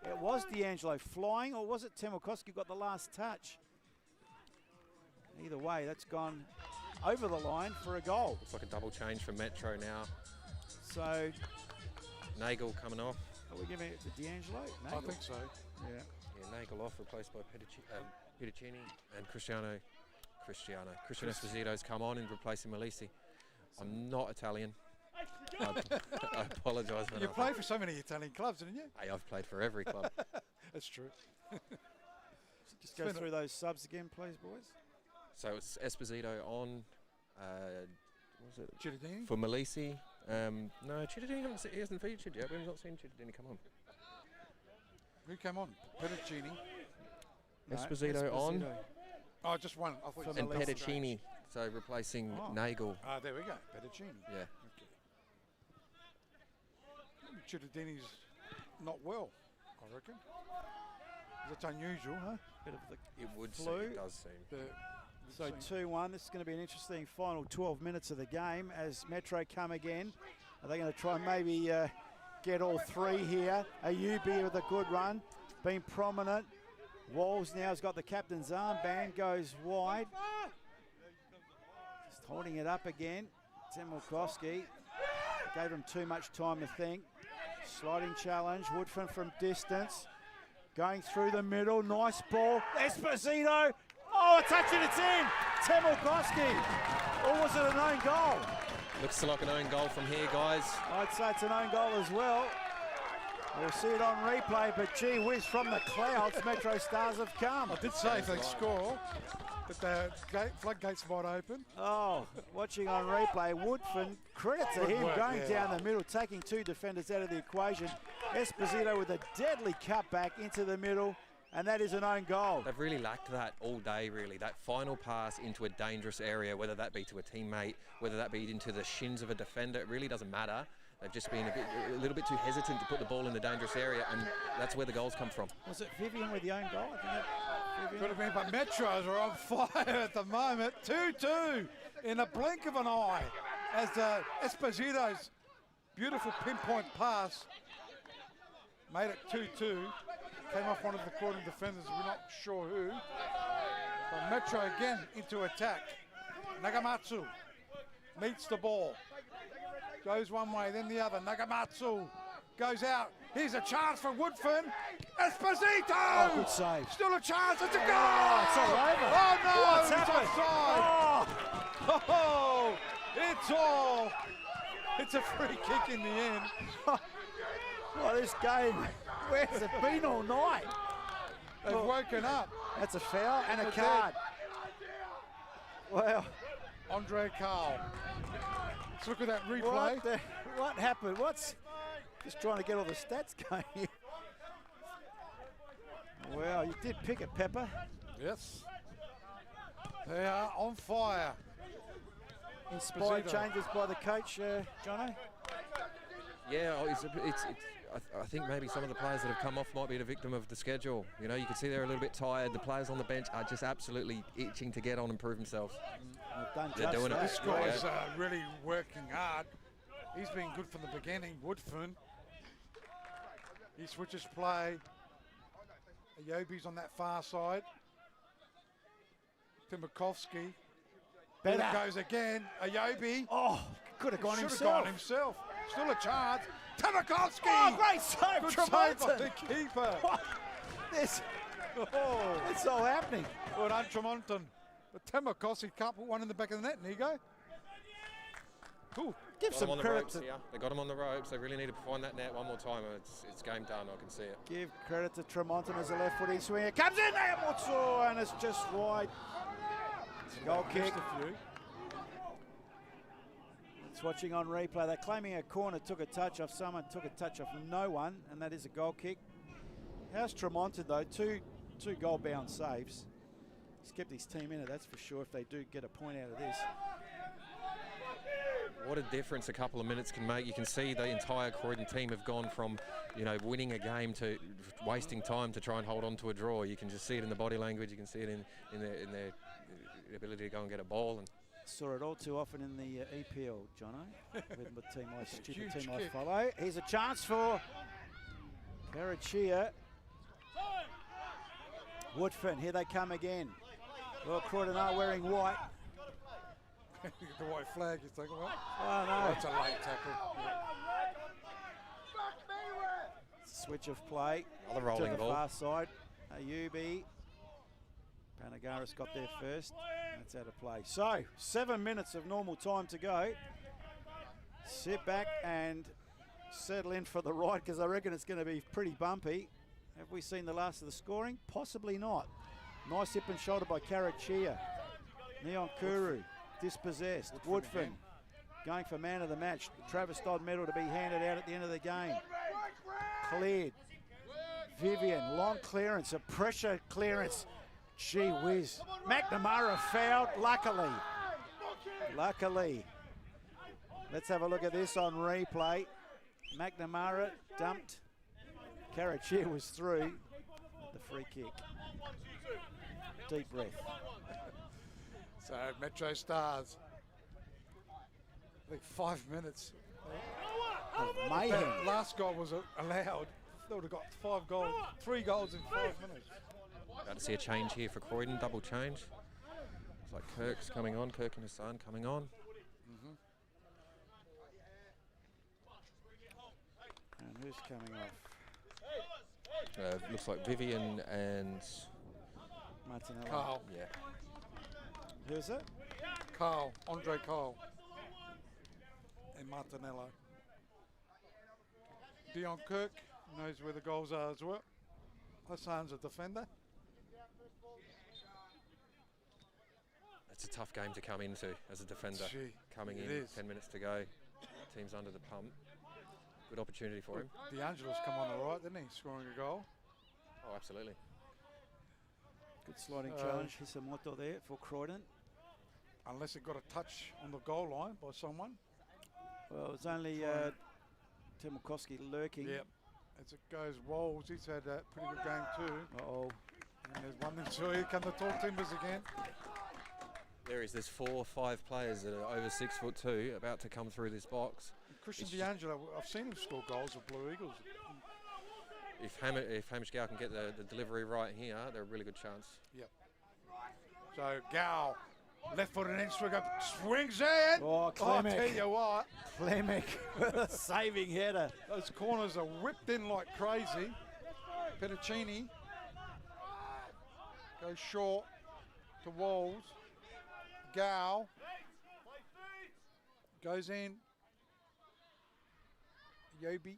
It was D'Angelo flying, or was it Temelkovski got the last touch? Either way, that's gone over the line for a goal. Looks like a double change for Metro now. So Nagel coming off. Are we giving it to D'Angelo? I think so. Yeah. Yeah, Nagel off, replaced by Pedicini and Cristiano Esposito's come on and replacing Malisi. I'm not Italian. I apologise. You played for so many Italian clubs, didn't you? Hey, I've played for every club. That's true. Just go through those subs again, please, boys. So it's Esposito on. Was it Cittadini? For Malisi. No, Cittadini he hasn't featured yet. We've not seen Cittadini come on. Who came on? Pedicini. Esposito on. Oh, just one. I thought And Pedicini, so replacing Nagel. Ah, there we go. Pedicini. Yeah. Cittadini's not well, I reckon. That's unusual, huh? Bit of the It would flu. seem, it does seem. So 2-1. This is going to be an interesting final 12 minutes of the game as Metro come again. Are they going to try and maybe get all three here? Ayubi with a good run, been prominent. Walls now has got the captain's armband, goes wide. Just holding it up again. Temelkovski gave him too much time to think. Sliding challenge, Woodfin from distance. Going through the middle, nice ball. Esposito, oh, a touch and it's in. Temelkovski, or was it an own goal? Looks like an own goal from here, guys. I'd say it's an own goal as well. We'll see it on replay, but gee whiz, from the clouds, MetroStars have come. I did say if they score, that the floodgates might open. Oh, watching on replay, Woodfin, credit to him going down the middle, taking two defenders out of the equation. Esposito with a deadly cutback into the middle, and that is an own goal. They've really lacked that all day, really. That final pass into a dangerous area, whether that be to a teammate, whether that be into the shins of a defender, it really doesn't matter. They've just been a little bit too hesitant to put the ball in the dangerous area, and that's where the goals come from. Was it Vivian with the own goal? I think Could have been, but Metros are on fire at the moment. 2-2 in a blink of an eye as Esposito's beautiful pinpoint pass made it 2-2. Came off one of the Croydon defenders, we're not sure who. But Metro again into attack. Nagamatsu meets the ball. Goes one way, then the other. Nagamatsu goes out. Here's a chance for Woodfin. Esposito! Oh, good save. Still a chance. It's a goal! Oh, it's all over. Oh, no! What's It's happened? offside. Oh, it's a free kick in the end. Well, this game, where's it been all night? They've woken up. That's a foul and a card. Well, Andre Carl. Let's look at that replay. What happened? Just trying to get all the stats going here. Well, you did pick it, Pepper. Yes. They are on fire. Inspired changes by the coach, Jono? Yeah, I think maybe some of the players that have come off might be the victim of the schedule. You know, you can see they're a little bit tired. The players on the bench are just absolutely itching to get on and prove themselves. They're doing it. This guy's really working hard. He's been good from the beginning, Woodfin. He switches play. Ayobi's on that far side. Temelkovski. Better. There it goes again. Ayobi. Oh, could have gone Should have himself. gone himself. Still a chance. Temelkovski. Oh, great save, Good Tremonton. save by the keeper. What? It's all happening. Well done, Tremonton. But Temelkovski can't put one in the back of the net. And here you go. Ooh. Give Got some them on the credit ropes to... here. They got him on the ropes. They really need to find that net one more time. It's game done. I can see it. Give credit to Tremonton as a left footing swinger. Comes in there, Mutsu, and it's just wide. Goal kick. It's watching on replay. They're claiming a corner took a touch off someone, took a touch off no one, and that is a goal kick. How's Tremonton though? Two goal-bound saves. He's kept his team in it, that's for sure, if they do get a point out of this. What a difference a couple of minutes can make. You can see the entire Croydon team have gone from, winning a game to wasting time to try and hold on to a draw. You can just see it in the body language. You can see it in their ability to go and get a ball. And saw it all too often in the EPL, Jono, with the team stupid team I follow. Here's a chance for Karachia. Woodfin, here they come again. Well, Croydon are wearing white. The white flag you're talking about? Oh, no. That's a late tackle. Yeah. Switch of play. Another rolling to the ball. far side. Ayubi. Panagaris got there first. That's out of play. So, 7 minutes of normal time to go. Sit back and settle in for the ride because I reckon it's going to be pretty bumpy. Have we seen the last of the scoring? Possibly not. Nice hip and shoulder by Karachia. Neon Kuru. Dispossessed. Woodfin going for man of the match. Travis Dodd medal to be handed out at the end of the game. Cleared. Vivian, long clearance, a pressure clearance. Gee whiz. McNamara fouled, luckily. Let's have a look at this on replay. McNamara dumped. Karachia was through with the free kick. Deep breath. So MetroStars, I think 5 minutes. Mayhem. That last goal was allowed. They would have got 5 goals, 3 goals in 5 minutes. About to see a change here for Croydon, double change. It's like Kirk's coming on, Kirk and his son coming on. And who's coming off? Looks like Vivian and Martinelli. Carl. Yeah. Who's it? Carl, Andre Carl. And Martinello. Dion Kirk knows where the goals are as well. Hassan's a defender. It's a tough game to come into as a defender. Gee, coming in, 10 minutes to go. Team's under the pump. Good opportunity for him. D'Angelo's come on the right, didn't he? Scoring a goal. Oh, absolutely. Good sliding challenge. Hisamoto there for Croydon. Unless it got a touch on the goal line by someone. Well, it's only Temelkovski lurking. Yep. As it goes, Wolves, he's had a pretty good game too. Uh-oh. And there's one and two. Here come the tall timbers again. There's 4 or 5 players that are over 6'2" about to come through this box. Christian D'Angelo, I've seen him score goals with Blue Eagles. If Hamish Gow can get the delivery right here, they're a really good chance. Yep. So Gow, left footed in, swings in. Oh, Klemzig. I tell you what. Klemzig with a saving header. Those corners are whipped in like crazy. Petticini goes short to Walls. Gow goes in. Yobi,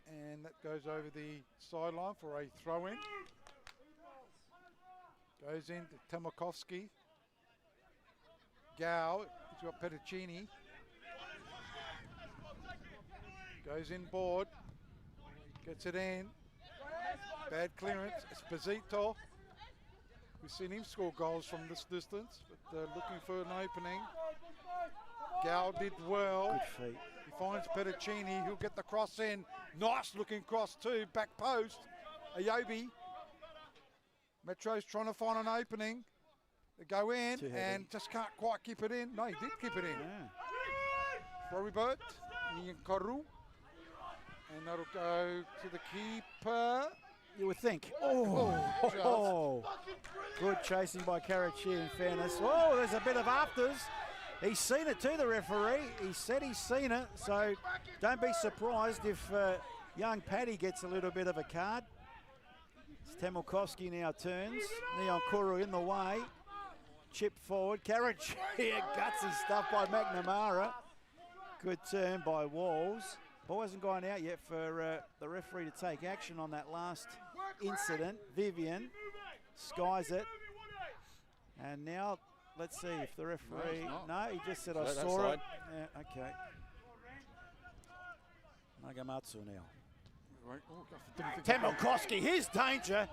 and that goes over the sideline for a throw-in. Goes in to Temelkovski. Gow, he's got Petticini. Goes in board. Gets it in. Bad clearance. Esposito. We've seen him score goals from this distance, but looking for an opening. Gow did well. Good feet. He finds Petticini. He'll get the cross in. Nice looking cross too. Back post. Ayobi. Metro's trying to find an opening. They go in and just can't quite keep it in. No, he did keep it in. Yeah. Robert Niankaru. And that'll go to the keeper. You would think. Oh. Good chasing by Karachia in fairness. Oh, there's a bit of afters. He's seen it too, the referee. He said he's seen it, so don't be surprised if young Paddy gets a little bit of a card. Temelkovski now turns. Neon Kuru in the way. Chip forward. Karachia gutsy stuff by McNamara. Good turn by Walls. Ball hasn't gone out yet for the referee to take action on that last incident. Vivian skies it. And now let's see if the referee... No, he just said I saw it. Yeah, okay. Nagamatsu now. Temelkovski, his danger.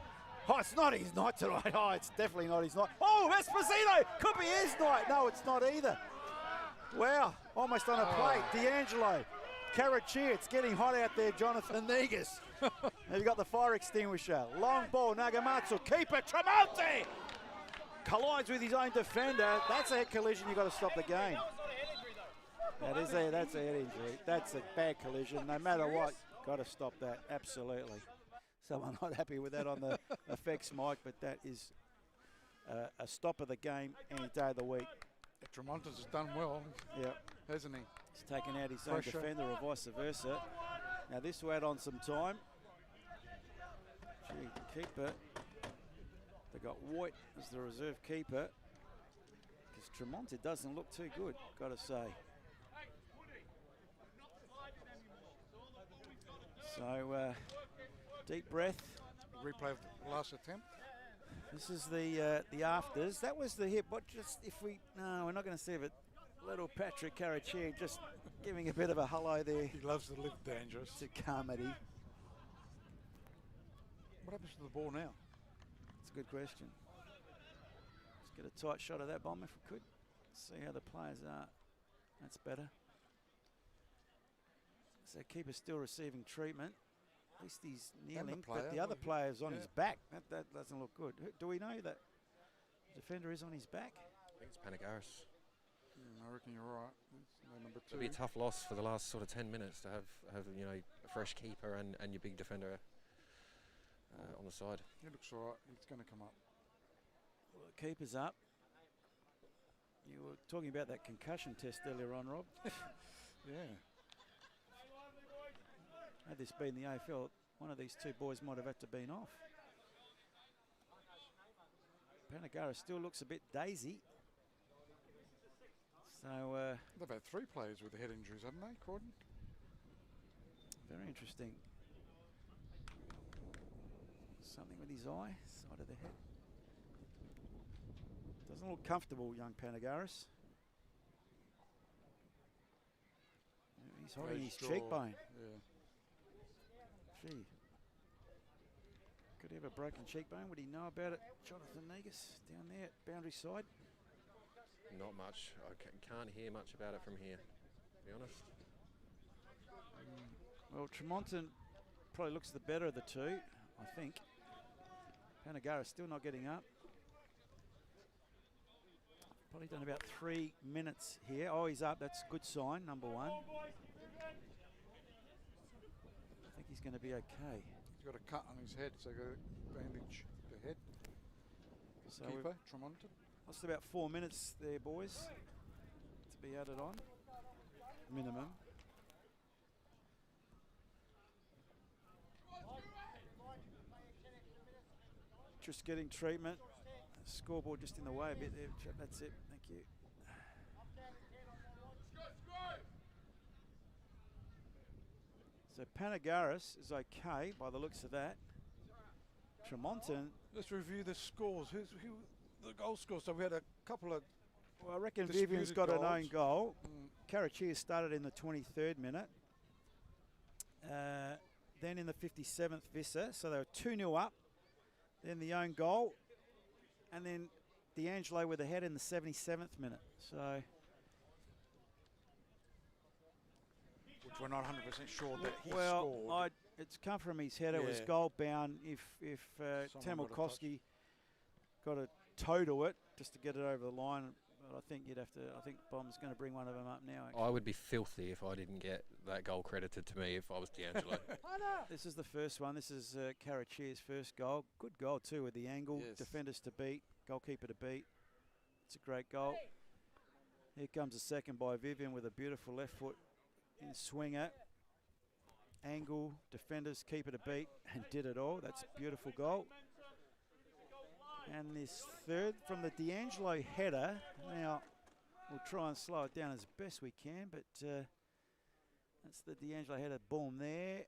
Oh, it's not his night tonight. Oh, it's definitely not his night. Oh, Esposito! Could be his night. No, it's not either. Wow, almost on a plate. D'Angelo. Karachi, it's getting hot out there, Jonathan Negus. They've got the fire extinguisher. Long ball, Nagamatsu. Keeper, Tremonti! Collides with his own defender. That's a head collision. You've got to stop the game. That's a head injury. That's a bad collision. No matter what, got to stop that. Absolutely. Someone not happy with that on the effects mic, but that is a stop of the game any day of the week. Tremonti's has done well, hasn't he? He's taken out his own defender or vice versa. Now this will add on some time. Gee, keeper. They got White as the reserve keeper. Because Tremonti doesn't look too good, got to say. So, deep breath. Replay of the last attempt. This is the afters. That was the hip. What just if we? No, we're not going to see it. Little Patrick Karachi just giving a bit of a hello there. He loves to live dangerous. To Carmody. What happens to the ball now? It's a good question. Let's get a tight shot of that bomb if we could. See how the players are. That's better. So keeper's still receiving treatment. At least he's kneeling, but the other player's on his back. That doesn't look good. Do we know that the defender is on his back? I think it's Panagaris. I reckon you're right. Number 2. It'll be a tough loss for the last sort of 10 minutes to have a fresh keeper and your big defender on the side. He looks all right. He's going to come up. Well, the keeper's up. You were talking about that concussion test earlier on, Rob. Yeah. Had this been the AFL, one of these two boys might have had to been off. Panagaris still looks a bit daisy. So they've had 3 players with head injuries, haven't they, Croydon? Very interesting. Something with his eye, side of the head. Doesn't look comfortable, young Panagaris. He's holding his cheekbone. Yeah. Gee. Could he have a broken cheekbone? Would he know about it? Jonathan Negus down there at boundary side. Not much. I can't hear much about it from here, to be honest. Well, Tremonti probably looks the better of the two, I think. Panagaris still not getting up. Probably done about 3 minutes here. Oh, he's up. That's a good sign, number 1. I think he's going to be okay. He's got a cut on his head, so got to bandage the head. So keeper, Tremonti. Lost about 4 minutes there, boys, to be added on, minimum. Just getting treatment. Scoreboard just in the way a bit there. That's it. Thank you. So Panagaris is okay by the looks of that. Tremonti. Let's review the scores. Who the goal scores? So we had a couple of. Well, I reckon Vivian's got an own goal. Karachi started in the 23rd minute. Then in the 57th, Visser. So they were 2-0 up. Then the own goal. And then D'Angelo with a head in the 77th minute. So. Which we're not 100% sure that he scored. It's come from his header. It was goal bound. If Temelkovski got a toe to it just to get it over the line, but I think you'd have to. I think Bom's going to bring one of them up now. Actually. I would be filthy if I didn't get that goal credited to me if I was D'Angelo. This is the first one. This is Karachi's first goal. Good goal too with the angle. Yes. Defenders to beat, goalkeeper to beat. It's a great goal. Here comes a second by Vivian with a beautiful left foot in swinger. Angle, defenders, keeper to beat, and did it all. That's a beautiful goal. And this third from the D'Angelo header. Now, we'll try and slow it down as best we can, but that's the D'Angelo header. Boom there.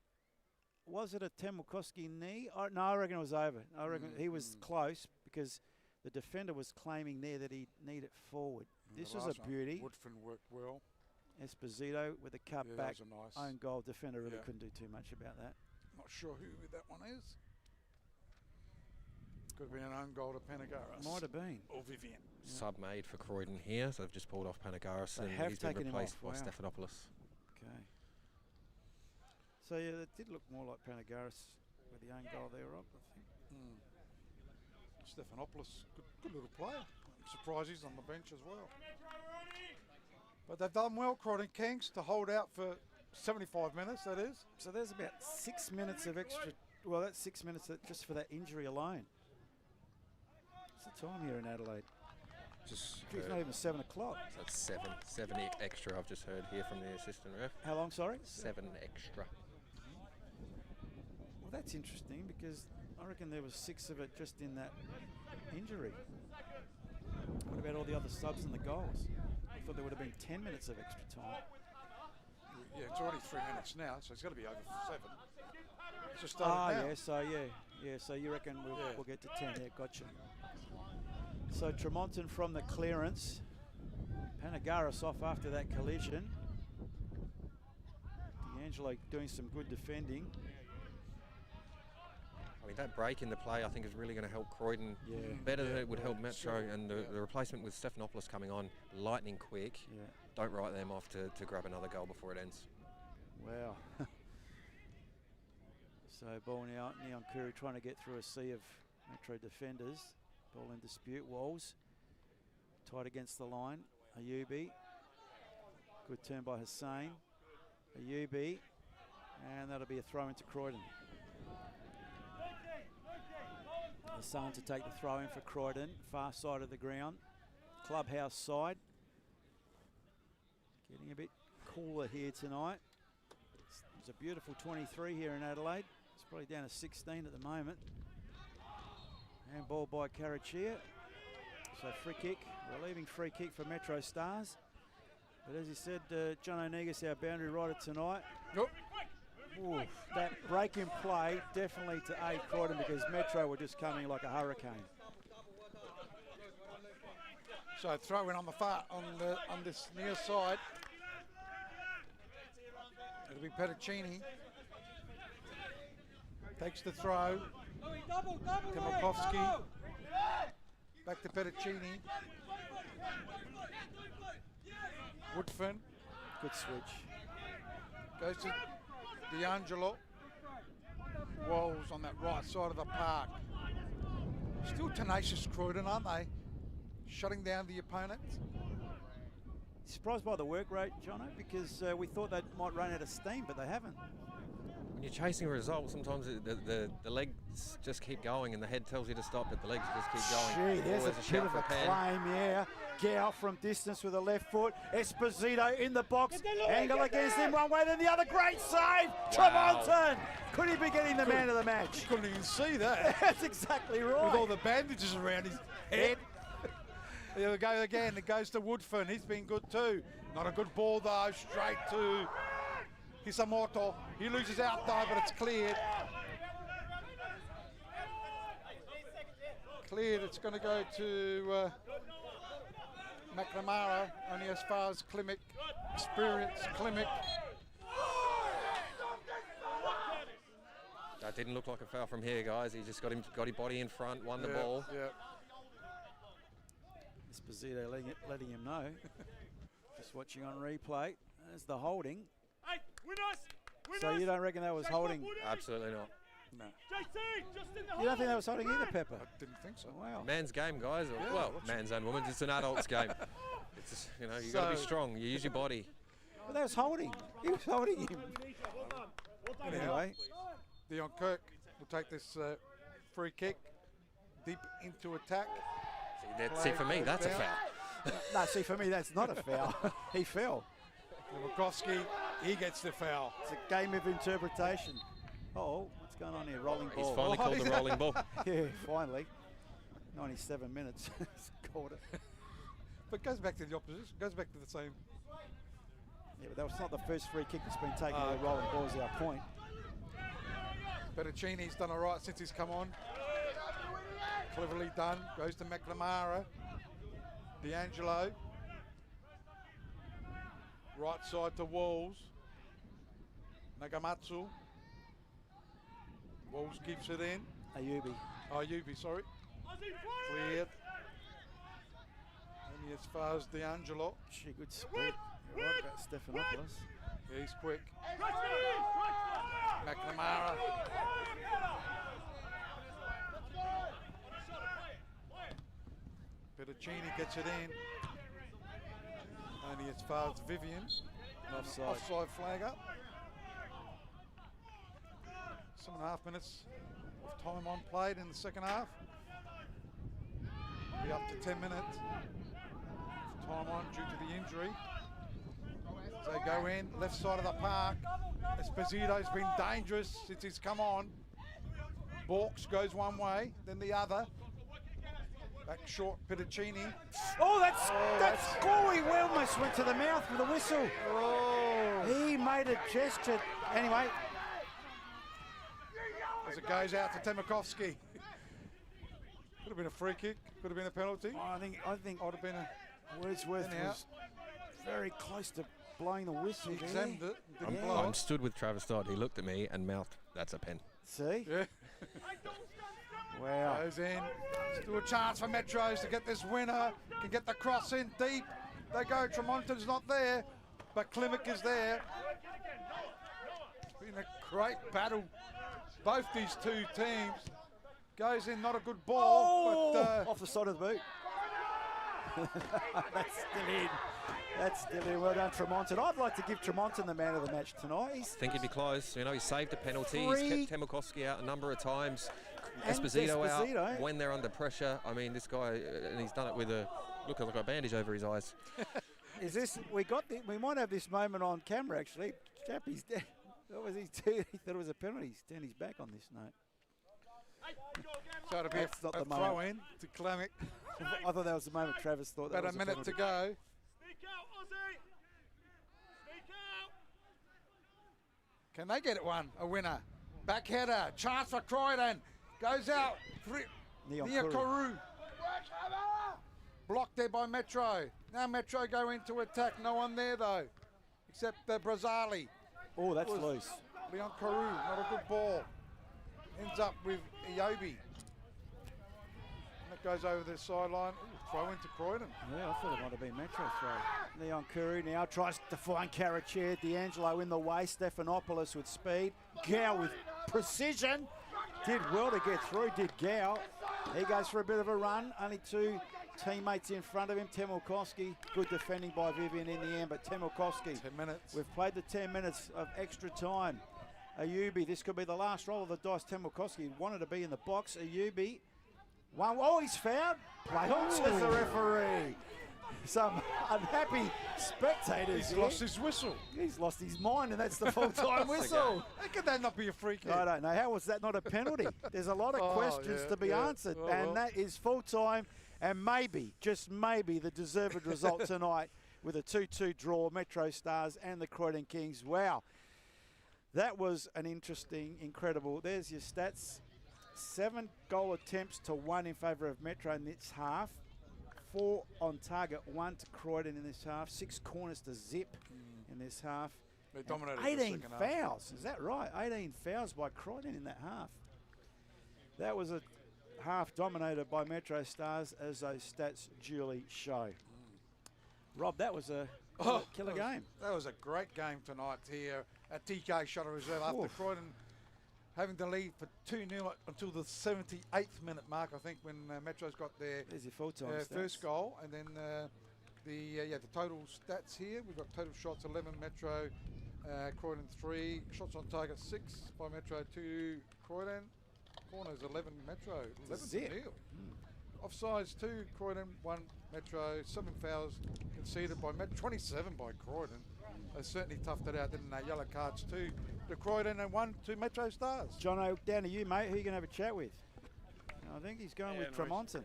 Was it a Temelkovski knee? No, I reckon it was over. I reckon he was close because the defender was claiming there that he needed it forward. This was a beauty. Woodfin worked well. Esposito with a cut back, that was a nice own goal. Defender really couldn't do too much about that. Not sure who that one is. Could have been an own goal to Panagaris. Might have been. Or Vivian. Sub made for Croydon here, so they've just pulled off Panagaris They and have he's been taken him replaced off, by wow. Stephanopoulos. Okay. So yeah, that did look more like Panagaris with the own goal there, Rob, I think. Stephanopoulos, good little player. I'm surprised he's on the bench as well. But they've done well, Croydon Kings, to hold out for 75 minutes, that is. So there's about 6 minutes of extra. Well, that's 6 minutes just for that injury alone. What's the time here in Adelaide? Just It's not even 7 o'clock. So it's 7 extra. I've just heard here from the assistant ref. How long, sorry? 7 extra. Well, that's interesting because I reckon there was 6 of it just in that injury. What about all the other subs and the goals? I thought there would have been 10 minutes of extra time. Yeah, it's already 3 minutes now, so it's got to be over 7. It's just started now. Yeah, so you reckon we'll get to 10. Yeah, gotcha. So Tremonton from the clearance. Panagaris off after that collision. D'Angelo doing some good defending. I mean, that break in the play, I think, is really going to help Croydon better than it would help Metro. And the replacement with Stephanopoulos coming on, lightning quick. Yeah. Don't write them off to grab another goal before it ends. Wow. So ball now, Neon Kuru trying to get through a sea of Metro defenders. Ball in dispute, Walls. Tight against the line, Ayubi. Good turn by Hussain. Ayubi. And that'll be a throw into Croydon. Hussain to take the throw in for Croydon. Far side of the ground. Clubhouse side. Getting a bit cooler here tonight. It's a beautiful 23 here in Adelaide. It's probably down to 16 at the moment. Handball by Karachia. So free kick, relieving free kick for MetroStars. But as you said, John O'Negus, our boundary rider tonight. Ooh, that break in play definitely to aid Croydon because Metro were just coming like a hurricane. So throw in on the far on this near side. It'll be Petticini. Takes the throw. Temelkovski. Back to Petticini. Woodfin. Good switch. Goes to D'Angelo. Walls on that right side of the park. Still tenacious Croydon, aren't they? Shutting down the opponents. Surprised by the work rate, Jono, because we thought they might run out of steam, but they haven't. When you're chasing a result, sometimes the legs just keep going and the head tells you to stop, but the legs just keep going. Gee, there's a bit of a claim, yeah. Get out from distance with the left foot. Esposito in the box. Angle against him one way, then the other. Great save. Wow. Tremonton. Could he be getting the man of the match? He couldn't even see that. That's exactly right. With all the bandages around his head. There we go again. It goes to Woodfin. He's been good too. Not a good ball though. Straight to Hisamoto. He loses out though, but it's cleared. Cleared. It's going to go to McNamara. Only as far as Klimek. Experience Klimek. That didn't look like a foul from here, guys. He just got his body in front, won the ball. Yeah. Esposito letting him know. Just watching on replay. There's the holding. Hey, winners! So you don't reckon that was holding? Absolutely not. No. JT, just in the You don't think that was holding either, Pepper? I didn't think so. Wow. Man's game, guys. Well, man's and woman's. It's an adult's game. It's just, you know, you got to be strong. You use your body. But that was holding. He was holding him. Anyway. Dion Kirk will take this free kick deep into attack. See, for me, that's a foul. No, see, for me, that's not a foul. He fell. Temelkovski, he gets the foul. It's a game of interpretation. Oh, what's going on here? Rolling ball. He's finally called the rolling ball. Yeah, finally. 97 minutes. He's called it. But goes back to the opposition. Goes back to the same. Yeah, but that was not the first free kick that's been taken with a rolling ball, is our point. Petticini's done all right since he's come on. Cleverly done. Goes to McNamara. D'Angelo. Right side to Walls. Nagamatsu. Walls keeps it in. Ayubi. Ayubi, sorry. Cleared. Only as far as D'Angelo. Gee, good speed. You're right about Stephanopoulos. Yeah, he's quick. McNamara. Petruccini gets it in. Only as far as Vivian. Offside flag up. 7.5 minutes of time on played in the second half. Be up to 10 minutes of time on due to the injury. So they go in, left side of the park. Esposito's been dangerous since he's come on. Borks goes one way, then the other. Back short, Petruccini. Oh, that's Gorey Wellness went to the mouth with a whistle. Oh. He made a gesture. Anyway. As it goes out to Temelkovski. Could have been a free kick, could have been a penalty. Oh, I think would have been a Wordsworth was very close to blowing the whistle. He examined it, didn't blow I'm it. stood with Travis Dodd. He looked at me and mouthed, "That's a pen." See? Yeah. Wow. Goes in. Still a chance for Metros to get this winner. Can get the cross in deep. They go. Tremonton's not there, but Klemzig is there. It's been a great battle. Both these two teams. Goes in, not a good ball, but off the side of the boot. That's still in. That's still in. Well done, Tremonton. I'd like to give Tremonton the man of the match tonight. I think he'd be close. You know, he saved a penalty. He's kept Temelkovski out a number of times. Esposito out when they're under pressure. I mean, this guy, and he's done it with a look like a bandage over his eyes. Is this? We might have this moment on camera actually. Chappie's dead. What was he doing? He thought it was a penalty. He's turned his back on this note. So it'll be a throw in to Klemzig. I thought that was the moment Travis thought that About was a minute to go. Can they get it one? A winner. Back header. Chance for Croydon. Goes out. Niakoru. Blocked there by Metro. Now Metro go into attack. No one there though. Except Brazali. Oh, that's loose. Leon Carew, not a good ball. Ends up with Iobi. And it goes over the sideline. Ooh, throw into Croydon. Yeah, I thought it might have been Metro throw. Leon Carew now tries to find Carachir. D'Angelo in the way. Stephanopoulos with speed. Gow with precision. Did well to get through, did Gow. He goes for a bit of a run. Only two teammates in front of him. Temelkovski, good defending by Vivian in the end, but Temelkovski. 10 minutes. We've played the 10 minutes of extra time. Ayubi, this could be the last roll of the dice. Temelkovski wanted to be in the box. Ayubi, he's fouled. Play on, says the referee. Some unhappy spectators. He's lost his whistle. He's lost his mind, and that's the full-time whistle. How could that not be a free kick? I don't know. How was that not a penalty? There's a lot of questions to be answered, and that is full-time, and maybe, just maybe, the deserved result tonight with a 2-2 draw, MetroStars and the Croydon Kings. Wow. That was an interesting, incredible. There's your stats. 7 goal attempts to 1 in favour of Metro in this half. 4 on target, 1 to Croydon in this half. 6 corners to Zip in this half. They dominated 18 the second fouls. Is that right? 18 fouls by Croydon in that half. That was a half dominated by MetroStars, as those stats duly show. Rob, that was a killer game. That was a great game tonight here at TK Shuttle Reserve after Croydon having the lead for 2-0 until the 78th minute mark, I think, when Metro's got their first goal. And then the total stats here, we've got total shots 11 Metro, Croydon 3, shots on target 6 by Metro 2 Croydon, corners 11 Metro, 11-0. Offsides 2 Croydon, 1 Metro, 7 fouls conceded by Metro, 27 by Croydon. They certainly toughed it out, didn't they? Yellow cards 2 to Croydon and 1 to MetroStars. Jono, down to you, mate. Who are you going to have a chat with? I think he's going with Tremonton.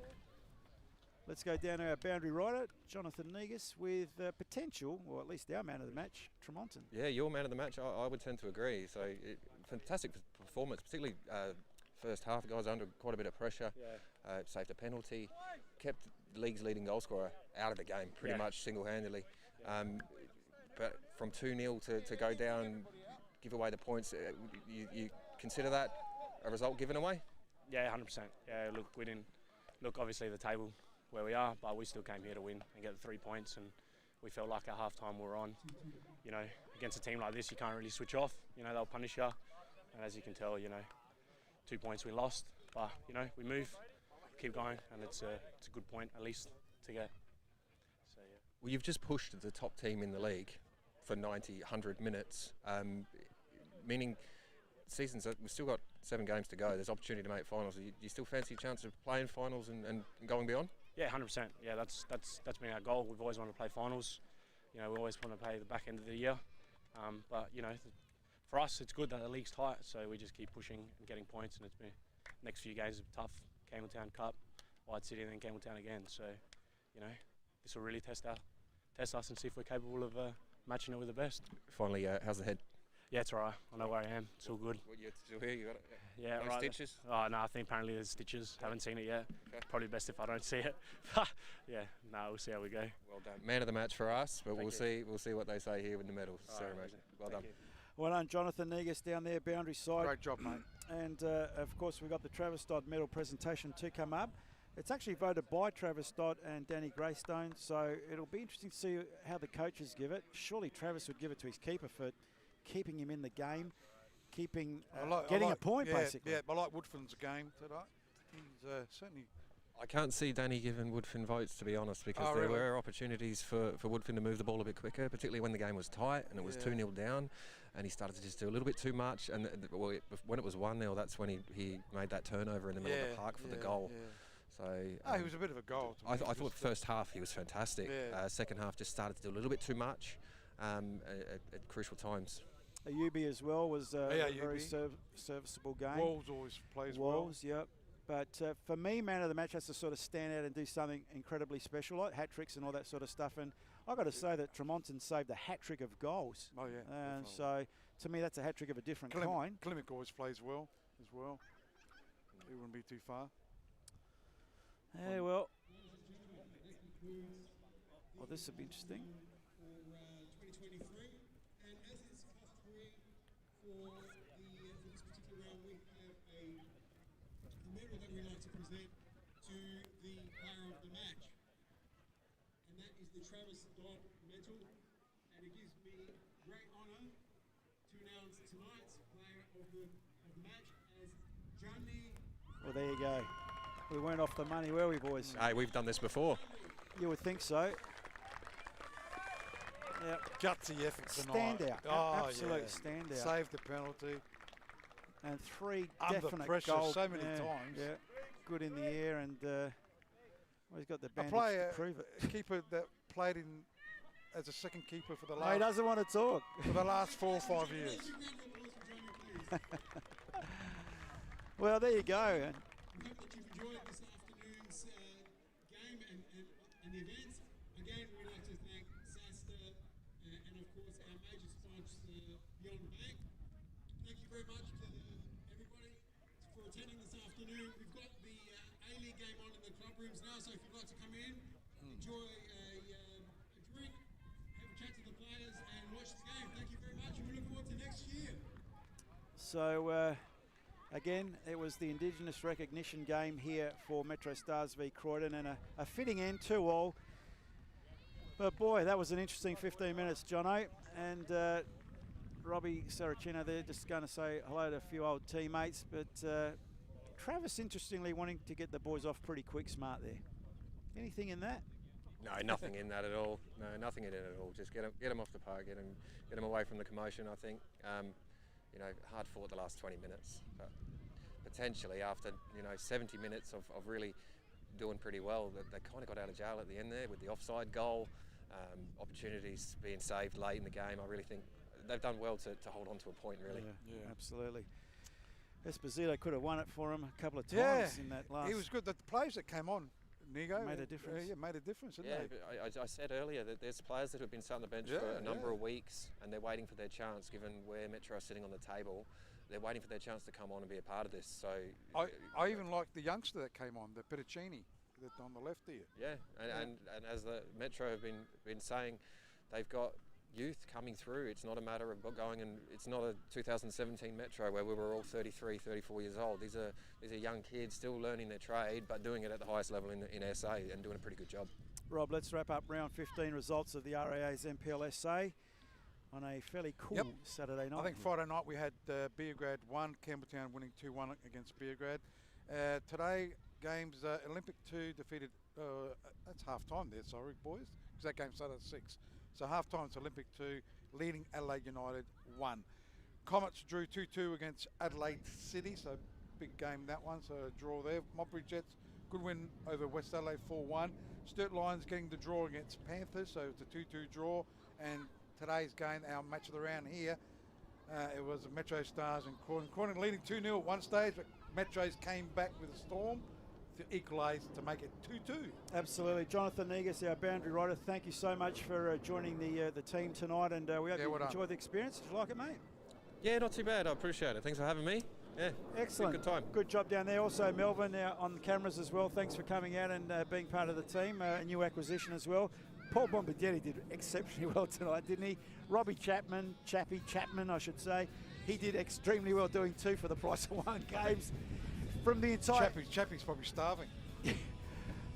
Let's go down to our boundary rider, Jonathan Negus, with potential, or at least our man of the match, Tremonton. Yeah, your man of the match, I would tend to agree. So, fantastic performance, particularly first half. The guys under quite a bit of pressure, saved a penalty, kept the league's leading goal scorer out of the game pretty much single-handedly. But from 2-0 to go down, give away the points, you consider that a result given away? Yeah, 100%. Yeah, look, we didn't look, obviously the table where we are, but we still came here to win and get the 3 points, and we felt like at half-time we were on. You know, against a team like this, you can't really switch off. You know, they'll punish you, and as you can tell, you know, 2 points we lost, but, you know, we move, keep going, and it's a good point at least to get. So, yeah. Well, you've just pushed the top team in the league for 90, 100 minutes, meaning seasons, we've still got 7 games to go. There's opportunity to make finals. Do you still fancy a chance of playing finals and going beyond? Yeah, 100%. Yeah, that's been our goal. We've always wanted to play finals. You know, we always want to play the back end of the year. But, you know, for us, it's good that the league's tight, so we just keep pushing and getting points, and it's been next few games are tough. Campbelltown Cup, White City, and then Campbelltown again. So, you know, this will really test us and see if we're capable of matching it with the best. Finally, how's the head? Yeah, it's all right. I know where I am. It's all good. What, you're still here? You got it? Yeah, no right. Stitches? Oh, no, I think apparently there's stitches. Haven't seen it yet. Okay. Probably best if I don't see it. Yeah, no, we'll see how we go. Well done. Man of the match for us, but Thank we'll see what they say here with the medals ceremony. Well done. Well done, Jonathan Negus down there, boundary side. Great job, mate. And of course, we've got the Travis Dodd medal presentation to come up. It's actually voted by Travis Dodd and Danny Greystone, so it'll be interesting to see how the coaches give it. Surely Travis would give it to his keeper for keeping him in the game, getting a point, basically. Yeah, I like Woodfin's game today. He's certainly... I can't see Danny giving Woodfin votes, to be honest, because there were opportunities for Woodfin to move the ball a bit quicker, particularly when the game was tight and it was 2-0 down, and he started to just do a little bit too much. And when it was 1-0, that's when he made that turnover in the middle of the park for the goal. Yeah. So he was a bit of a goal. I thought first half he was fantastic. Yeah. Second half just started to do a little bit too much at crucial times. Ayubi as well was a very serviceable game. Walls always plays well. Walls, yep. But for me, man of the match has to sort of stand out and do something incredibly special, like hat-tricks and all that sort of stuff. And I've got to say that Tremonton saved a hat-trick of goals. Oh, yeah. So, to me, that's a hat-trick of a different kind. Klemzig always plays well as well. He wouldn't be too far. Yeah, well. Oh, this will be interesting. For 2023, and as is customary for this particular round, we have a medal that we like to present to the player of the match, and that is the Travis Dodd medal, and it gives me great honour to announce tonight's player of the match as Johnny. Well, there you go. We weren't off the money, were we, boys? Hey, we've done this before. You would think so. Yep. Gutsy effort tonight. Standout. Oh, absolute standout. Saved the penalty. And 3 under definite pressure goals. so many times. Yeah, good in the air, and he's got the bandage to prove it. A keeper that played in as a second keeper for the last... No, he doesn't want to talk. For the last 4 or 5 years. Well, there you go. We hope that you've enjoyed this afternoon's game and the events. Again, we'd like to thank SASTA and of course our major sponsor, Beyond Bank. Thank you very much to everybody for attending this afternoon. We've got the A-League game on in the club rooms now, so if you'd like to come in, enjoy a drink, have a chat to the players and watch the game. Thank you very much, and we look forward to next year. So, again, it was the Indigenous recognition game here for MetroStars v Croydon, and a fitting end 2-2. But boy, that was an interesting 15 minutes, Jono. And Robbie Saracino there, just going to say hello to a few old teammates. But Travis, interestingly, wanting to get the boys off pretty quick, smart there. Anything in that? No, nothing in that at all. No, nothing in it at all. Just get them off the park, get them away from the commotion, I think. You know, hard fought the last 20 minutes, but potentially after 70 minutes of really doing pretty well, they kind of got out of jail at the end there with the offside goal, opportunities being saved late in the game. I really think they've done well to hold on to a point, really. Yeah, absolutely. Esposito could have won it for him a couple of times in that last. He was good. The players that came on, Nigo, made a difference. Yeah, made a difference, didn't they? But I said earlier that there's players that have been sat on the bench for a number of weeks, and they're waiting for their chance. Given where Metro are sitting on the table, they're waiting for their chance to come on and be a part of this. So I even like the youngster that came on, the Petticini, that's on the left here. Yeah, and as the Metro have been saying, they've got youth coming through. It's not a matter of going, and it's not a 2017 Metro where we were all 33, 34 years old. These are young kids still learning their trade, but doing it at the highest level in SA and doing a pretty good job. Rob, let's wrap up round 15 results of the RAA's MPLSA on a fairly cool Saturday night. I think Friday night we had Beograd 1, Campbelltown winning 2-1 against Beograd. Today, games Olympic 2 defeated, that's half time there, sorry boys, because that game started at 6. So half time it's Olympic 2 leading Adelaide United 1. Comets drew 2-2 against Adelaide City, so big game that one, so a draw there. Modbury Jets, good win over West Adelaide 4-1. Sturt Lions getting the draw against Panthers, so it's a 2-2 draw. And today's game, our match of the round here, it was MetroStars and Croydon. Croydon leading 2-0 at one stage, but Metros came back with a storm to equalise to make it 2-2. Absolutely. Jonathan Negus, our boundary writer, thank you so much for joining the team tonight, and we hope you enjoyed the experience. Did you like it, mate? Yeah, not too bad. I appreciate it. Thanks for having me. Yeah, excellent. Good time. Good job down there. Also, Melvin on the cameras as well. Thanks for coming out and being part of the team. A new acquisition as well. Paul Bombardieri did exceptionally well tonight, didn't he? Robbie Chapman, I should say, he did extremely well, doing 2 for the price of 1 games. From the entire Chappie's probably starving.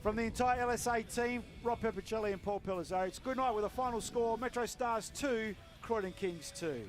From the entire LSA team, Rob Peppicelli and Paul Pellizzari, it's good night with a final score: MetroStars 2, Croydon Kings 2.